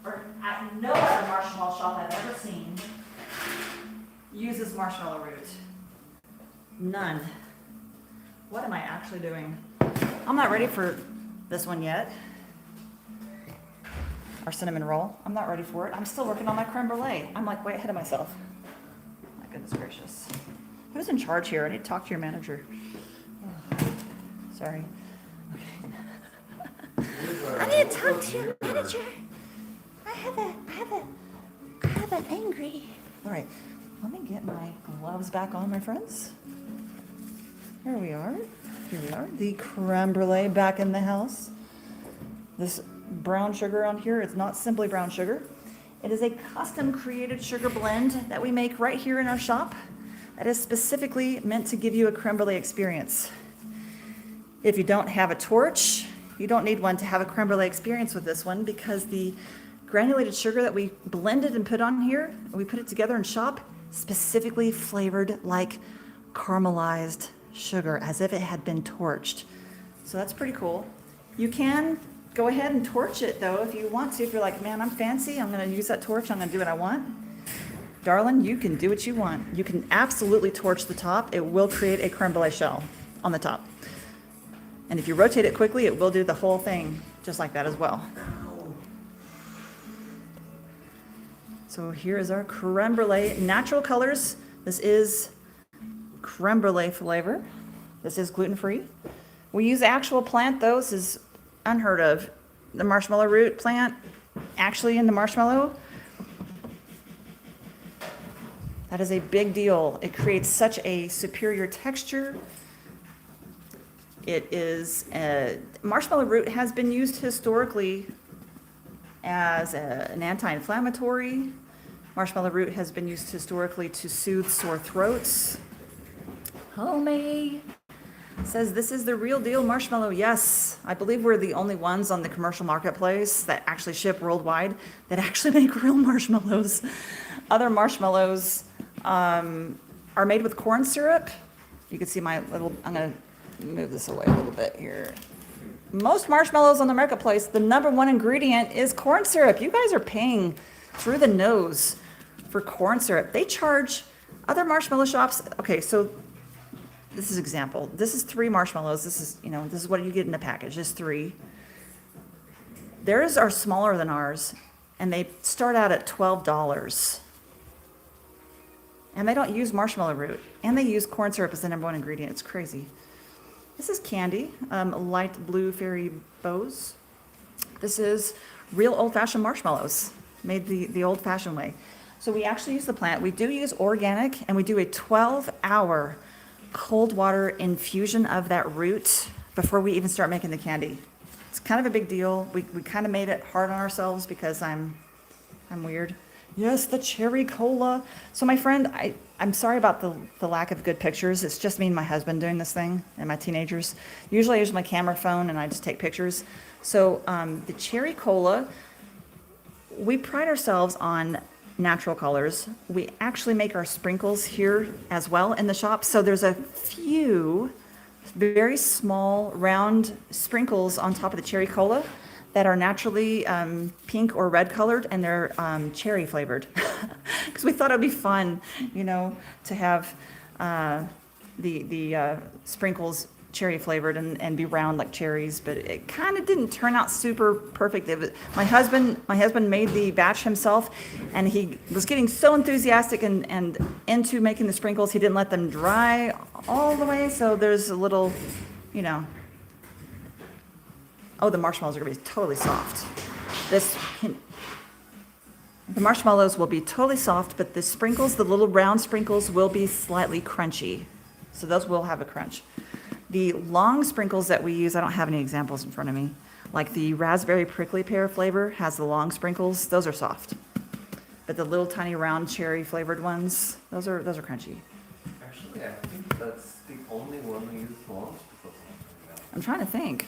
or no other marshmallow shop I've ever seen, uses marshmallow root. None. What am I actually doing? I'm not ready for this one yet. Our cinnamon roll. I'm not ready for it. I'm still working on my creme brulee. I'm like way ahead of myself. My goodness gracious. Who's in charge here? I need to talk to your manager. Oh, sorry. Okay. I need to talk to your manager. I have an angry. All right. Let me get my gloves back on, my friends. Here we are. Here we are. The creme brulee back in the house. This brown sugar on here is not simply brown sugar. It is a custom created sugar blend that we make right here in our shop that is specifically meant to give you a creme brulee experience. If you don't have a torch, you don't need one to have a creme brulee experience with this one, because the granulated sugar that we blended and put on here, we put it together in shop, specifically flavored like caramelized sugar, as if it had been torched. So that's pretty cool. You can go ahead and torch it though if you want to. If you're like, man, I'm fancy, I'm going to use that torch, I'm going to do what I want. Darling, you can do what you want. You can absolutely torch the top. It will create a creme brulee shell on the top. And if you rotate it quickly, it will do the whole thing just like that as well. So here is our creme brulee. Natural colors. This is creme brulee flavor. This is gluten-free. We use actual plant, though. This is unheard of. The marshmallow root plant actually in the marshmallow. That is a big deal. It creates such a superior texture. It is, marshmallow root has been used historically as an anti-inflammatory. Marshmallow root has been used historically to soothe sore throats. Homey says this is the real deal marshmallow. Yes, I believe we're the only ones on the commercial marketplace that actually ship worldwide that actually make real marshmallows. Other marshmallows are made with corn syrup. You can see my little, I'm gonna move this away a little bit here. Most marshmallows on the marketplace, the number one ingredient is corn syrup. You guys are paying through the nose for corn syrup. They charge other marshmallow shops. Okay, so this is example. This is 3 marshmallows. This is, this is what you get in a package, just 3. Theirs are smaller than ours, and they start out at $12. And they don't use marshmallow root, and they use corn syrup as the number one ingredient. It's crazy. This is candy, light blue fairy bows. This is real old-fashioned marshmallows, made the old-fashioned way. So we actually use the plant. We do use organic, and we do a 12-hour cold water infusion of that root before we even start making the candy. It's kind of a big deal. We kind of made it hard on ourselves because I'm weird. Yes, the cherry cola. So my friend, I'm sorry about the lack of good pictures. It's just me and my husband doing this thing and my teenagers. Usually I use my camera phone and I just take pictures. So the cherry cola, we pride ourselves on natural colors. We actually make our sprinkles here as well in the shop. So there's a few very small round sprinkles on top of the cherry cola that are naturally pink or red colored, and they're cherry flavored. Because we thought it'd be fun, to have the sprinkles cherry flavored and be round like cherries, but it kind of didn't turn out super perfect. My husband made the batch himself, and he was getting so enthusiastic and into making the sprinkles, he didn't let them dry all the way, so there's a little, oh, the marshmallows are gonna be totally soft. The marshmallows will be totally soft, but the sprinkles, the little round sprinkles, will be slightly crunchy. So those will have a crunch. The long sprinkles that we use, I don't have any examples in front of me. Like the raspberry prickly pear flavor has the long sprinkles, those are soft. But the little tiny round cherry flavored ones, those are crunchy. Actually, I think that's the only one we use long sprinkles. I'm trying to think.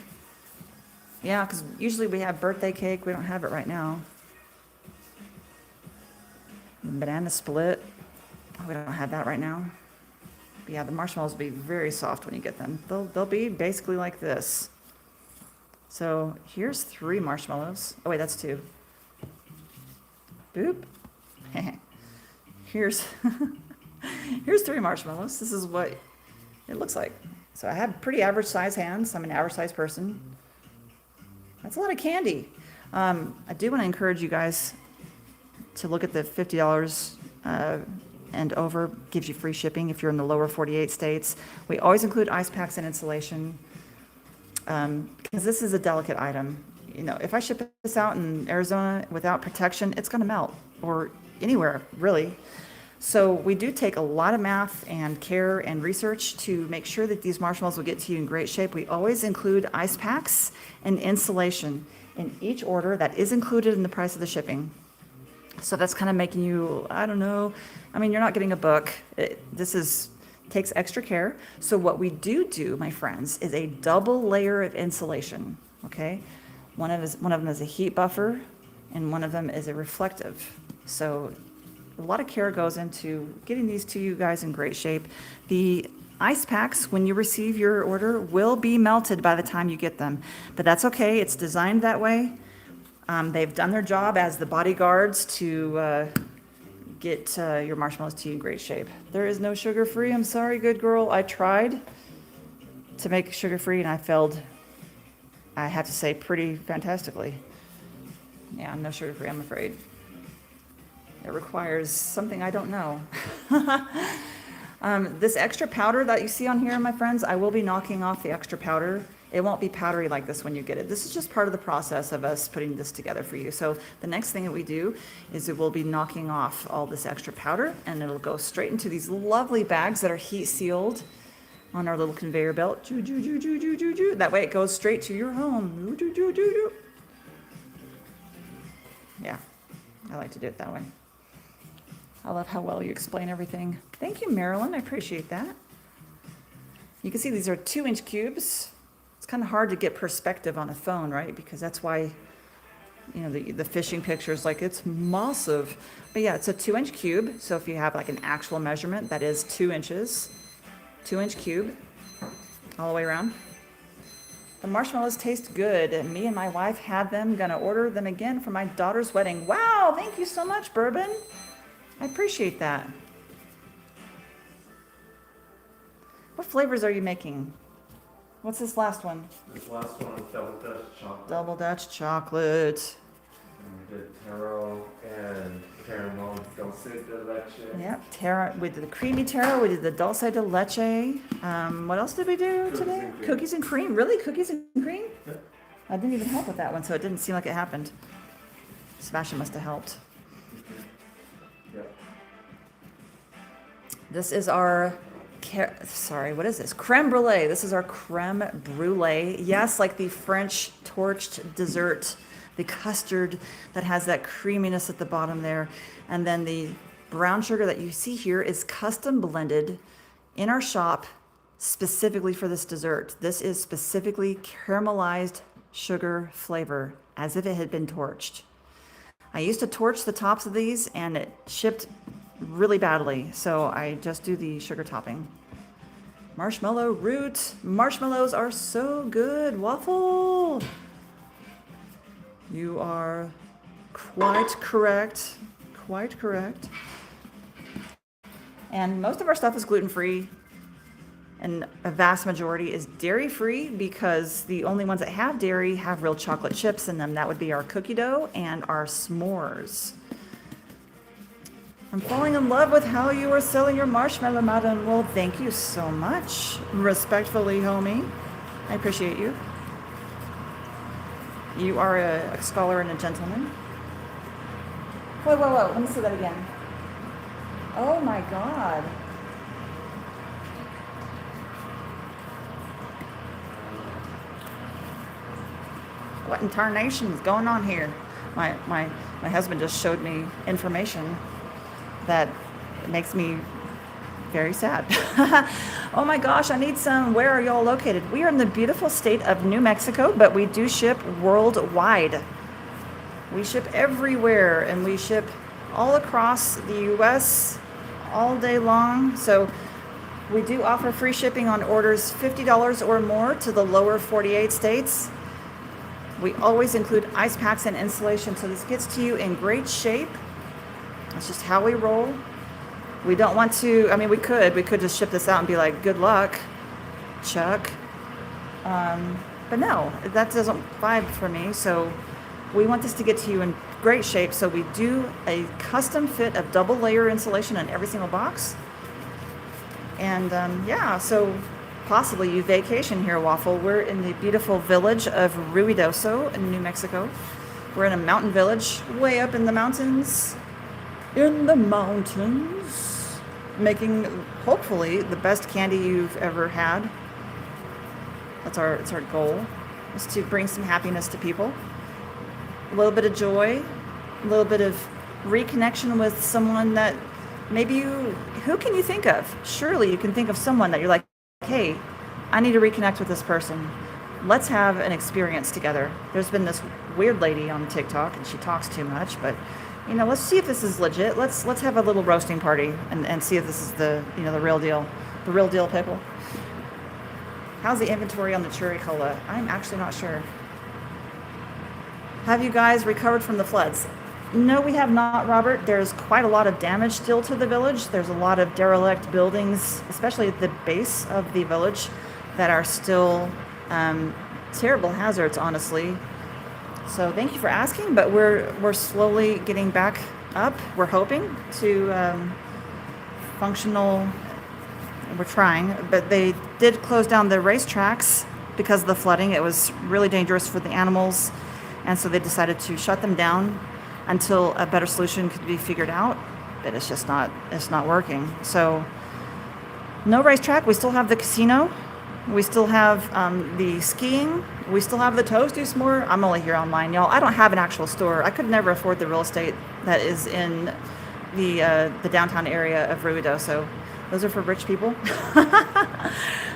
Yeah, because usually we have birthday cake. We don't have it right now. Banana split. Oh, we don't have that right now. But yeah, the marshmallows will be very soft when you get them. They'll be basically like this. So here's 3 marshmallows. Oh wait, that's 2. Boop. Here's 3 marshmallows. This is what it looks like. So I have pretty average size hands. I'm an average size person. That's a lot of candy. I do want to encourage you guys to look at the $50 and over. Gives you free shipping if you're in the lower 48 states. We always include ice packs and insulation because this is a delicate item. If I ship this out in Arizona without protection, it's going to melt, or anywhere really. So we do take a lot of math and care and research to make sure that these marshmallows will get to you in great shape. We always include ice packs and insulation in each order. That is included in the price of the shipping. So that's kind of making you, I don't know, you're not getting a book. This takes extra care. So what we do, my friends, is a double layer of insulation, okay? One of them is a heat buffer, and one of them is a reflective. So a lot of care goes into getting these to you guys in great shape. The ice packs, when you receive your order, will be melted by the time you get them. But that's okay. It's designed that way. They've done their job as the bodyguards to get your marshmallows to you in great shape. There is no sugar-free. I'm sorry, good girl. I tried to make sugar-free, and I failed, I have to say, pretty fantastically. Yeah, no sugar-free, I'm afraid. It requires something I don't know. This extra powder that you see on here, my friends, I will be knocking off the extra powder. It won't be powdery like this when you get it. This is just part of the process of us putting this together for you. So the next thing that we do is it will be knocking off all this extra powder, and it'll go straight into these lovely bags that are heat sealed on our little conveyor belt. Choo, choo, choo, choo, choo, choo, choo. That way it goes straight to your home. Choo, choo, choo, choo, choo. Yeah, I like to do it that way. I love how well you explain everything. Thank you, Marilyn. I appreciate that. You can see these are 2-inch cubes. It's kind of hard to get perspective on a phone, right? Because that's why, you know, the fishing picture is like, it's massive. But yeah, it's a 2-inch cube. So if you have like an actual measurement, that is 2 inches. 2-inch cube all the way around. The marshmallows taste good. Me and my wife had them. Gonna order them again for my daughter's wedding. Wow, thank you so much, Bourbon. I appreciate that. What flavors are you making? What's this last one? This last one is double Dutch chocolate. Double Dutch chocolate. And we did taro and caramel dulce de leche. Yep, taro. We did the creamy taro. We did the dulce de leche. What else did we do today? Cookies and cream. Really? Cookies and cream? Yep. I didn't even help with that one, so it didn't seem like it happened. Sebastian must have helped. Yep. This is our, what is this? Creme brulee. This is our creme brulee. Yes, like the French torched dessert, the custard that has that creaminess at the bottom there. And then the brown sugar that you see here is custom blended in our shop specifically for this dessert. This is specifically caramelized sugar flavor, as if it had been torched. I used to torch the tops of these and it shipped really badly, so I just do the sugar topping. Marshmallow root. Marshmallows are so good. Waffle. You are quite correct. Quite correct. And most of our stuff is gluten-free, and a vast majority is dairy-free because the only ones that have dairy have real chocolate chips in them. That would be our cookie dough and our s'mores. I'm falling in love with how you are selling your marshmallow, madam. Well, thank you so much. Respectfully, homie. I appreciate you. You are a scholar and a gentleman. Whoa, whoa, whoa. Let me see that again. Oh my God. What in tarnation is going on here? My husband just showed me information that makes me very sad. Oh my gosh, I need some. Where are y'all located? We are in the beautiful state of New Mexico, but we do ship worldwide. We ship everywhere, and we ship all across the US all day long. So we do offer free shipping on orders $50 or more to the lower 48 states. We always include ice packs and insulation, so this gets to you in great shape. That's just how we roll. We don't want to, I mean, we could just ship this out and be like, good luck, Chuck. But no, that doesn't vibe for me. So we want this to get to you in great shape. So we do a custom fit of double layer insulation on every single box. And yeah, so possibly you vacation here, Waffle. We're in the beautiful village of Ruidoso in New Mexico. We're in a mountain village way up in the mountains. In the mountains, making hopefully the best candy you've ever had. It's our goal, is to bring some happiness to people. A little bit of joy, a little bit of reconnection with someone that maybe who can you think of? Surely you can think of someone that you're like, hey, I need to reconnect with this person. Let's have an experience together. There's been this weird lady on TikTok, and she talks too much, but you know, let's see if this is legit. Let's have a little roasting party and see if this is the real deal pickle. How's the inventory on the cherry cola? I'm actually not sure. Have you guys recovered from the floods? No, we have not, Robert. There's quite a lot of damage still to the village. There's a lot of derelict buildings, especially at the base of the village, that are still terrible hazards, honestly. So thank you for asking, but we're slowly getting back up. We're hoping to functional we're trying, but they did close down the racetracks because of the flooding. It was really dangerous for the animals, and so they decided to shut them down until a better solution could be figured out. But it's not working. So no racetrack. We still have the casino. We still have the skiing. We still have the Toasty, Smore. I'm only here online, y'all. I don't have an actual store. I could never afford the real estate that is in the downtown area of Ruidoso. Those are for rich people,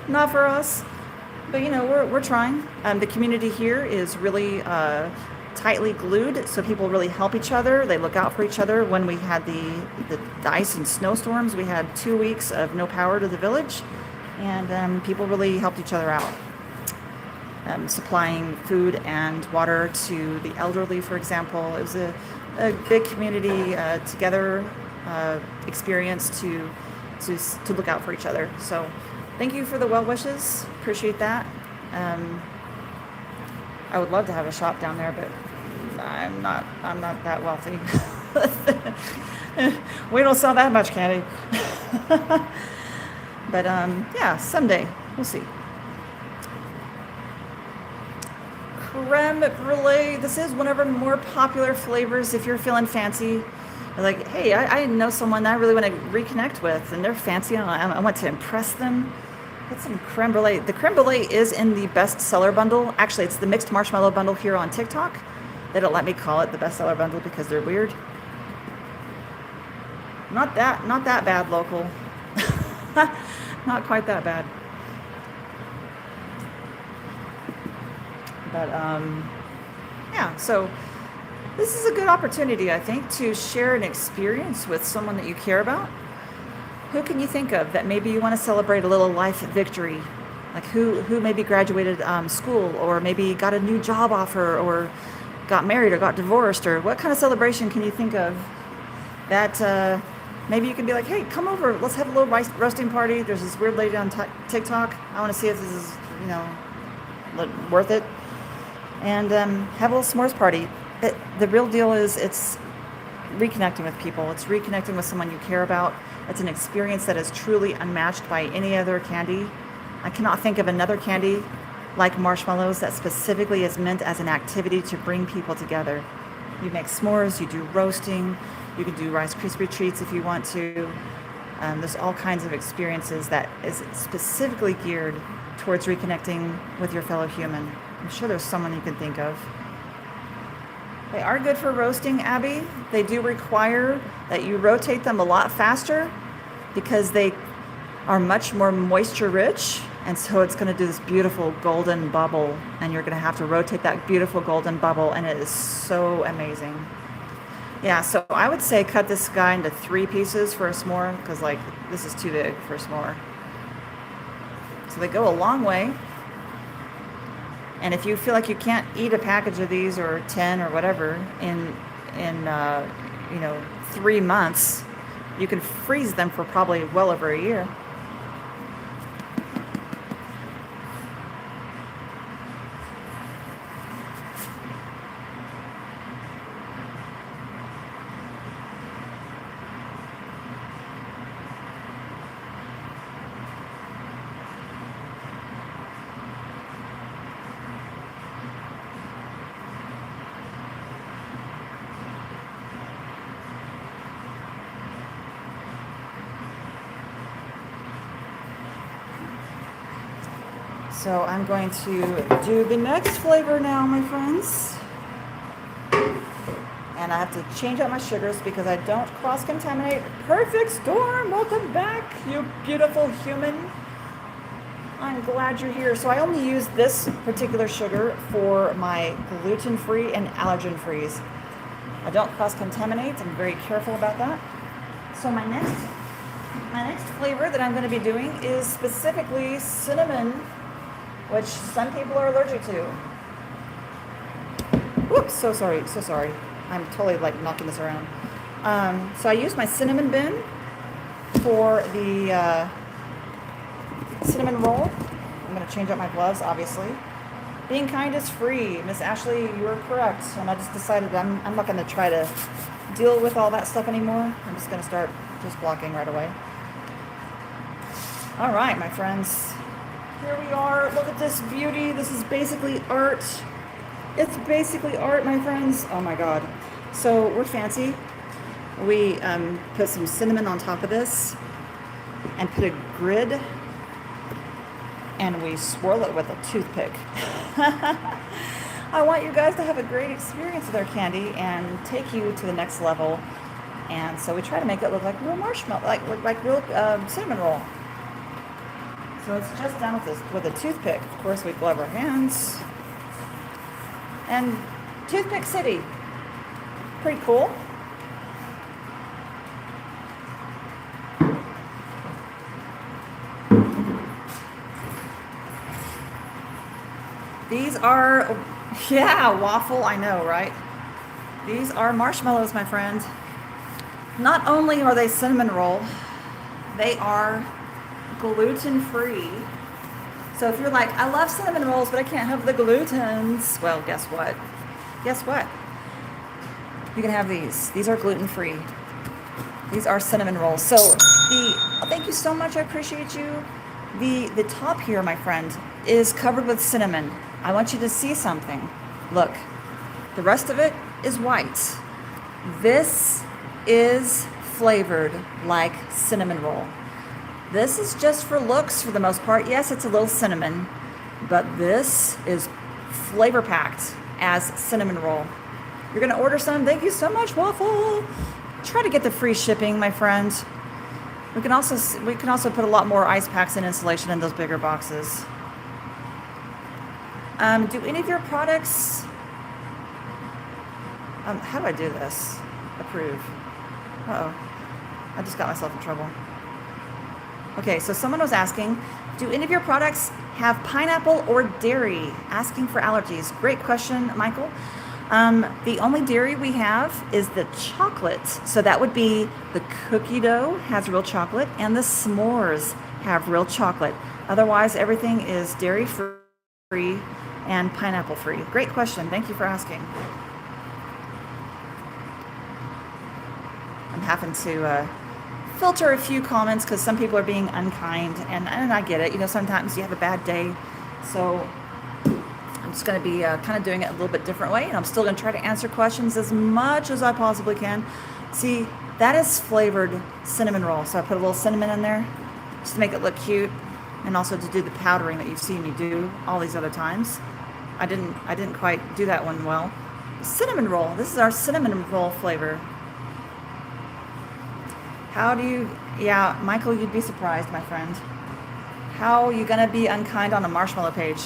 not for us. But you know, we're trying. The community here is really tightly glued, so people really help each other. They look out for each other. When we had the ice and snowstorms, we had 2 weeks of no power to the village, and people really helped each other out. Supplying food and water to the elderly, for example. It was a big community together experience to look out for each other. So thank you for the well wishes. Appreciate that. I would love to have a shop down there, but I'm not that wealthy. We don't sell that much candy. But yeah, someday we'll see. Creme brulee. This is one of our more popular flavors. If you're feeling fancy, you're like, hey, I know someone that I really want to reconnect with, and they're fancy, and I want to impress them. Get some creme brulee. The creme brulee is in the bestseller bundle. Actually, it's the mixed marshmallow bundle here on TikTok. They don't let me call it the bestseller bundle because they're weird. Not that bad, local. Not quite that bad. But yeah, so this is a good opportunity, I think, to share an experience with someone that you care about. Who can you think of that maybe you want to celebrate a little life victory? Like who maybe graduated school, or maybe got a new job offer, or got married, or got divorced, or what kind of celebration can you think of that maybe you can be like, hey, come over, let's have a little roasting party. There's this weird lady on TikTok. I want to see if this is, you know, worth it. And have a little s'mores party. The real deal is it's reconnecting with people. It's reconnecting with someone you care about. It's an experience that is truly unmatched by any other candy. I cannot think of another candy like marshmallows that specifically is meant as an activity to bring people together. You make s'mores, you do roasting, you can do Rice Krispie treats if you want to. There's all kinds of experiences that is specifically geared towards reconnecting with your fellow human. I'm sure there's someone you can think of. They are good for roasting, Abby. They do require that you rotate them a lot faster because they are much more moisture rich, and so it's going to do this beautiful golden bubble, and you're going to have to rotate that beautiful golden bubble, and it is so amazing. Yeah, so I would say cut this guy into 3 pieces for a s'more, because like this is too big for a s'more. So they go a long way. And if you feel like you can't eat a package of these or 10 or whatever in 3 months, you can freeze them for probably well over a year. So I'm going to do the next flavor now, my friends. And I have to change out my sugars because I don't cross-contaminate. Perfect storm, welcome back, you beautiful human. I'm glad you're here. So I only use this particular sugar for my gluten-free and allergen-frees. I don't cross-contaminate, I'm very careful about that. So my next flavor that I'm going to be doing is specifically cinnamon, which some people are allergic to. Whoops, so sorry. I'm totally like knocking this around. So I use my cinnamon bin for the cinnamon roll. I'm gonna change out my gloves, obviously. Being kind is free. Miss Ashley, you are correct. And I just decided I'm not gonna try to deal with all that stuff anymore. I'm just gonna start just blocking right away. All right, my friends. Here we are. Look at this beauty. This is basically art. It's basically art, my friends. Oh my God. So we're fancy. We put some cinnamon on top of this and put a grid and we swirl it with a toothpick. I want you guys to have a great experience with our candy and take you to the next level. And so we try to make it look like real marshmallow, like real cinnamon roll. So it's just done with a toothpick. Of course, we glove our hands. And Toothpick City, pretty cool. These are, yeah, waffle, I know, right? These are marshmallows, my friend. Not only are they cinnamon roll, they are gluten-free. So if you're like, I love cinnamon rolls, but I can't have the glutens, well, guess what? Guess what? You can have these. These are gluten-free. These are cinnamon rolls. So thank you so much, I appreciate you. The top here, my friend, is covered with cinnamon. I want you to see something. Look, the rest of it is white. This is flavored like cinnamon roll. This is just for looks for the most part. Yes, it's a little cinnamon, but this is flavor packed as cinnamon roll. You're gonna order some. Thank you so much, Waffle. Try to get the free shipping, my friend. We can also put a lot more ice packs and insulation in those bigger boxes. Do any of your products, how do I do this? Approve. Uh-oh, I just got myself in trouble. Okay, so someone was asking, do any of your products have pineapple or dairy? Asking for allergies. Great question, Michael. The only dairy we have is the chocolate. So that would be the cookie dough has real chocolate and the s'mores have real chocolate. Otherwise, everything is dairy free and pineapple free. Great question. Thank you for asking. I'm having to filter a few comments because some people are being unkind, and I get it. You know, sometimes you have a bad day. So I'm just going to be kind of doing it a little bit different way, and I'm still going to try to answer questions as much as I possibly can. See, that is flavored cinnamon roll. So I put a little cinnamon in there just to make it look cute, and also to do the powdering that you've seen me do all these other times. I didn't quite do that one well. Cinnamon roll. This is our cinnamon roll flavor. How do you, yeah, Michael, you'd be surprised, my friend. How are you going to be unkind on a marshmallow page?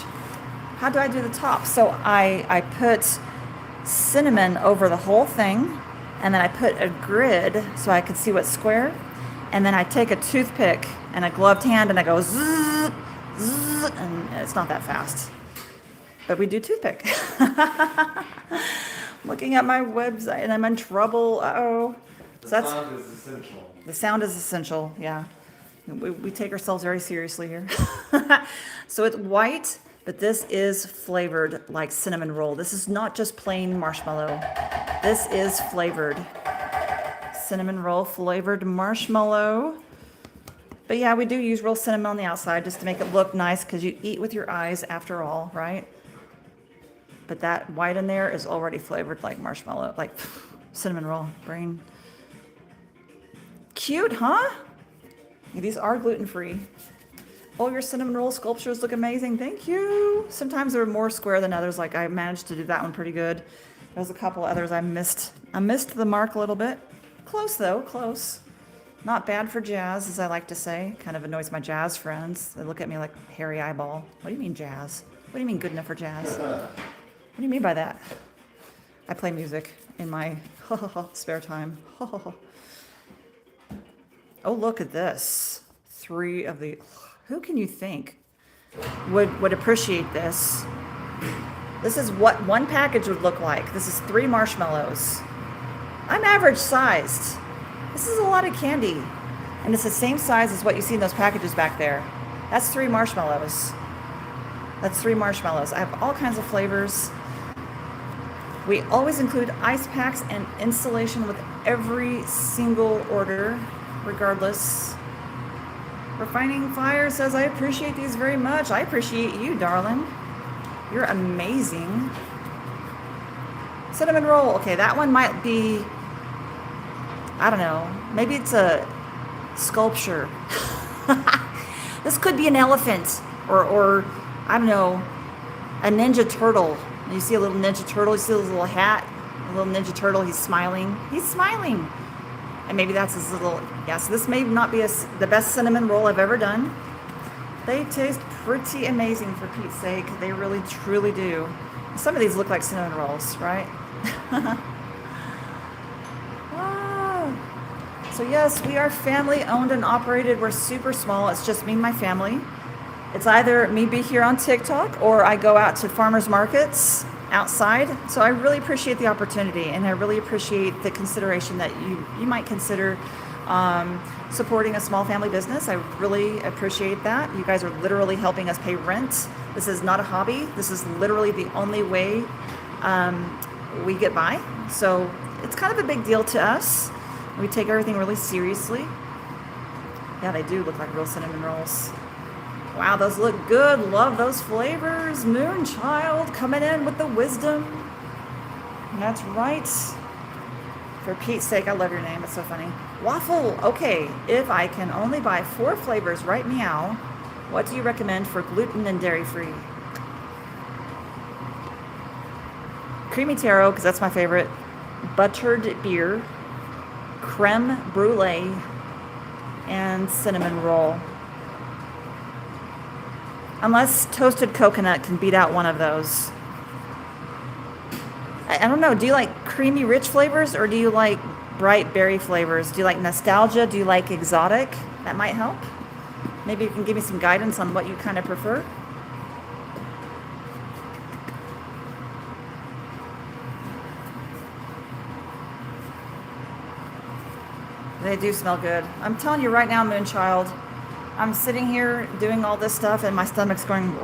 How do I do the top? So I put cinnamon over the whole thing, and then I put a grid so I could see what's square, and then I take a toothpick and a gloved hand and I go zzz, zzz, and it's not that fast. But we do toothpick. Looking at my website and I'm in trouble. Uh-oh. The So sound is essential. the sound is essential, yeah. We take ourselves very seriously here. So it's white, but this is flavored like cinnamon roll. This is not just plain marshmallow. This is flavored. Cinnamon roll flavored marshmallow. But yeah, we do use real cinnamon on the outside just to make it look nice because you eat with your eyes after all, right? But that white in there is already flavored like marshmallow, like cinnamon roll brain. Cute, huh? These are gluten-free. Oh, your cinnamon roll sculptures look amazing. Thank you. Sometimes they're more square than others. Like I managed to do that one pretty good. There's a couple others I missed. I missed the mark a little bit. Close though, close. Not bad for jazz, as I like to say. Kind of annoys my jazz friends. They look at me like hairy eyeball. What do you mean jazz? What do you mean good enough for jazz? What do you mean by that? I play music in my spare time. Oh, look at this. 3 of the... Who can you think would appreciate this? This is what one package would look like. This is 3 marshmallows. I'm average sized. This is a lot of candy. And it's the same size as what you see in those packages back there. That's 3 marshmallows. That's 3 marshmallows. I have all kinds of flavors. We always include ice packs and insulation with every single order, regardless. Refining Fire says, I appreciate these very much. I appreciate you, darling. You're amazing. Cinnamon roll. Okay, that one might be, I don't know. Maybe it's a sculpture. This could be an elephant or I don't know, a ninja turtle. You see a little ninja turtle, you see his little hat, a little ninja turtle, he's smiling. He's smiling. And maybe that's his little, yeah, so this may not be the best cinnamon roll I've ever done. They taste pretty amazing, for Pete's sake. They really, truly do. Some of these look like cinnamon rolls, right? Wow. So yes, we are family owned and operated. We're super small. It's just me and my family. It's either me be here on TikTok or I go out to farmers markets outside. So I really appreciate the opportunity, and I really appreciate the consideration that you might consider supporting a small family business. I really appreciate that. You guys are literally helping us pay rent. This is not a hobby. This is literally the only way we get by. So it's kind of a big deal to us. We take everything really seriously. Yeah, they do look like real cinnamon rolls. Wow, those look good. Love those flavors. Moonchild coming in with the wisdom. That's right. For Pete's sake, I love your name. It's so funny. Waffle. Okay, if I can only buy 4 flavors right meow, what do you recommend for gluten and dairy-free? Creamy taro, because that's my favorite. Buttered beer. Creme brulee. And cinnamon roll. Unless toasted coconut can beat out one of those. I don't know. Do you like creamy, rich flavors, or do you like bright berry flavors? Do you like nostalgia? Do you like exotic? That might help. Maybe you can give me some guidance on what you kind of prefer. They do smell good. I'm telling you right now, Moonchild, I'm sitting here doing all this stuff and my stomach's going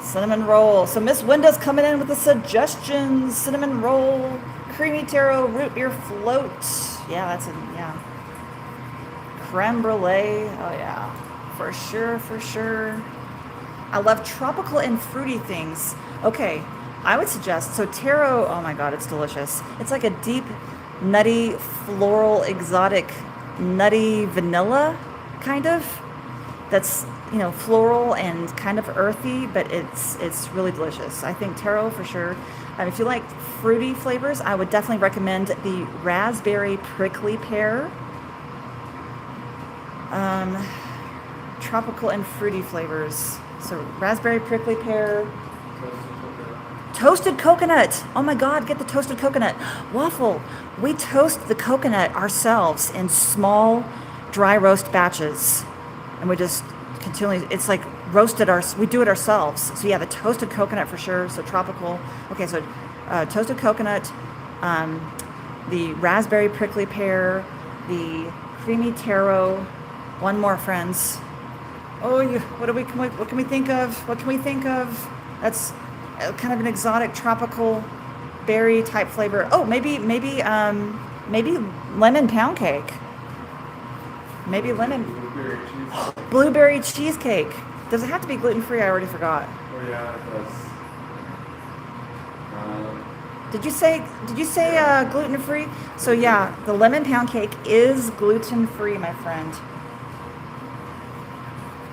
cinnamon roll. So Miss Winda's coming in with the suggestions. Cinnamon roll, creamy taro, root beer float. Yeah, that's it. Yeah. Creme brulee. Oh yeah, for sure, for sure. I love tropical and fruity things. Okay, I would suggest, so taro, oh my God, it's delicious. It's like a deep, nutty, floral, exotic, nutty vanilla, kind of. That's, you know, floral and kind of earthy, but it's really delicious. I think taro for sure. If you like fruity flavors, I would definitely recommend the raspberry prickly pear. Tropical and fruity flavors. So raspberry prickly pear. Toasted coconut. Oh my God, get the toasted coconut. Waffle. We toast the coconut ourselves in small dry roast batches. And we just continually, it's like roasted, we do it ourselves. So yeah, the toasted coconut for sure. So tropical. Okay, so toasted coconut, the raspberry prickly pear, the creamy taro. One more, friends. Oh, what can we think of? What can we think of? That's kind of an exotic tropical berry type flavor. Oh, maybe lemon pound cake. Maybe lemon blueberry cheesecake. Does it have to be gluten free? I already forgot. Oh yeah, it does. Did you say Yeah. gluten free? So yeah, the lemon pound cake is gluten free, my friend.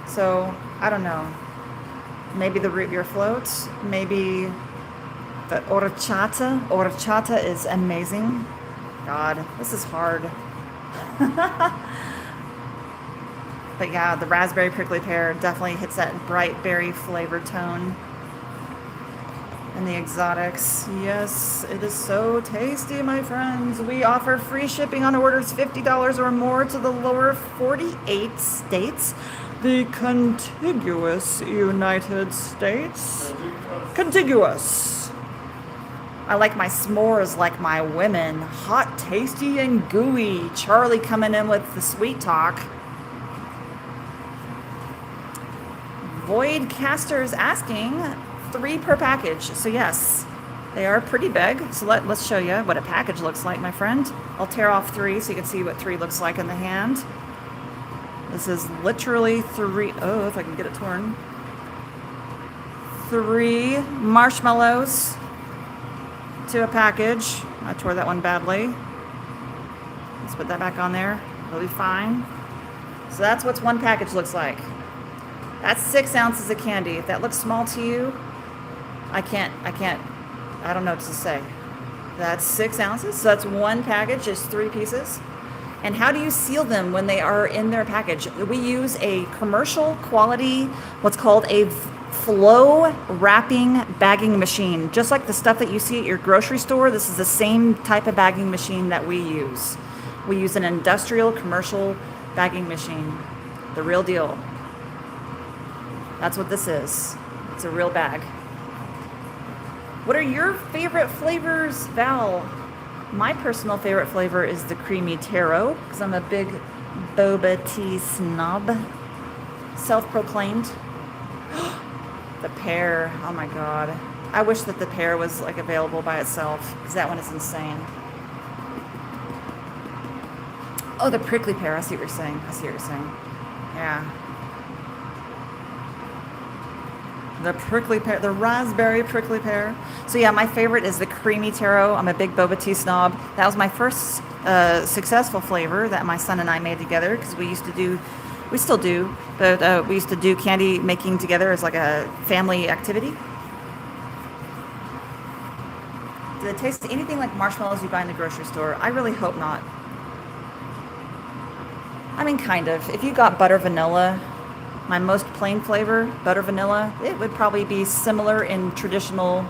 So I don't know. Maybe the root beer float. Maybe the horchata. Horchata is amazing. God, this is hard. But yeah, the raspberry prickly pear definitely hits that bright berry flavor tone. And the exotics. Yes, it is so tasty, my friends. We offer free shipping on orders $50 or more to the lower 48 states. The contiguous United States. Contiguous. I like my s'mores like my women. Hot, tasty, and gooey. Charlie coming in with the sweet talk. Void Casters asking 3 per package. So yes, They are pretty big, so let's show you what a package looks like, my friend. I'll tear off 3 so you can see what 3 looks like in the hand. This is literally 3, oh, if I can get it torn. 3 marshmallows to a package. I tore that one badly. Let's put that back on there. It'll be fine. So that's what one package looks like. That's 6 ounces of candy. If that looks small to you, I don't know what to say. That's 6 ounces. So that's one package, just 3 pieces. And how do you seal them when they are in their package? We use a commercial quality, what's called a flow wrapping bagging machine. Just like the stuff that you see at your grocery store, this is the same type of bagging machine that we use. We use an industrial commercial bagging machine. The real deal. That's what this is. It's a real bag. What are your favorite flavors, Val? My personal favorite flavor is the creamy taro, because I'm a big boba tea snob. Self-proclaimed. The pear, oh my god. I wish that the pear was like available by itself, because that one is insane. Oh, the prickly pear, I see what you're saying. Yeah. The prickly pear, the raspberry prickly pear. So yeah, my favorite is the creamy taro. I'm a big boba tea snob. That was my first successful flavor that my son and I made together, because we still do, but we used to do candy making together as like a family activity. Do they taste anything like marshmallows you buy in the grocery store? I really hope not. I mean, kind of. If you got butter vanilla, my most plain flavor, butter vanilla, it would probably be similar in traditional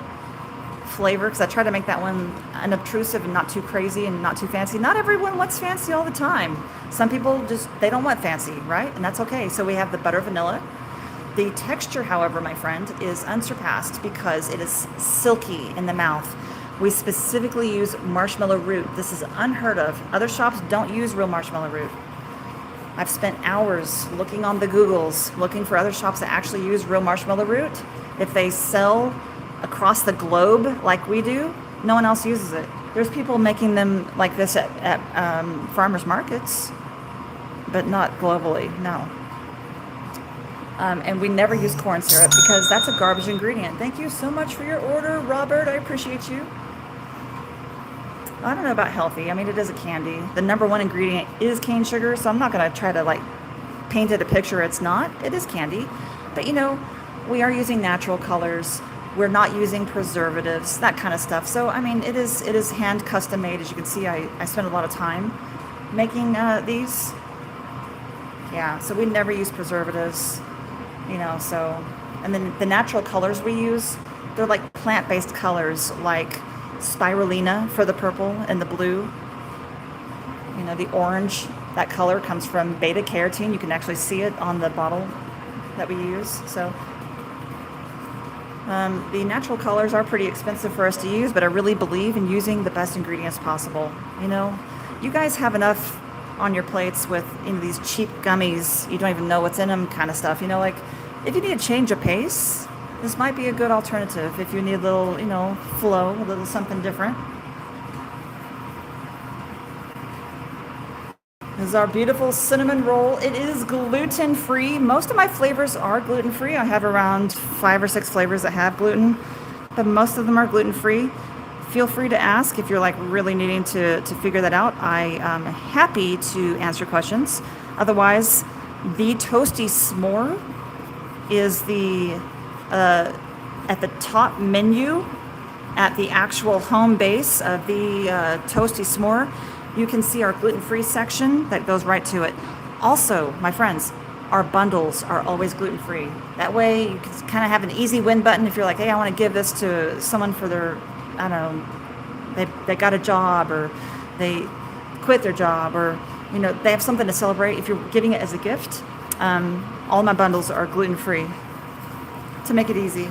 flavor, because I try to make that one unobtrusive and not too crazy and not too fancy. Not everyone wants fancy all the time. Some people they don't want fancy, right? And that's okay. So we have the butter vanilla. The texture, however, my friend, is unsurpassed because it is silky in the mouth. We specifically use marshmallow root. This is unheard of. Other shops don't use real marshmallow root. I've spent hours looking on the Googles, looking for other shops that actually use real marshmallow root. If they sell across the globe like we do, no one else uses it. There's people making them like this at farmers markets, but not globally, no. And we never use corn syrup because that's a garbage ingredient. Thank you so much for your order, Robert. I appreciate you. I don't know about healthy. I mean, it is a candy. The number 1 ingredient is cane sugar, so I'm not going to try to like paint it a picture it's not. It is candy. But you know, we are using natural colors. We're not using preservatives, that kind of stuff. So, I mean, it is hand custom made. As you can see, I spent a lot of time making these. Yeah, so we never use preservatives, you know, so. And then the natural colors we use, they're like plant-based colors, like spirulina for the purple and the blue. You know, the orange, that color comes from beta carotene. You can actually see it on the bottle that we use. So the natural colors are pretty expensive for us to use, but I really believe in using the best ingredients possible. You know, you guys have enough on your plates with, you know, these cheap gummies. You don't even know what's in them kind of stuff. You know, like if you need a change of pace, this might be a good alternative if you need a little, you know, flow, a little something different. This is our beautiful cinnamon roll. It is gluten-free. Most of my flavors are gluten-free. I have around 5 or 6 flavors that have gluten, but most of them are gluten-free. Feel free to ask if you're like really needing to figure that out. I am happy to answer questions. Otherwise, the Toasty Smore is the at the top menu at the actual home base of the Toasty Smore. You can see our gluten-free section that goes right to it. Also, my friends, our bundles are always gluten-free. That way you can kind of have an easy win button if you're like, hey, I want to give this to someone for their, I don't know, they got a job or they quit their job or, you know, they have something to celebrate. If you're giving it as a gift, all my bundles are gluten-free to make it easy.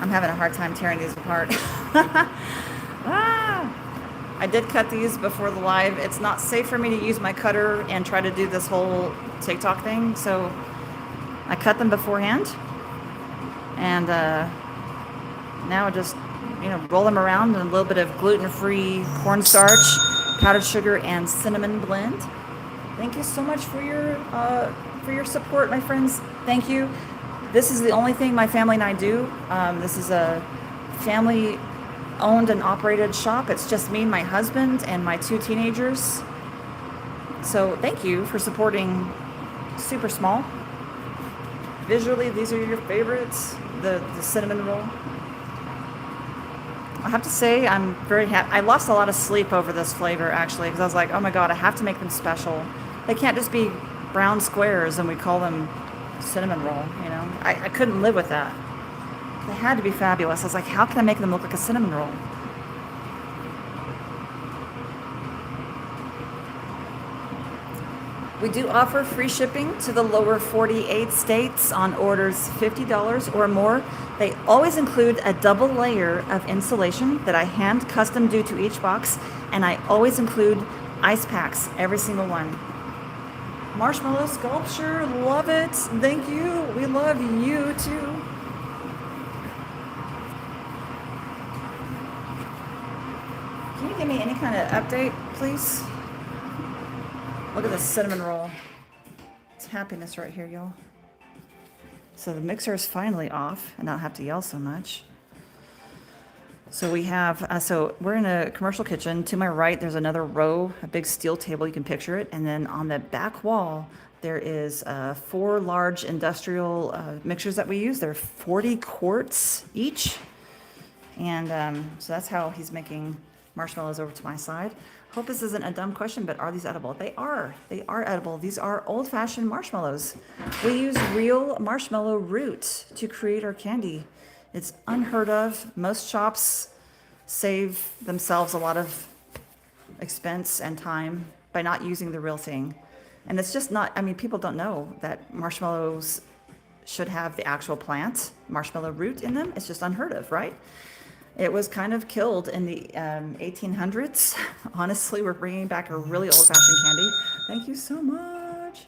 I'm having a hard time tearing these apart. I did cut these before the live. It's not safe for me to use my cutter and try to do this whole TikTok thing, so I cut them beforehand. And now I just, roll them around in a little bit of gluten-free cornstarch, powdered sugar, and cinnamon blend. Thank you so much for your support, my friends. Thank you. This is the only thing my family and I do. This is a family owned and operated shop. It's just me, my husband, and my 2 teenagers. So thank you for supporting Super Small. Visually, these are your favorites. The cinnamon roll. I have to say, I'm very happy. I lost a lot of sleep over this flavor, actually, because I was like, oh my God, I have to make them special. They can't just be brown squares and we call them cinnamon roll, I couldn't live with that. They had to be fabulous. I was like, how can I make them look like a cinnamon roll? We do offer free shipping to the lower 48 states on orders $50 or more. They always include a double layer of insulation that I hand custom do to each box, and I always include ice packs, every single one. Marshmallow sculpture, love it. Thank you. We love you too. Can you give me any kind of update, please? Look at this cinnamon roll. It's happiness right here, y'all. So the mixer is finally off and I don't have to yell so much. So we have, so we're in a commercial kitchen. To my right, there's another row, a big steel table, you can picture it. And then on the back wall, there is 4 large industrial mixers that we use. They're 40 quarts each. And so that's how he's making marshmallows over to my side. Hope this isn't a dumb question, but are these edible? They are. They are edible. These are old-fashioned marshmallows. We use real marshmallow root to create our candy. It's unheard of. Most shops save themselves a lot of expense and time by not using the real thing. And it's just not, people don't know that marshmallows should have the actual plant, marshmallow root in them. It's just unheard of, right? It was kind of killed in the 1800s. Honestly, we're bringing back a really old-fashioned candy. Thank you so much.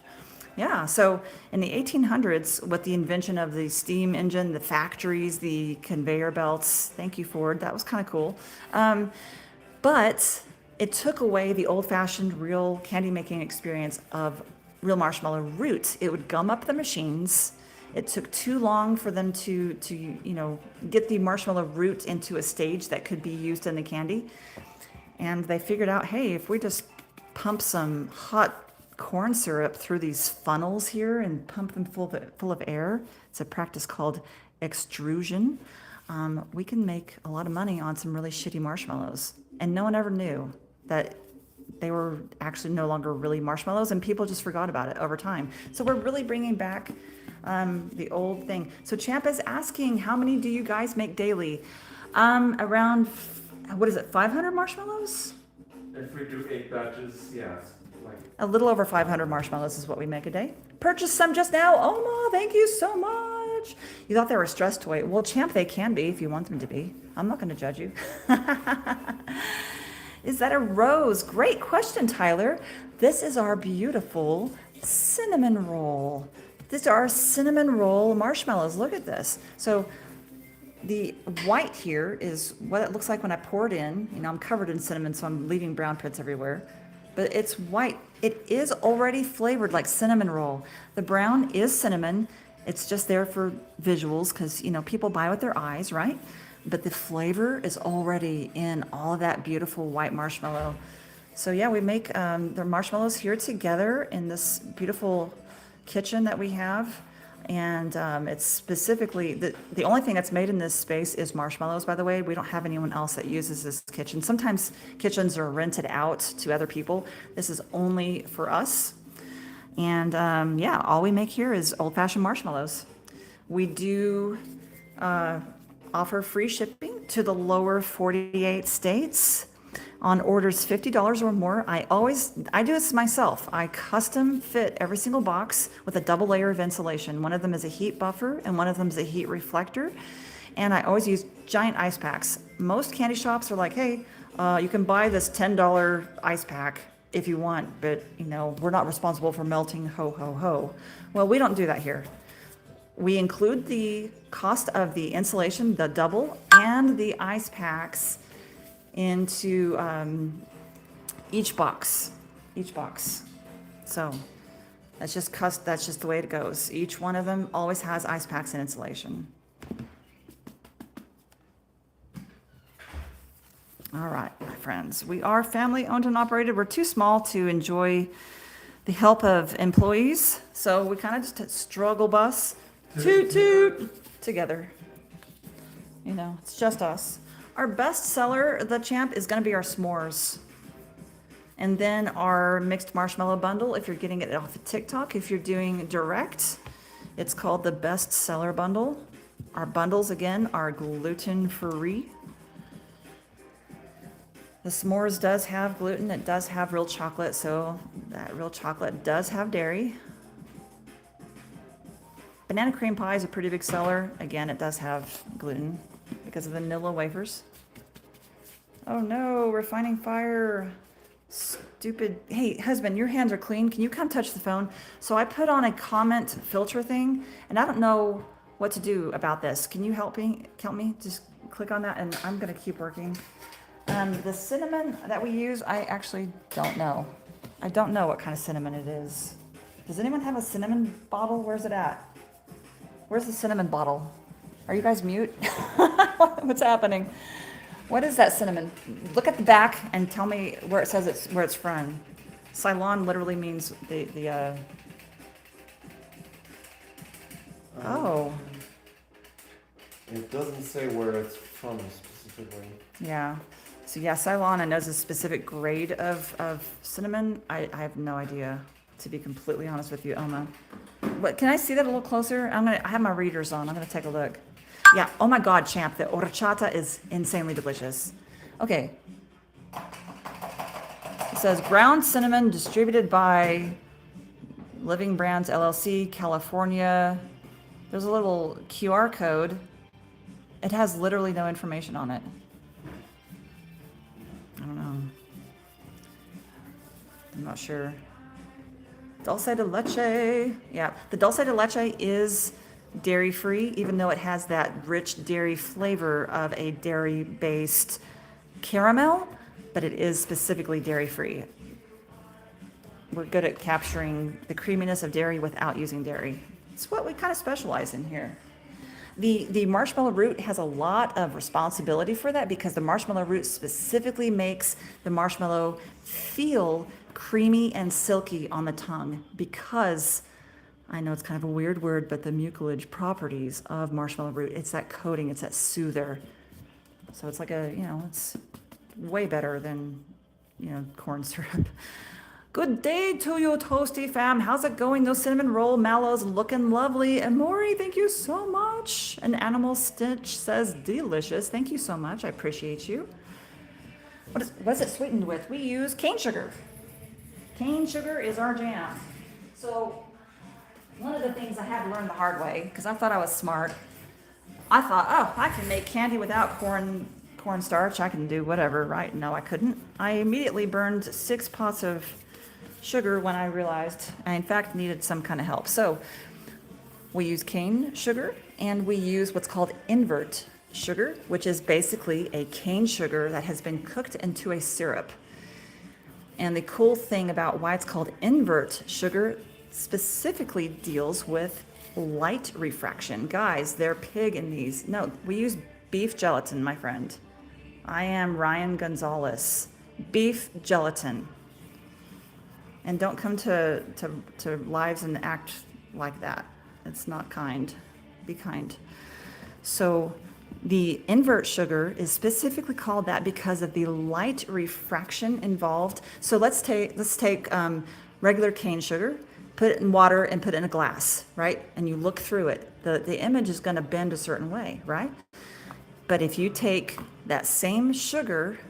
Yeah, so in the 1800s, with the invention of the steam engine, the factories, the conveyor belts, thank you, Ford, that was kind of cool. But it took away the old-fashioned real candy-making experience of real marshmallow root. It would gum up the machines. It took too long for them to get the marshmallow root into a stage that could be used in the candy. And they figured out, hey, if we just pump some hot corn syrup through these funnels here and pump them full of air, it's a practice called extrusion, we can make a lot of money on some really shitty marshmallows. And no one ever knew that they were actually no longer really marshmallows, and people just forgot about it over time. So we're really bringing back the old thing. So Champ is asking, how many do you guys make daily? Around, 500 marshmallows? If we do 8 batches, yeah, like A little over 500 marshmallows is what we make a day. Purchased some just now. Oma, thank you so much. You thought they were a stress toy. Well, Champ, they can be if you want them to be. I'm not going to judge you. Is that a rose? Great question, Tyler. This is our beautiful cinnamon roll. These are our cinnamon roll marshmallows. Look at this. So the white here is what it looks like when I pour it in. I'm covered in cinnamon, so I'm leaving brown pits everywhere. But it's white. It is already flavored like cinnamon roll. The brown is cinnamon. It's just there for visuals because, people buy with their eyes, right? But the flavor is already in all of that beautiful white marshmallow. So yeah, we make the marshmallows here together in this beautiful kitchen that we have. And it's specifically, the only thing that's made in this space is marshmallows, by the way. We don't have anyone else that uses this kitchen. Sometimes kitchens are rented out to other people. This is only for us. And yeah, all we make here is old-fashioned marshmallows. We do offer free shipping to the lower 48 states on orders $50 or more. I do this myself. I custom fit every single box with a double layer of insulation. One of them is a heat buffer and one of them is a heat reflector. And I always use giant ice packs. Most candy shops are like, hey, you can buy this $10 ice pack if you want, but we're not responsible for melting, ho, ho, ho. Well, we don't do that here. We include the cost of the insulation, the double, and the ice packs into each box. So that's just the way it goes. Each one of them always has ice packs and insulation. All right, my friends, we are family owned and operated. We're too small to enjoy the help of employees, so we kind of just struggle bus, toot toot, together. You know, it's just us. Our best seller, the champ, is going to be our s'mores. And then our mixed marshmallow bundle, if you're getting it off of TikTok. If you're doing direct, it's called the best seller bundle. Our bundles, again, are gluten-free. The s'mores does have gluten. It does have real chocolate, so that real chocolate does have dairy. Banana cream pie is a pretty big seller. Again, it does have gluten because of the vanilla wafers. Oh no, we're finding fire. Stupid. Hey, husband, your hands are clean. Can you come touch the phone? So I put on a comment filter thing, and I don't know what to do about this. Can you help me? Just click on that, and I'm going to keep working. The cinnamon that we use, I actually don't know. I don't know what kind of cinnamon it is. Does anyone have a cinnamon bottle? Where's it at? Where's the cinnamon bottle? Are you guys mute? What's happening? What is that cinnamon? Look at the back and tell me where it says where it's from. Ceylon literally means oh. It doesn't say where it's from specifically. Yeah. So yeah, Ceylon, I know is a specific grade of cinnamon. I have no idea, to be completely honest with you, Oma. What, can I see that a little closer? I have my readers on. I'm gonna take a look. Yeah, oh my God, champ, the horchata is insanely delicious. Okay. It says ground cinnamon distributed by Living Brands LLC, California. There's a little QR code. It has literally no information on it. I don't know. I'm not sure. Dulce de leche. Yeah, the dulce de leche is dairy-free, even though it has that rich dairy flavor of a dairy-based caramel, but it is specifically dairy-free. We're good at capturing the creaminess of dairy without using dairy. It's what we kind of specialize in here. The marshmallow root has a lot of responsibility for that because the marshmallow root specifically makes the marshmallow feel creamy and silky on the tongue because, I know it's kind of a weird word, but the mucilage properties of marshmallow root, it's that coating, it's that soother. So it's like it's way better than, corn syrup. Good day to you, Toasty fam. How's it going? Those cinnamon roll mallows looking lovely. And Maury, thank you so much. An Animal Stitch says delicious. Thank you so much. I appreciate you. What's it sweetened with? We use cane sugar. Cane sugar is our jam. So one of the things I had to learn the hard way, because I thought I was smart, I thought, I can make candy without cornstarch. I can do whatever, right? No, I couldn't. I immediately burned 6 pots of sugar when I realized I in fact needed some kind of help. So we use cane sugar and we use what's called invert sugar, which is basically a cane sugar that has been cooked into a syrup. And the cool thing about why it's called invert sugar specifically deals with light refraction. Guys, they're pig in these. No, we use beef gelatin, my friend. I am Ryan Gonzalez. Beef gelatin. And don't come to lives and act like that. It's not kind. Be kind. So the invert sugar is specifically called that because of the light refraction involved. So let's take regular cane sugar, put it in water and put it in a glass, right? And you look through it. The image is going to bend a certain way, right? But if you take that same sugar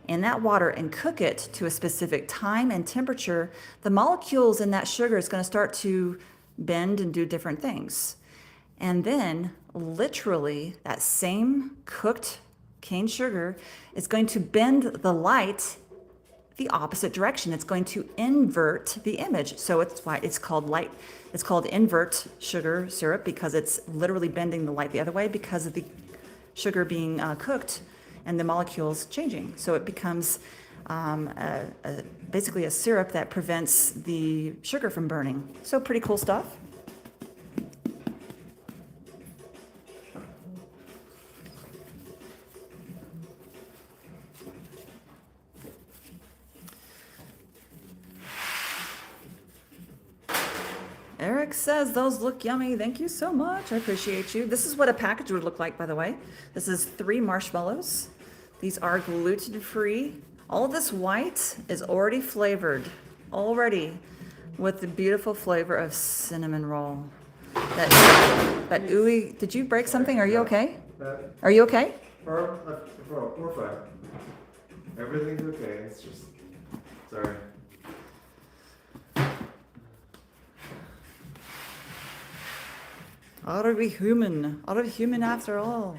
in that water and cook it to a specific time and temperature, the molecules in that sugar is going to start to bend and do different things. And then literally that same cooked cane sugar is going to bend the light the opposite direction. It's going to invert the image. So it's why it's called invert sugar syrup, because it's literally bending the light the other way because of the sugar being cooked and the molecules changing. So it becomes basically a syrup that prevents the sugar from burning. So pretty cool stuff. Eric says those look yummy. Thank you so much. I appreciate you. This is what a package would look like, by the way. This is 3 marshmallows. These are gluten-free. All of this white is already flavored, already, with the beautiful flavor of cinnamon roll. That ooey. Did you break something? Are you okay? Are you okay? We're fine. Everything's okay. It's just, sorry. Are we human? Are we human after all?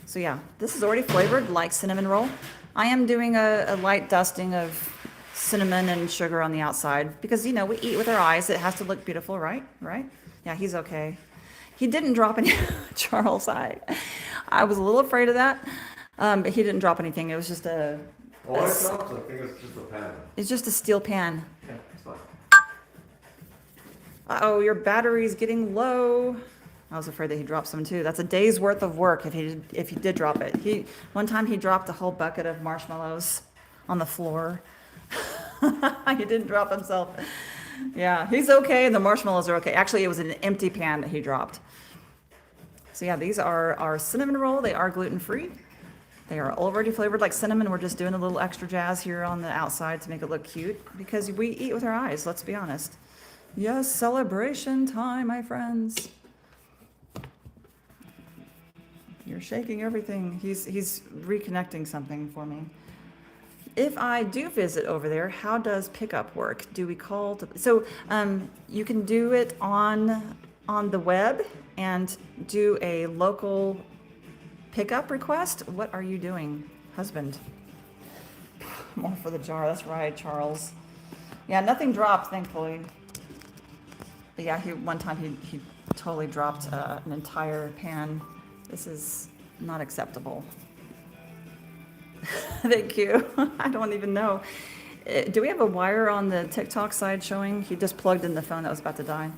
So yeah, this is already flavored like cinnamon roll. I am doing a light dusting of cinnamon and sugar on the outside because, you know, we eat with our eyes. It has to look beautiful, right? Right? Yeah, he's okay. He didn't drop any, Charles. I was a little afraid of that, but he didn't drop anything. It was just I think it's just a pan. It's just a steel pan. Yeah, it's fine. Uh-oh, your battery's getting low. I was afraid that he dropped some too. That's a day's worth of work if he did drop it. One time he dropped a whole bucket of marshmallows on the floor. He didn't drop himself. Yeah, he's okay. The marshmallows are okay. Actually, it was an empty pan that he dropped. So yeah, these are our cinnamon roll. They are gluten-free. They are already flavored like cinnamon. We're just doing a little extra jazz here on the outside to make it look cute because we eat with our eyes, let's be honest. Yes, celebration time, my friends. You're shaking everything. He's reconnecting something for me. If I do visit over there, how does pickup work? Do we call to, so you can do it on the web and do a local pickup request? What are you doing, husband? More for the jar. That's right, Charles. Yeah, nothing dropped, thankfully. But yeah, one time he totally dropped an entire pan. This is not acceptable. Thank you. I don't even know. Do we have a wire on the TikTok side showing? He just plugged in the phone that was about to die.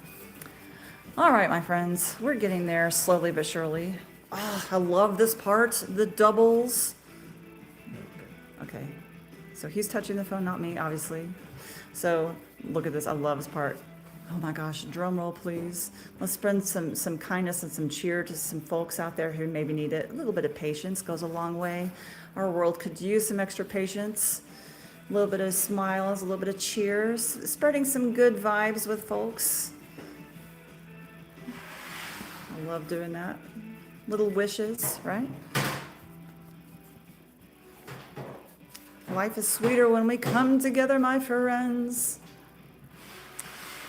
All right, my friends, we're getting there slowly but surely. Oh, I love this part, the doubles. Okay, so he's touching the phone, not me, obviously. So look at this, I love this part. Oh my gosh, drum roll, please. Let's spread some kindness and some cheer to some folks out there who maybe need it. A little bit of patience goes a long way. Our world could use some extra patience. A little bit of smiles, a little bit of cheers, spreading some good vibes with folks. I love doing that. Little wishes, right? Life is sweeter when we come together, my friends.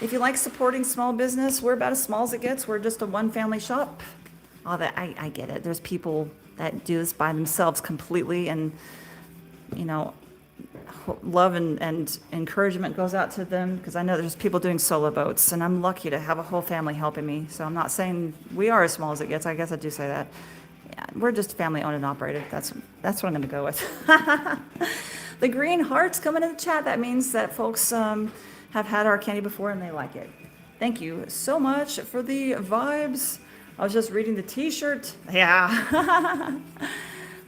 If you like supporting small business, we're about as small as it gets. We're just a one-family shop. Oh, I get it. There's people that do this by themselves completely, and you know, love and encouragement goes out to them because I know there's people doing solo boats, and I'm lucky to have a whole family helping me. So I'm not saying we are as small as it gets. I guess I do say that. Yeah, we're just family owned and operated. That's what I'm going to go with. The green hearts coming in the chat. That means that folks have had our candy before and they like it. Thank you so much for the vibes. I was just reading the t-shirt. Yeah.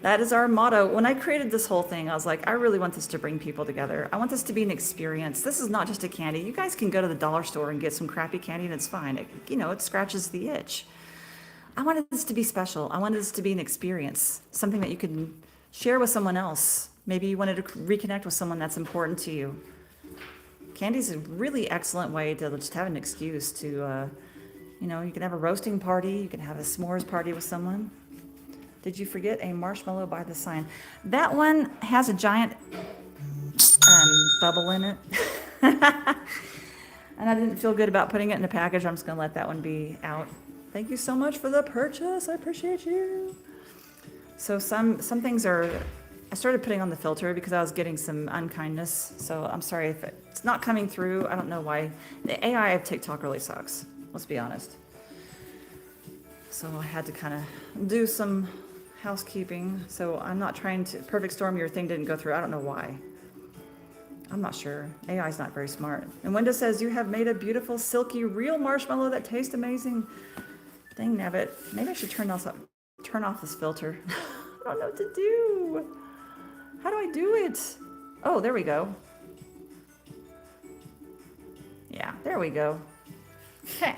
That is our motto. When I created this whole thing, I was like, I really want this to bring people together. I want this to be an experience. This is not just a candy. You guys can go to the dollar store and get some crappy candy and it's fine. It scratches the itch. I wanted this to be special. I wanted this to be an experience, something that you could share with someone else. Maybe you wanted to reconnect with someone that's important to you. Candy is a really excellent way to just have an excuse to, you can have a roasting party. You can have a s'mores party with someone. Did you forget a marshmallow by the sign? That one has a giant bubble in it. And I didn't feel good about putting it in a package. I'm just going to let that one be out. Thank you so much for the purchase. I appreciate you. So some things are I started putting on the filter because I was getting some unkindness. So I'm sorry if it's not coming through. I don't know why. The AI of TikTok really sucks. Let's be honest. So I had to kind of do some housekeeping. So I'm not trying to, Perfect Storm, your thing didn't go through. I don't know why. I'm not sure. AI is not very smart. And Wenda says, you have made a beautiful, silky, real marshmallow that tastes amazing. Dang nabbit. Maybe I should turn off this filter. I don't know what to do. How do I do it? Oh, there we go. Yeah, there we go. Heh.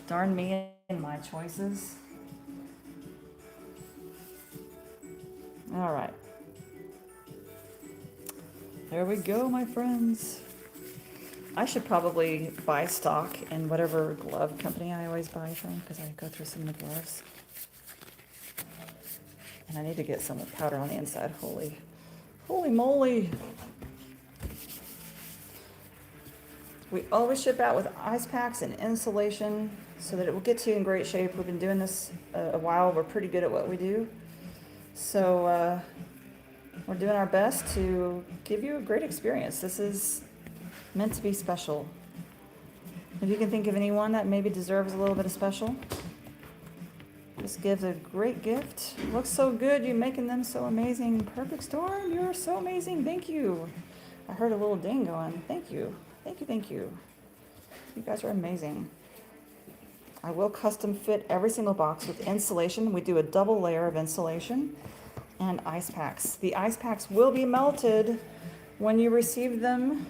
Darn me and my choices. All right. There we go, my friends. I should probably buy stock in whatever glove company I always buy from, because I go through some of the gloves. And I need to get some powder on the inside. Holy moly. We always ship out with ice packs and insulation so that it will get to you in great shape. We've been doing this a while. We're pretty good at what we do. So we're doing our best to give you a great experience. This is meant to be special. If you can think of anyone that maybe deserves a little bit of special, this gives a great gift. Looks so good. You're making them so amazing. Perfect Storm, you're so amazing. Thank you. I heard a little ding going. Thank you. Thank you, thank you. You guys are amazing. I will custom fit every single box with insulation. We do a double layer of insulation and ice packs. The ice packs will be melted when you receive them.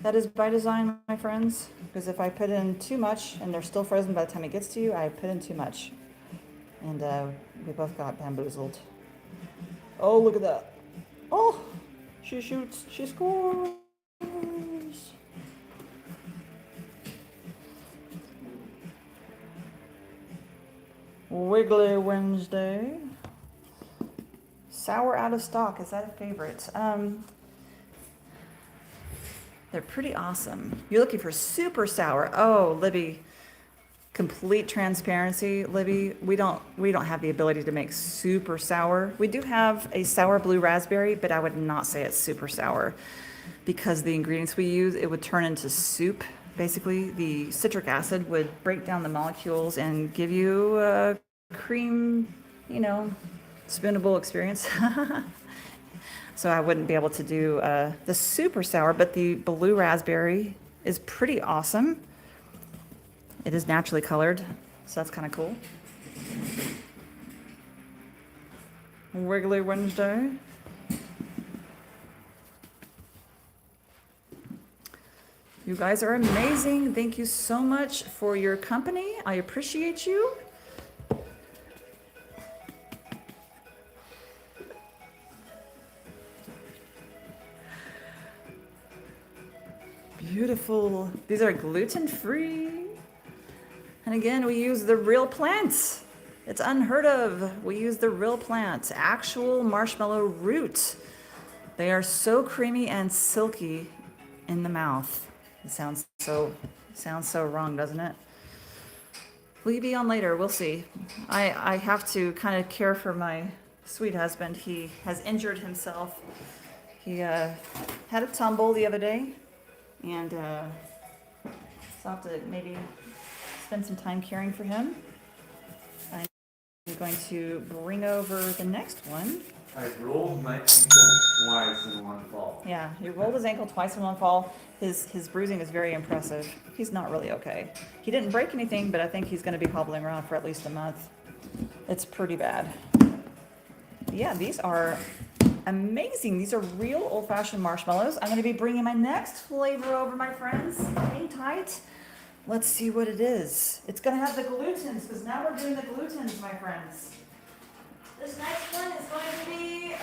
That is by design, my friends, because if I put in too much and they're still frozen by the time it gets to you, I put in too much. And we both got bamboozled. Oh, look at that. Oh, she shoots, she scores. Wiggly Wednesday. Sour out of stock. Is that a favorite? They're pretty awesome. You're looking for super sour. Oh, Libby. Complete transparency, Libby. We don't have the ability to make super sour. We do have a sour blue raspberry, but I would not say it's super sour because the ingredients we use, it would turn into soup. Basically, the citric acid would break down the molecules and give you a cream, spoonable experience. So I wouldn't be able to do the super sour, but the blue raspberry is pretty awesome. It is naturally colored, so that's kind of cool. Wiggly Wednesday. You guys are amazing. Thank you so much for your company. I appreciate you. Beautiful. These are gluten-free. And again, we use the real plants. It's unheard of. We use the real plants, actual marshmallow root. They are so creamy and silky in the mouth. It sounds so wrong, doesn't it? Will you be on later? We'll see. I have to kind of care for my sweet husband. He has injured himself. He had a tumble the other day, and so I'll have to maybe spend some time caring for him. I'm going to bring over the next one. I rolled my ankle twice in one fall. Yeah, he rolled his ankle twice in one fall. His bruising is very impressive. He's not really okay. He didn't break anything, but I think he's going to be hobbling around for at least a month. It's pretty bad. Yeah, these are amazing. These are real old-fashioned marshmallows. I'm going to be bringing my next flavor over, my friends. Hang tight. Let's see what it is. It's going to have the glutens, because now we're doing the glutens, my friends. This next one is going to be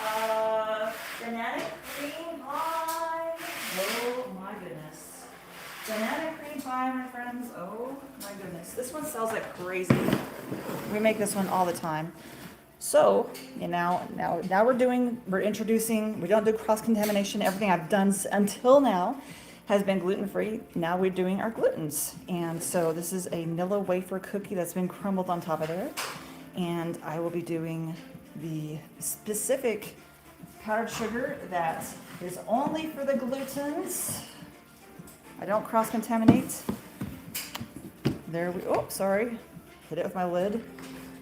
banana cream pie. Oh my goodness. Banana cream pie, my friends. Oh my goodness. This one sells like crazy. We make this one all the time. So, now we're introducing, we don't do cross-contamination. Everything I've done until now has been gluten-free. Now we're doing our glutens. And so this is a Nilla wafer cookie that's been crumbled on top of there. And I will be doing the specific powdered sugar that is only for the glutens. I don't cross-contaminate. There we, oh, sorry. Hit it with my lid.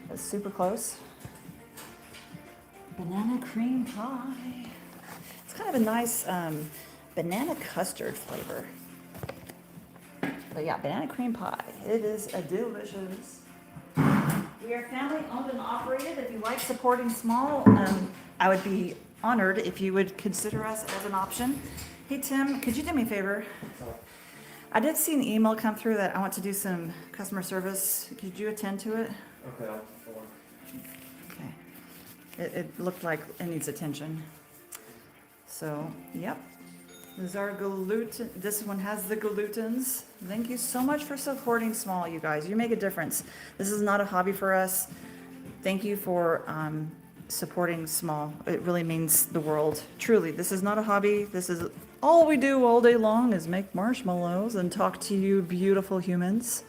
That's super close. Banana cream pie. It's kind of a nice banana custard flavor. But yeah, banana cream pie. It is a delicious. We are family owned and operated. If you like supporting small, I would be honored if you would consider us as an option. Hey Tim, could you do me a favor? I did see an email come through that I want to do some customer service. Could you attend to it? Okay, I'll perform. Okay. It looked like it needs attention. So, yep. These are gluten. This one has the glutens. Thank you so much for supporting small, you guys. You make a difference. This is not a hobby for us. Thank you for supporting small. It really means the world. Truly, this is not a hobby. This is all we do all day long is make marshmallows and talk to you beautiful humans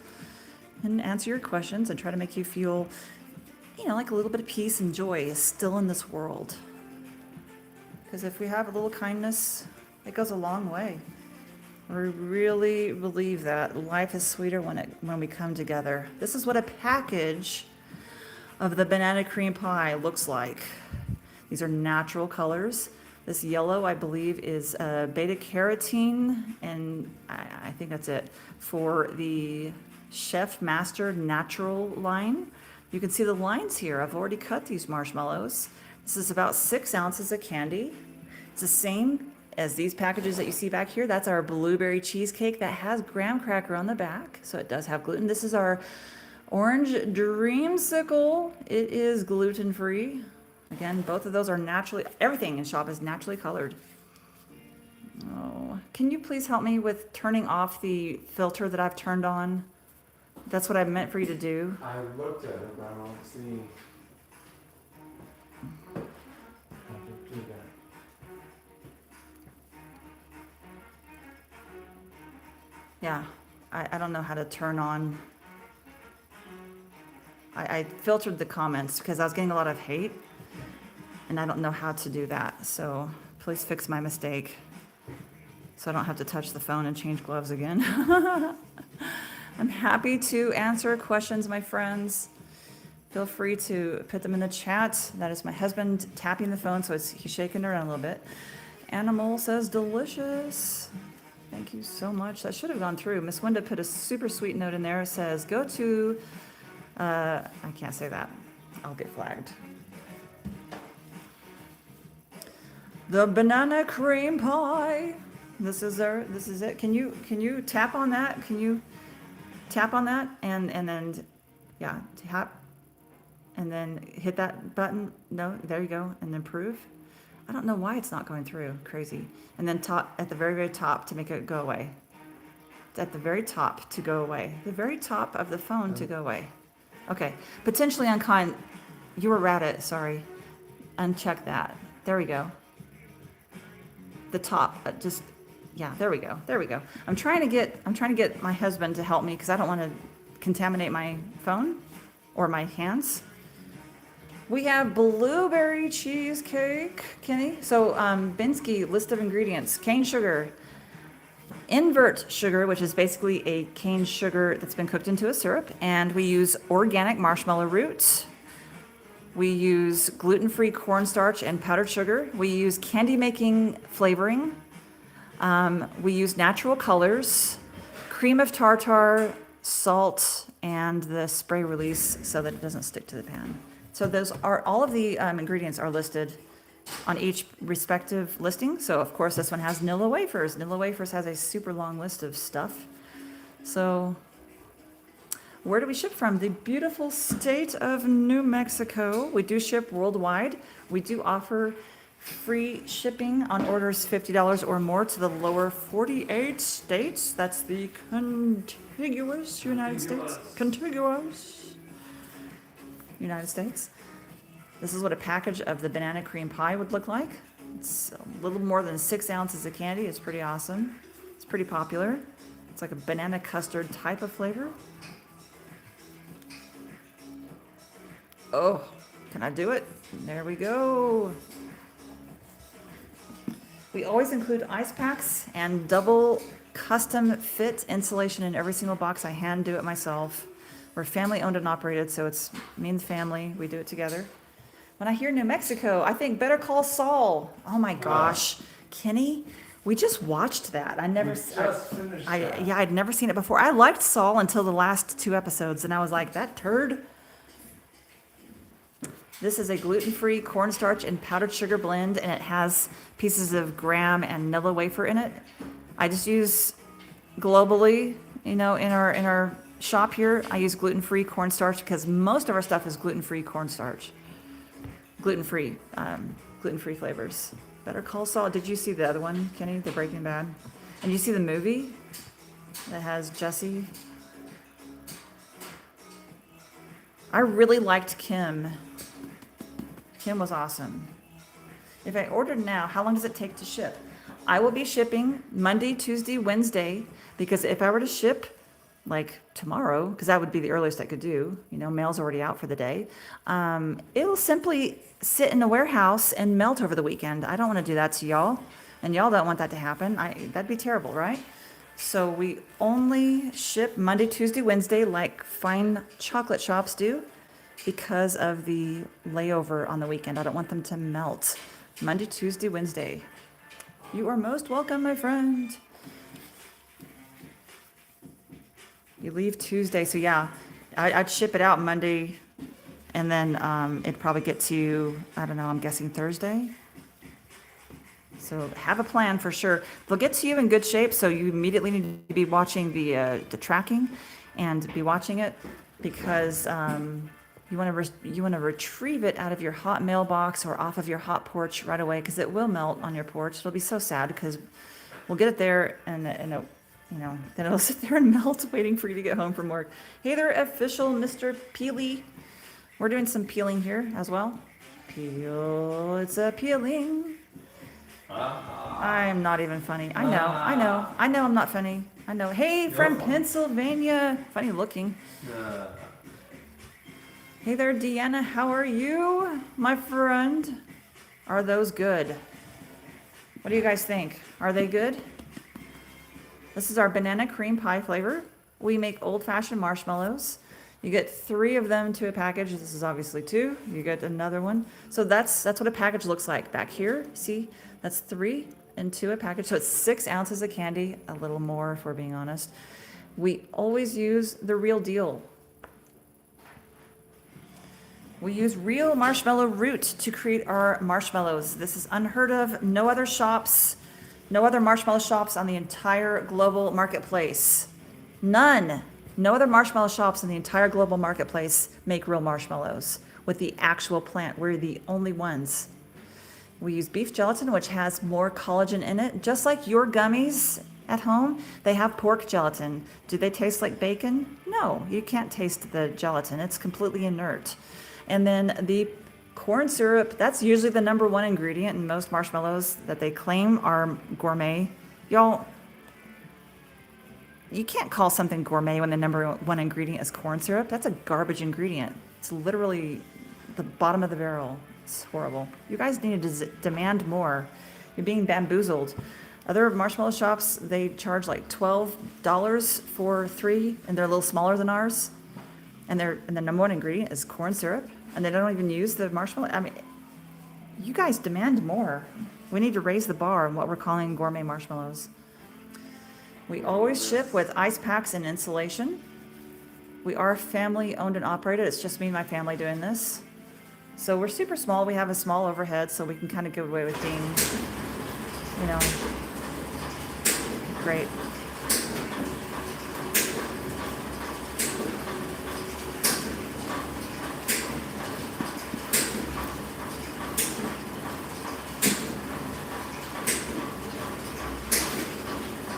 and answer your questions and try to make you feel, you know, like a little bit of peace and joy is still in this world. Because if we have a little kindness, it goes a long way. We really believe that life is sweeter when we come together. This is what a package of the banana cream pie looks like. These are natural colors. This yellow, I believe, is beta carotene, and I think that's it, for the Chef Master Natural line. You can see the lines here. I've already cut these marshmallows. This is about 6 ounces of candy. It's the same as these packages that you see back here. That's our blueberry cheesecake that has graham cracker on the back, so it does have gluten. This is our orange dreamsicle. It is gluten-free. Again, both of those are naturally, everything in shop is naturally colored. Oh, can you please help me with turning off the filter that I've turned on? That's what I meant for you to do. I looked at it, but I don't see. Yeah, I don't know how to turn on. I filtered the comments because I was getting a lot of hate, and I don't know how to do that. So please fix my mistake so I don't have to touch the phone and change gloves again. I'm happy to answer questions, my friends. Feel free to put them in the chat. That is my husband tapping the phone, so he's shaking it around a little bit. Animal says delicious. Thank you so much. That should have gone through. Miss Wenda put a super sweet note in there. It says, go to, I can't say that. I'll get flagged. The banana cream pie. This is it. Can you tap on that? Can you tap on that and then, yeah, tap and then hit that button. No, there you go. And then proof. I don't know why it's not going through. Crazy. And then top at the very, very top to make it go away. At the very top to go away. The very top of the phone to go away. Okay. Potentially unkind. You were at it. Sorry. Uncheck that. There we go. The top. Just, yeah, there we go. There we go. I'm trying to get my husband to help me because I don't want to contaminate my phone or my hands. We have blueberry cheesecake, Kenny. So, Binsky, list of ingredients: cane sugar, invert sugar, which is basically a cane sugar that's been cooked into a syrup, and we use organic marshmallow root. We use gluten-free cornstarch and powdered sugar. We use candy-making flavoring. We use natural colors, cream of tartar, salt, and the spray release so that it doesn't stick to the pan. So those are, all of the ingredients are listed on each respective listing. So of course this one has Nilla wafers. Nilla wafers has a super long list of stuff. So where do we ship from? The beautiful state of New Mexico. We do ship worldwide. We do offer free shipping on orders $50 or more to the lower 48 states. That's the contiguous United States. Contiguous United States. This is what a package of the banana cream pie would look like. It's a little more than 6 ounces of candy. It's pretty awesome. It's pretty popular. It's like a banana custard type of flavor. Oh, can I do it? There we go. We always include ice packs and double custom fit insulation in every single box. I hand do it myself. We're family owned and operated, so it's me and the family. We do it together. When I hear New Mexico, I think Better Call Saul. Oh my gosh. Kenny, we just watched that. I never, We just finished that. yeah, I'd never seen it before. I liked Saul until the last 2 episodes, and I was like, that turd. This is a gluten-free cornstarch and powdered sugar blend, and it has pieces of graham and Nilla wafer in it. I just use globally, in our shop here, I use gluten-free cornstarch because most of our stuff is gluten-free cornstarch. Gluten-free flavors. Better Call Saul. Did you see the other one, Kenny, the Breaking Bad? And you see the movie that has Jesse? I really liked Kim. Kim was awesome. If I ordered now, how long does it take to ship? I will be shipping Monday, Tuesday, Wednesday, because if I were to ship like tomorrow, because that would be the earliest I could do, mail's already out for the day, it'll simply sit in a warehouse and melt over the weekend. I don't want to do that to y'all, and y'all don't want that to happen. That'd be terrible, right? So we only ship Monday, Tuesday, Wednesday, like fine chocolate shops do, because of the layover on the weekend. I don't want them to melt. Monday, Tuesday, Wednesday. You are most welcome, my friend. You leave Tuesday, so yeah, I'd ship it out Monday, and then it'd probably get to you, I don't know, I'm guessing Thursday. So have a plan for sure. They'll get to you in good shape, so you immediately need to be watching the tracking and be watching it, because you want to retrieve it out of your hot mailbox or off of your hot porch right away, because it will melt on your porch. It'll be so sad because we'll get it there and then it'll sit there and melt waiting for you to get home from work. Hey there, official Mr. Peely. We're doing some peeling here as well. Peel, it's a peeling. I'm not even funny. I know I'm not funny. I know. Hey, from Pennsylvania. Funny looking. Hey there, Deanna. How are you, my friend? Are those good? What do you guys think? Are they good? This is our banana cream pie flavor. We make old-fashioned marshmallows. You get 3 of them to a package. This is obviously 2. You get another one. So that's what a package looks like back here. See, that's 3 and 2 a package. So it's 6 ounces of candy, a little more if we're being honest. We always use the real deal. We use real marshmallow root to create our marshmallows. This is unheard of. No other marshmallow shops on the entire global marketplace. None. No other marshmallow shops in the entire global marketplace make real marshmallows with the actual plant. We're the only ones. We use beef gelatin, which has more collagen in it. Just like your gummies at home, they have pork gelatin. Do they taste like bacon? No, you can't taste the gelatin. It's completely inert. And then the corn syrup, that's usually the number 1 ingredient in most marshmallows that they claim are gourmet. Y'all, you can't call something gourmet when the number 1 ingredient is corn syrup. That's a garbage ingredient. It's literally the bottom of the barrel. It's horrible. You guys need to demand more. You're being bamboozled. Other marshmallow shops, they charge like $12 for 3, and they're a little smaller than ours. And the number 1 ingredient is corn syrup, and they don't even use the marshmallow. I mean, you guys demand more. We need to raise the bar on what we're calling gourmet marshmallows. We always ship with ice packs and insulation. We are family owned and operated. It's just me and my family doing this. So we're super small. We have a small overhead, so we can kind of get away with being, great.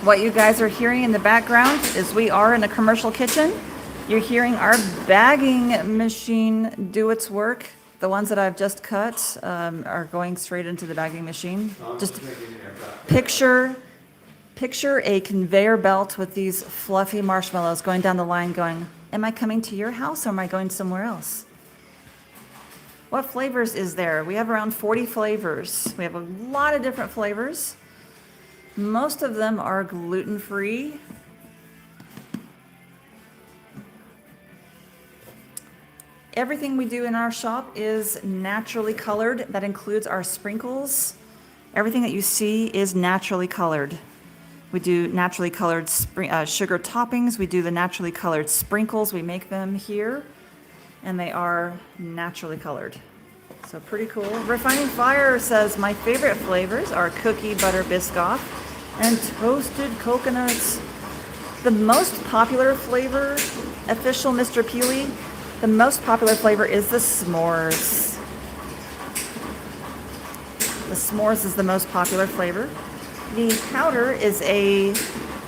What you guys are hearing in the background is we are in a commercial kitchen. You're hearing our bagging machine do its work. The ones that I've just cut are going straight into the bagging machine. Just picture a conveyor belt with these fluffy marshmallows going down the line going, am I coming to your house or am I going somewhere else? What flavors is there? We have around 40 flavors. We have a lot of different flavors. Most of them are gluten-free. Everything we do in our shop is naturally colored. That includes our sprinkles. Everything that you see is naturally colored. We do naturally colored sugar toppings. We do the naturally colored sprinkles. We make them here, and they are naturally colored. So pretty cool. Refining Fire says, my favorite flavors are cookie butter biscoff and toasted coconuts. The most popular flavor, official Mr. Peely, the most popular flavor is the s'mores. The s'mores is the most popular flavor. The powder is a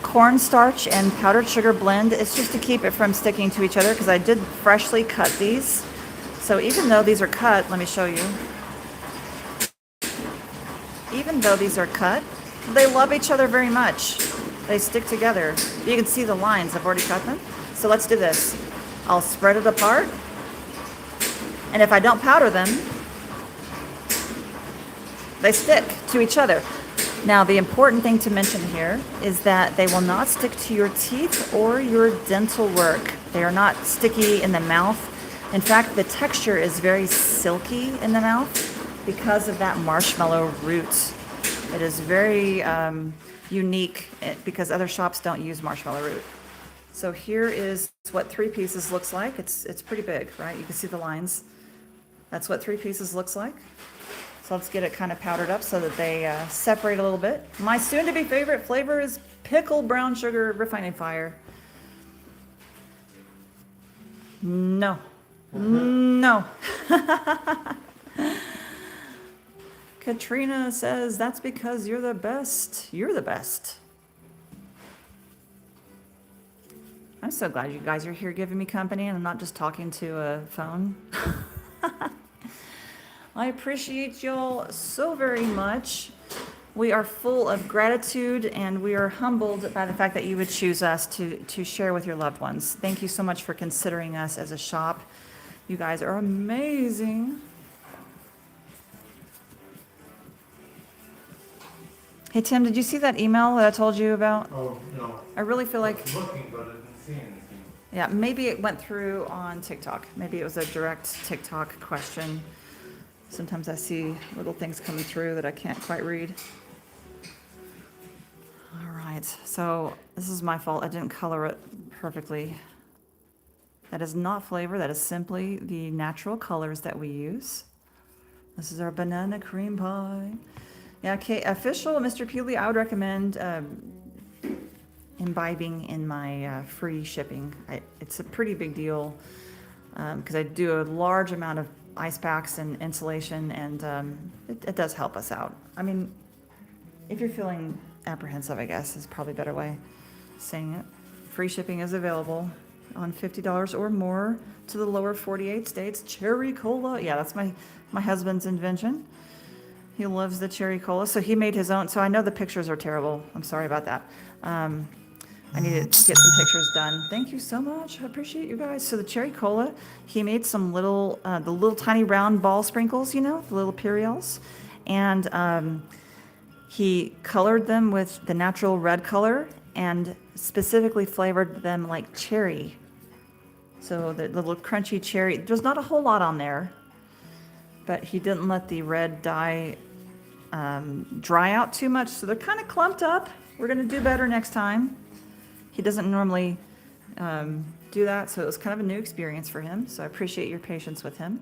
cornstarch and powdered sugar blend. It's just to keep it from sticking to each other because I did freshly cut these. So even though these are cut, let me show you. Even though these are cut, they love each other very much. They stick together. You can see the lines, I've already cut them. So let's do this. I'll spread it apart, and if I don't powder them, they stick to each other. Now, the important thing to mention here is that they will not stick to your teeth or your dental work. They are not sticky in the mouth. In fact, the texture is very silky in the mouth because of that marshmallow root. It is very unique because other shops don't use marshmallow root. So here is what 3 pieces looks like. It's pretty big, right? You can see the lines. That's what 3 pieces looks like. So let's get it kind of powdered up so that they separate a little bit. My soon-to-be favorite flavor is pickled brown sugar refining fire. No. No. Katrina says, that's because you're the best. You're the best. I'm so glad you guys are here giving me company and I'm not just talking to a phone. I appreciate y'all so very much. We are full of gratitude and we are humbled by the fact that you would choose us to share with your loved ones. Thank you so much for considering us as a shop. You guys are amazing. Hey Tim, did you see that email that I told you about? Oh, no. I really feel I like, was looking, but I didn't see anything. yeah, maybe it went through on TikTok. Maybe it was a direct TikTok question. Sometimes I see little things coming through that I can't quite read. All right, so this is my fault. I didn't color it perfectly. That is not flavor. That is simply the natural colors that we use. This is our banana cream pie. Yeah, okay, official Mr. Peely, I would recommend imbibing in my free shipping. It's a pretty big deal because I do a large amount of ice packs and insulation, and it does help us out. I mean, if you're feeling apprehensive, I guess is probably a better way of saying it. Free shipping is available on $50 or more to the lower 48 states. Cherry cola, yeah, that's my husband's invention. He loves the cherry cola, so he made his own. So I know the pictures are terrible. I'm sorry about that. I need to get some pictures done. Thank you so much. I appreciate you guys. So the cherry cola, he made some little, the little tiny round ball sprinkles, you know, the little Purells. And he colored them with the natural red color and specifically flavored them like cherry. So the little crunchy cherry, there's not a whole lot on there, but he didn't let the red dye dry out too much. So they're kind of clumped up. We're going to do better next time. He doesn't normally do that, so it was kind of a new experience for him. So I appreciate your patience with him.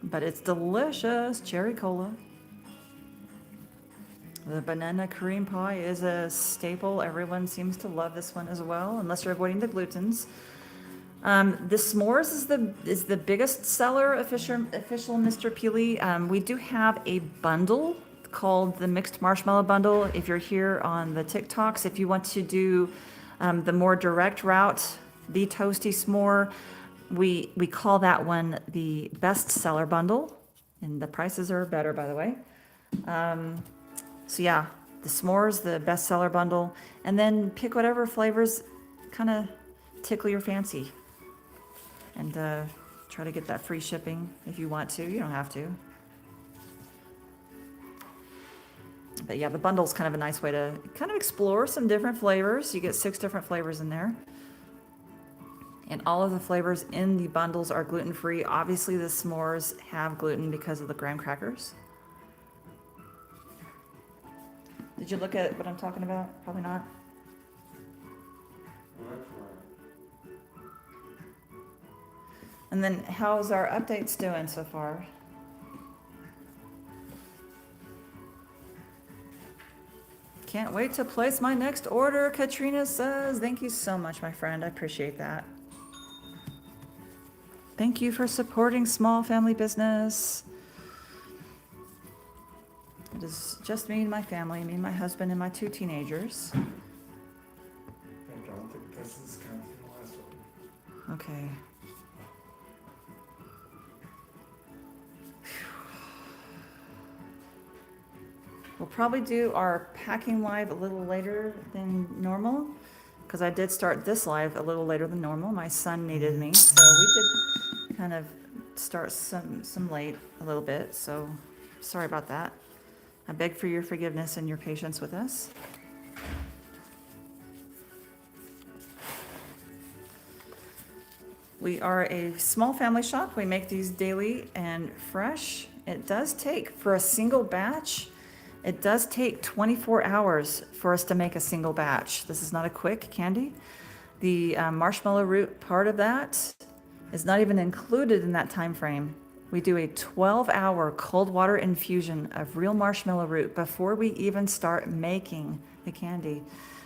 But it's delicious, cherry cola. The banana cream pie is a staple. Everyone seems to love this one as well, unless you're avoiding the glutens. The s'mores is the biggest seller, official Mr. Peely. We do have a bundle called the mixed marshmallow bundle. If you're here on the TikToks, if you want to do the more direct route, the Toasty Smore, we call that one the best seller bundle, and the prices are better, by the way. So yeah, the s'mores, the best seller bundle, and then pick whatever flavors kind of tickle your fancy, and Try to get that free shipping if you want to. You don't have to. But yeah, the bundle's kind of a nice way to kind of explore some different flavors. You get 6 different flavors in there. And all of the flavors in the bundles are gluten-free. Obviously, the s'mores have gluten because of the graham crackers. Did you look at what I'm talking about? Probably not. And then how's our updates doing so far? Can't wait to place my next order, Katrina says. Thank you so much, my friend. I appreciate that. Thank you for supporting small family business. It is just me and my family, me and my husband and my 2 teenagers. I don't think this is counting the last one. Okay. We'll probably do our packing live a little later than normal, because I did start this live a little later than normal. My son needed me, so we did kind of start some late a little bit, so sorry about that. I beg for your forgiveness and your patience with us. We are a small family shop. We make these daily and fresh. It does take, for a single batch, it does take 24 hours for us to make a single batch. This is not a quick candy. The marshmallow root part of that is not even included in that time frame. We do a 12-hour cold water infusion of real marshmallow root before we even start making the candy.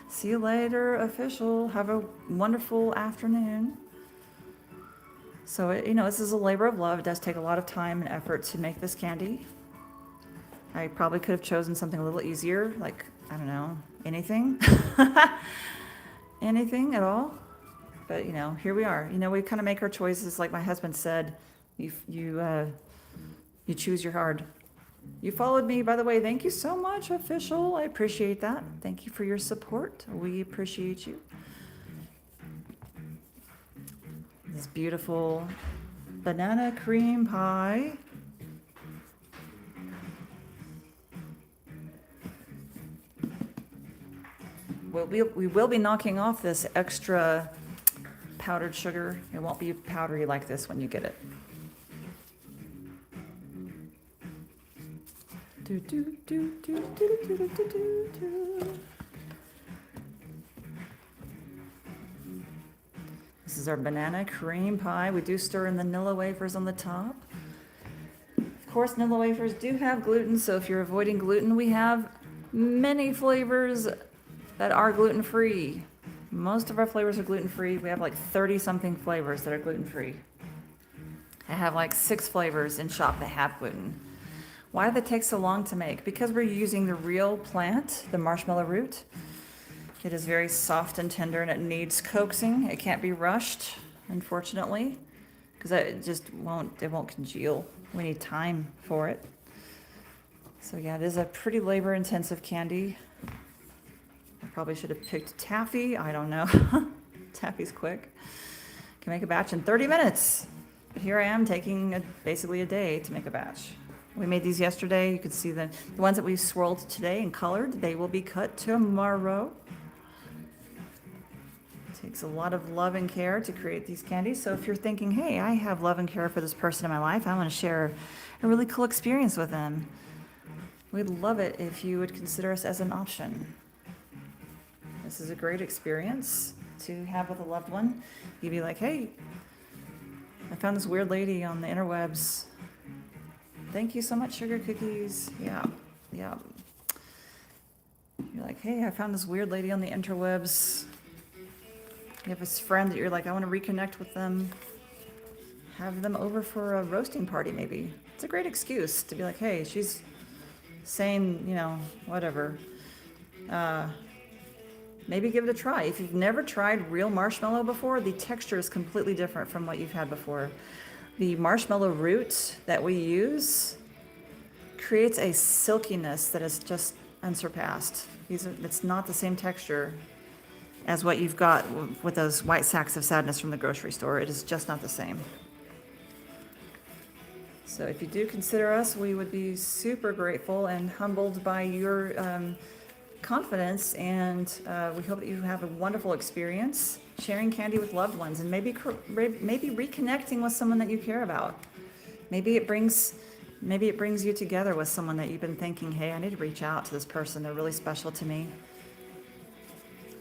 See you later, official. Have a wonderful afternoon. So, this is a labor of love. It does take a lot of time and effort to make this candy. I probably could have chosen something a little easier, like, I don't know, anything. Anything at all. But, here we are. We kind of make our choices. Like my husband said, you choose your hard. You followed me, by the way. Thank you so much, official. I appreciate that. Thank you for your support. We appreciate you. This beautiful banana cream pie. We will be knocking off this extra powdered sugar. It won't be powdery like this when you get it. Do, do, do, do, do, do, do, do, do. This is our banana cream pie. We do stir in the Nilla wafers on the top. Of course, Nilla wafers do have gluten, so if you're avoiding gluten, we have many flavors that are gluten-free. Most of our flavors are gluten-free. We have like 30-something flavors that are gluten-free. I have like 6 flavors in shop that have gluten. Why do they take so long to make? Because we're using the real plant, the marshmallow root. It is very soft and tender, and it needs coaxing. It can't be rushed, unfortunately, because it just won't congeal. We need time for it. So yeah, it is a pretty labor-intensive candy. I probably should have picked taffy. I don't know. Taffy's quick. Can make a batch in 30 minutes. But here I am taking basically a day to make a batch. We made these yesterday. You could see the ones that we swirled today and colored. They will be cut tomorrow. It takes a lot of love and care to create these candies. So if you're thinking, hey, I have love and care for this person in my life, I want to share a really cool experience with them, we'd love it if you would consider us as an option. This is a great experience to have with a loved one. You'd be like, hey, I found this weird lady on the interwebs. Thank you so much, Sugar Cookies. Yeah. You're like, hey, I found this weird lady on the interwebs. You have this friend that you're like, I want to reconnect with them. Have them over for a roasting party, maybe. It's a great excuse to be like, hey, she's saying, whatever. Maybe give it a try. If you've never tried real marshmallow before, the texture is completely different from what you've had before. The marshmallow root that we use creates a silkiness that is just unsurpassed. It's not the same texture as what you've got with those white sacks of sadness from the grocery store. It is just not the same. So if you do consider us, we would be super grateful and humbled by your confidence, and we hope that you have a wonderful experience sharing candy with loved ones, and maybe reconnecting with someone that you care about. Maybe it brings you together with someone that you've been thinking, hey, I need to reach out to this person. They're really special to me.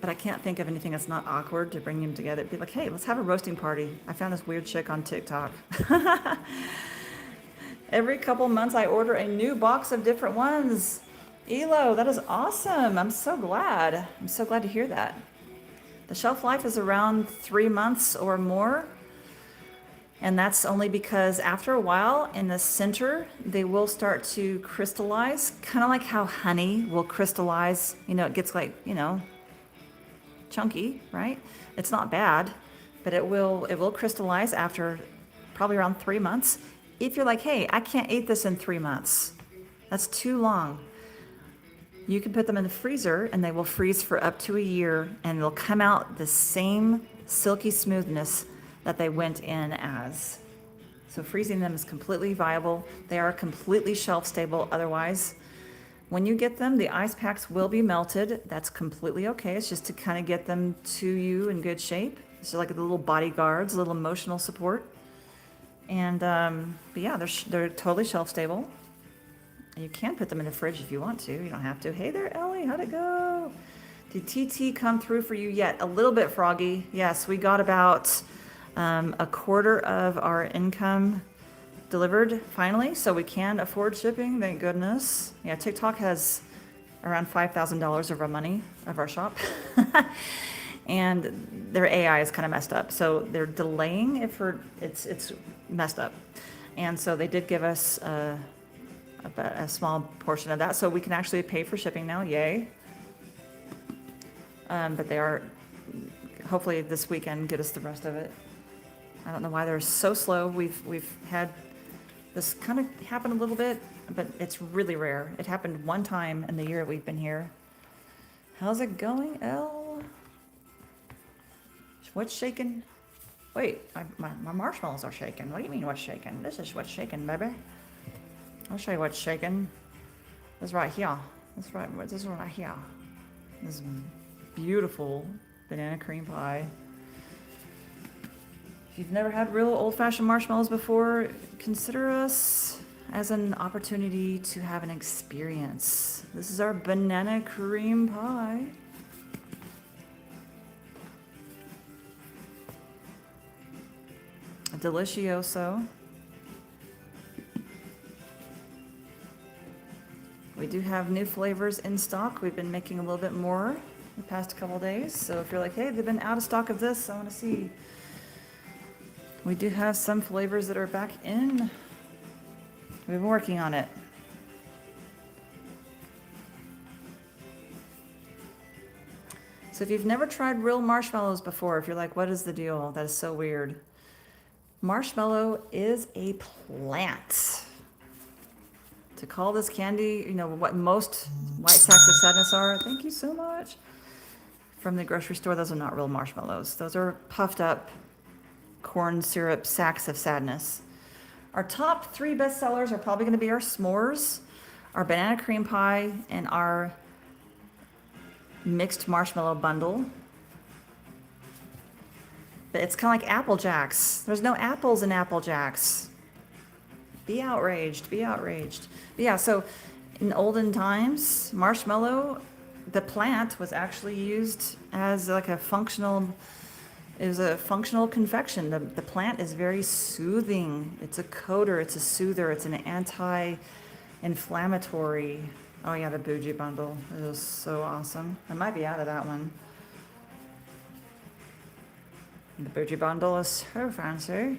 But I can't think of anything that's not awkward to bring them together. Be like, hey, let's have a roasting party. I found this weird chick on TikTok. Every couple months I order a new box of different ones. Elo, that is awesome. I'm so glad. I'm so glad to hear that. The shelf life is around 3 months or more. And that's only because after a while in the center, they will start to crystallize, kind of like how honey will crystallize. You know, it gets like, chunky, right? It's not bad, but it will crystallize after probably around 3 months. If you're like, hey, I can't eat this in 3 months, that's too long. You can put them in the freezer and they will freeze for up to a year, and they'll come out the same silky smoothness that they went in as. So freezing them is completely viable. They are completely shelf stable otherwise. When you get them, the ice packs will be melted. That's completely okay. It's just to kind of get them to you in good shape. It's like the little bodyguards, a little emotional support. And but yeah, they're totally shelf stable. You can put them in the fridge if you want to. You don't have to. Hey there, Ellie, how'd it go? Did TT come through for you yet? A little bit, Froggy. Yes, we got about a quarter of our income delivered finally, so we can afford shipping, thank goodness. Yeah, TikTok has around $5,000 of our money, of our shop. And their AI is kind of messed up, so they're delaying it it's messed up. And so they did give us a small portion of that, so we can actually pay for shipping now, yay. But they are, hopefully this weekend, get us the rest of it. I don't know why they're so slow. We've had this kind of happen a little bit, but it's really rare. It happened one time in the year we've been here. How's it going, Elle? What's shaking? Wait, my marshmallows are shaking. What do you mean what's shaking? This is what's shaking, baby. I'll show you what's shaking. This right here. This one right here. This beautiful banana cream pie. If you've never had real old-fashioned marshmallows before, consider us as an opportunity to have an experience. This is our banana cream pie. Delicioso. We do have new flavors in stock. We've been making a little bit more the past couple days. So if you're like, hey, they've been out of stock of this, I want to see. We do have some flavors that are back in. We've been working on it. So if you've never tried real marshmallows before, if you're like, what is the deal? That is so weird. Marshmallow is a plant. To call this candy, what most white sacks of sadness are, thank you so much, from the grocery store, those are not real marshmallows. Those are puffed up corn syrup sacks of sadness. Our top 3 bestsellers are probably going to be our s'mores, our banana cream pie, and our mixed marshmallow bundle. But it's kind of like Apple Jacks. There's no apples in Apple Jacks. Be outraged, be outraged. But yeah, so in olden times, marshmallow, the plant, was actually used as like a functional confection. The plant is very soothing. It's a coater, it's a soother, it's an anti-inflammatory. Oh yeah, the bougie bundle. It was so awesome. I might be out of that one. The bougie bundle is so fancy.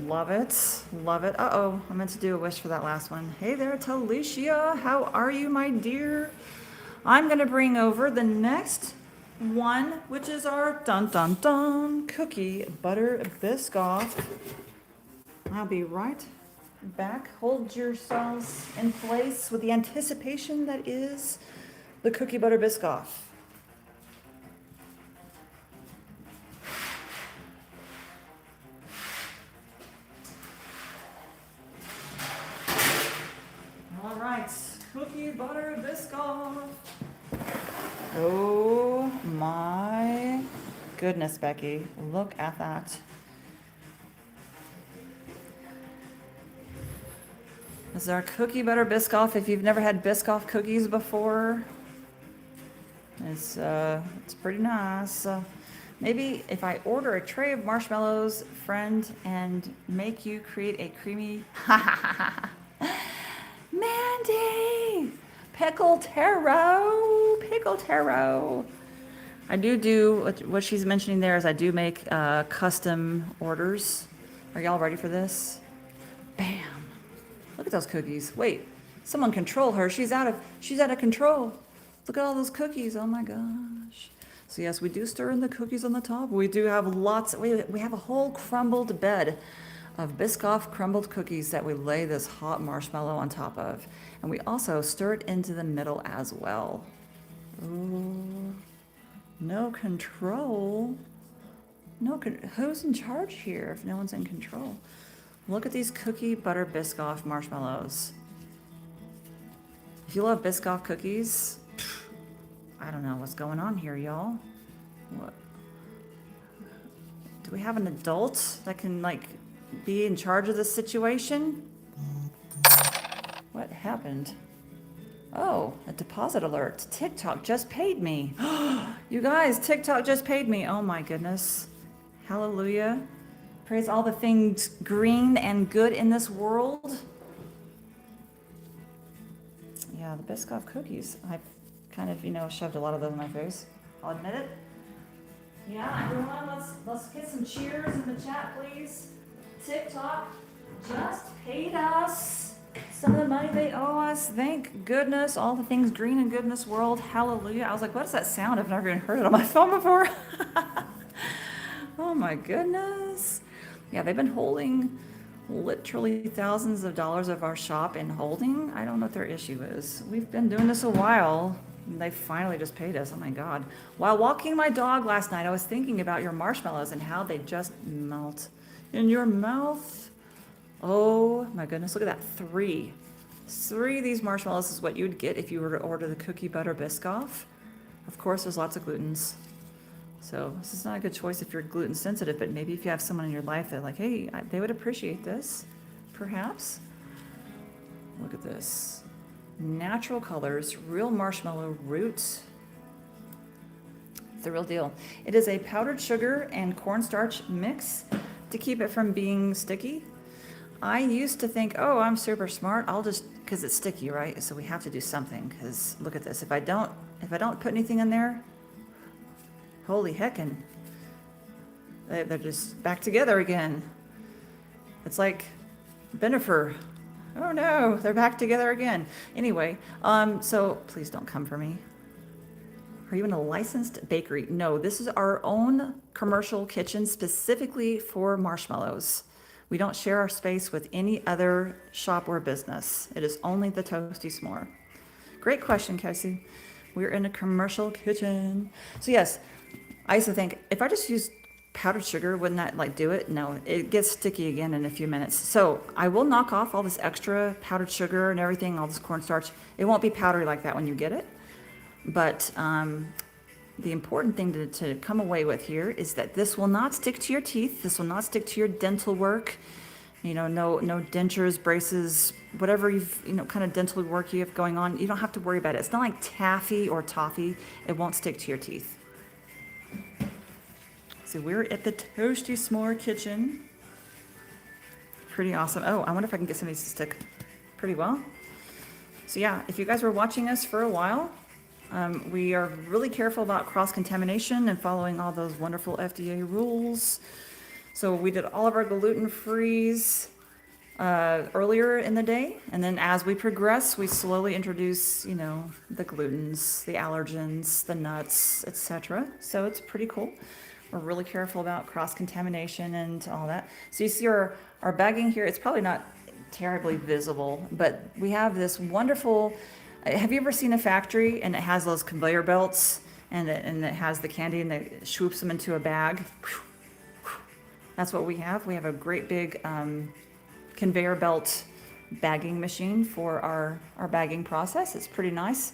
Love it. Love it. Uh-oh, I meant to do a wish for that last one. Hey there, Talicia. How are you, my dear? I'm going to bring over the next one, which is our dun-dun-dun cookie butter biscoff. I'll be right back. Hold yourselves in place with the anticipation that is the cookie butter biscoff. All right, cookie butter Biscoff. Oh my goodness, Becky. Look at that. This is our cookie butter Biscoff. If you've never had Biscoff cookies before, it's pretty nice. Maybe if I order a tray of marshmallows, friend, and make you create a creamy Mandy! Pickle taro! Pickle taro! I do what she's mentioning there is I do make custom orders. Are y'all ready for this? Bam! Look at those cookies. Wait, someone control her. She's out of control. Look at all those cookies. Oh my gosh. So yes, we do stir in the cookies on the top. We do have we have a whole crumbled bed of Biscoff crumbled cookies that we lay this hot marshmallow on top of. And we also stir it into the middle as well. Ooh, no control. Who's in charge here if no one's in control? Look at these cookie butter Biscoff marshmallows. If you love Biscoff cookies, I don't know what's going on here, y'all. What? Do we have an adult that can, like, be in charge of this situation? What happened? Oh, a deposit alert. TikTok just paid me. You guys, TikTok just paid me. Oh my goodness. Hallelujah. Praise all the things green and good in this world. Yeah, the Biscoff cookies. I've kind of, shoved a lot of them in my face. I'll admit it. Yeah, everyone, let's get some cheers in the chat, please. TikTok just paid us some of the money they owe us. Thank goodness. All the things green and good in this world. Hallelujah. I was like, what is that sound? I've never even heard it on my phone before. Oh my goodness. Yeah, they've been holding literally thousands of dollars of our shop in holding. I don't know what their issue is. We've been doing this a while. And they finally just paid us. Oh my God. While walking my dog last night, I was thinking about your marshmallows and how they just melt in your mouth. Oh my goodness. Look at that. Three of these marshmallows is what you'd get if you were to order the cookie butter Biscoff. Of course, there's lots of glutens. So this is not a good choice if you're gluten sensitive, but maybe if you have someone in your life that like, hey, they would appreciate this, perhaps. Look at this. Natural colors, real marshmallow root. The real deal. It is a powdered sugar and cornstarch mix to keep it from being sticky. I used to think, oh, I'm super smart. I'll just, because it's sticky, right? So we have to do something, because look at this. If I don't put anything in there, holy heckin', they're just back together again. It's like Benifer. Oh no, they're back together again. Anyway, so please don't come for me. Are you in a licensed bakery? No, this is our own commercial kitchen specifically for marshmallows. We don't share our space with any other shop or business. It is only the Toasty Smore. Great question, Casey. We're in a commercial kitchen. So yes, I used to think, if I just use powdered sugar, wouldn't that like do it? No, it gets sticky again in a few minutes. So I will knock off all this extra powdered sugar and everything, all this cornstarch. It won't be powdery like that when you get it. But the important thing to come away with here is that this will not stick to your teeth. This will not stick to your dental work. No dentures, braces, whatever kind of dental work you have going on. You don't have to worry about it. It's not like taffy or toffee. It won't stick to your teeth. So we're at the Toasty S'more kitchen. Pretty awesome. Oh, I wonder if I can get some of these to stick pretty well. So yeah, if you guys were watching us for a while, we are really careful about cross-contamination and following all those wonderful FDA rules. So we did all of our gluten-frees earlier in the day, and then as we progress, we slowly introduce, the glutens, the allergens, the nuts, etc. So it's pretty cool. We're really careful about cross-contamination and all that. So you see our bagging here, it's probably not terribly visible, but we have this wonderful, have you ever seen a factory and it has those conveyor belts and it has the candy and it swoops them into a bag? That's what we have. We have a great big conveyor belt bagging machine for our bagging process. It's pretty nice.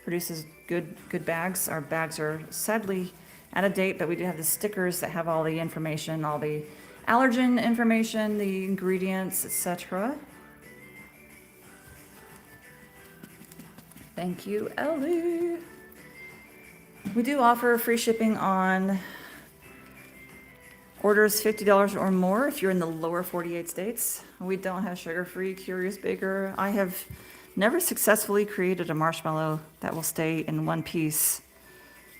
Produces good bags. Our bags are sadly out of date, but we do have the stickers that have all the information, all the allergen information, the ingredients, etc. Thank you, Ellie. We do offer free shipping on orders $50 or more if you're in the lower 48 states. We don't have sugar-free Curious Baker. I have never successfully created a marshmallow that will stay in one piece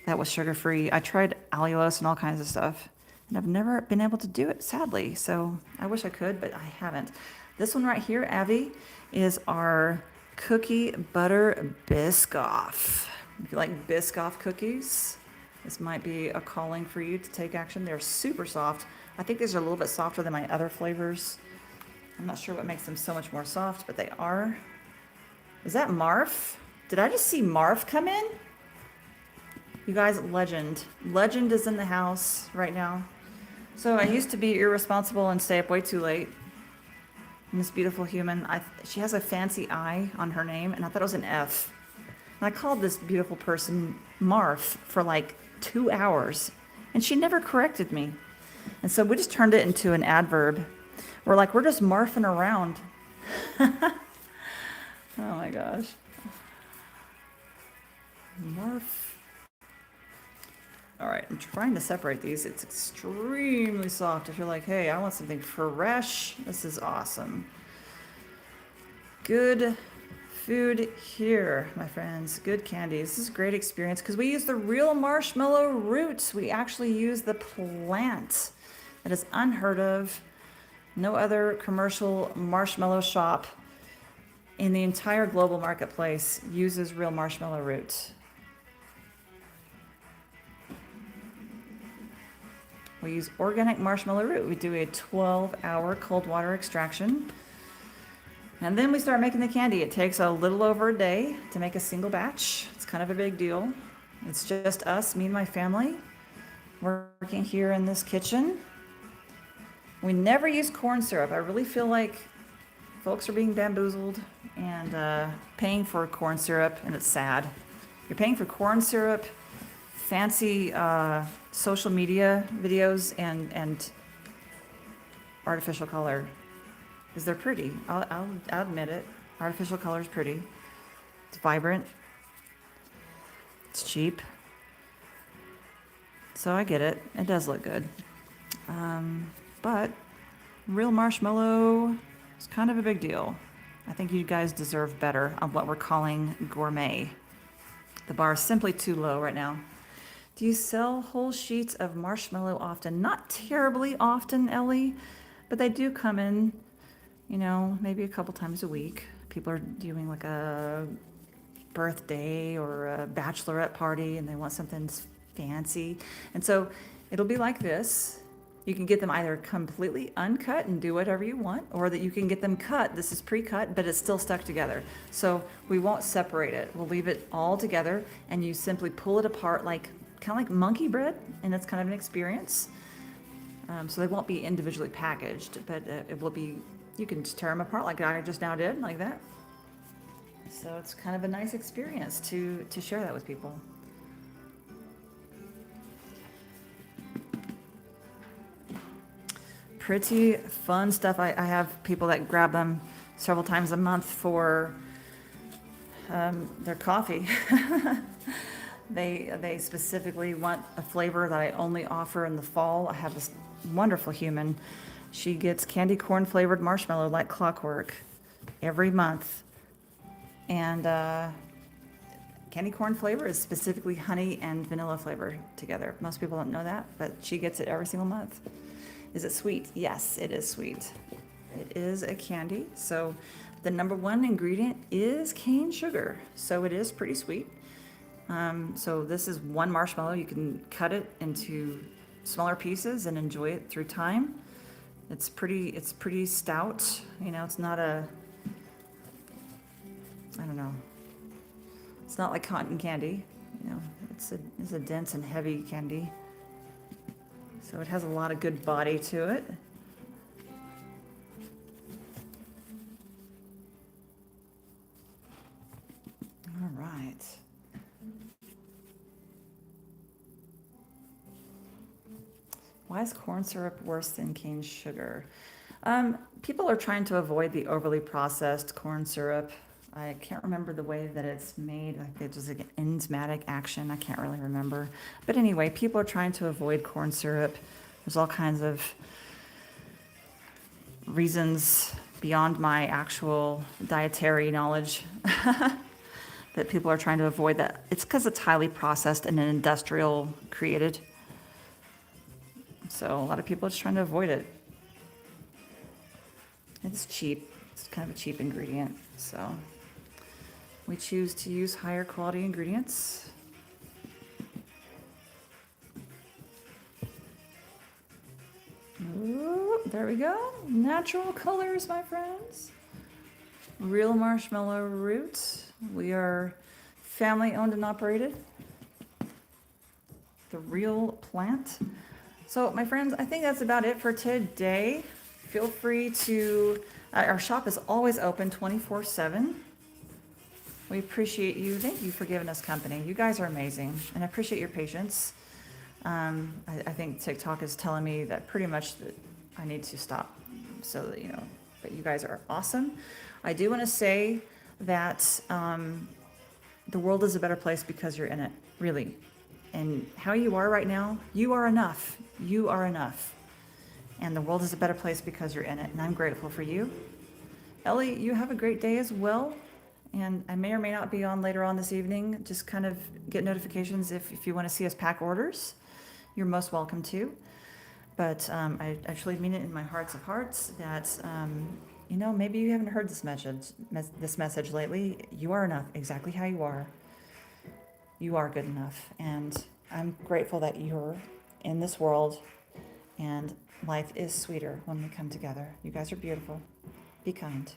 that was sugar-free. I tried allulose and all kinds of stuff, and I've never been able to do it, sadly. So I wish I could, but I haven't. This one right here, Avi, is our cookie butter Biscoff. If you like Biscoff cookies, this might be a calling for you to take action. They're super soft. I think these are a little bit softer than my other flavors. I'm not sure what makes them so much more soft, but they are. Is that Marf? Did I just see Marf come in? You guys, Legend. Legend is in the house right now. So I used to be irresponsible and stay up way too late. And this beautiful human, she has a fancy I on her name, and I thought it was an F. And I called this beautiful person Marf for like 2 hours, and she never corrected me. And so we just turned it into an adverb. We're just marfing around. Oh my gosh. Marf. All right, I'm trying to separate these. It's extremely soft. If you're like, hey, I want something fresh, this is awesome. Good food here, my friends. Good candy. This is a great experience because we use the real marshmallow root. We actually use the plant. That is unheard of. No other commercial marshmallow shop in the entire global marketplace uses real marshmallow root. We use organic marshmallow root. We do a 12-hour cold water extraction. And then we start making the candy. It takes a little over a day to make a single batch. It's kind of a big deal. It's just us, me and my family, working here in this kitchen. We never use corn syrup. I really feel like folks are being bamboozled and paying for corn syrup, and it's sad. You're paying for corn syrup, fancy social media videos, and artificial color. Because they're pretty. I'll admit it. Artificial color is pretty. It's vibrant. It's cheap. So I get it. It does look good. But real marshmallow is kind of a big deal. I think you guys deserve better on what we're calling gourmet. The bar is simply too low right now. Do you sell whole sheets of marshmallow often? Not terribly often, Ellie, but they do come in, maybe a couple times a week. People are doing like a birthday or a bachelorette party and they want something fancy. And so it'll be like this. You can get them either completely uncut and do whatever you want, or that you can get them cut. This is pre-cut, but it's still stuck together. So we won't separate it. We'll leave it all together and you simply pull it apart kind of like monkey bread, and it's kind of an experience. So they won't be individually packaged, but it will be, you can just tear them apart like I just now did, like that. So it's kind of a nice experience to share that with people. Pretty fun stuff. I have people that grab them several times a month for their coffee. They specifically want a flavor that I only offer in the fall. I have this wonderful human. She gets candy corn flavored marshmallow like clockwork every month. And candy corn flavor is specifically honey and vanilla flavor together. Most people don't know that, but she gets it every single month. Is it sweet? Yes, it is sweet. It is a candy. So the number one ingredient is cane sugar. So it is pretty sweet. So this is one marshmallow. You can cut it into smaller pieces and enjoy it through time. It's pretty stout. It's not I don't know. It's not like cotton candy. It's a dense and heavy candy. So it has a lot of good body to it. Why is corn syrup worse than cane sugar? People are trying to avoid the overly processed corn syrup. I can't remember the way that it's made. Like it's just like an enzymatic action. I can't really remember. But anyway, people are trying to avoid corn syrup. There's all kinds of reasons beyond my actual dietary knowledge that people are trying to avoid that. It's because it's highly processed and industrial created. So a lot of people are just trying to avoid it. It's cheap. It's kind of a cheap ingredient. So we choose to use higher quality ingredients. Ooh, there we go. Natural colors, my friends. Real marshmallow root. We are family owned and operated. The real plant. So, my friends, I think that's about it for today. Feel free to, our shop is always open 24/7. We appreciate you. Thank you for giving us company. You guys are amazing, and I appreciate your patience. I think TikTok is telling me that pretty much that I need to stop. So that, but you guys are awesome. I do want to say that the world is a better place because you're in it, really. And how you are right now, you are enough. You are enough. And the world is a better place because you're in it. And I'm grateful for you. Ellie, you have a great day as well. And I may or may not be on later on this evening. Just kind of get notifications if you want to see us pack orders. You're most welcome to. But I actually mean it in my hearts of hearts that, maybe you haven't heard this message lately. You are enough exactly how you are. You are good enough. And I'm grateful that you're in this world. And life is sweeter when we come together. You guys are beautiful. Be kind.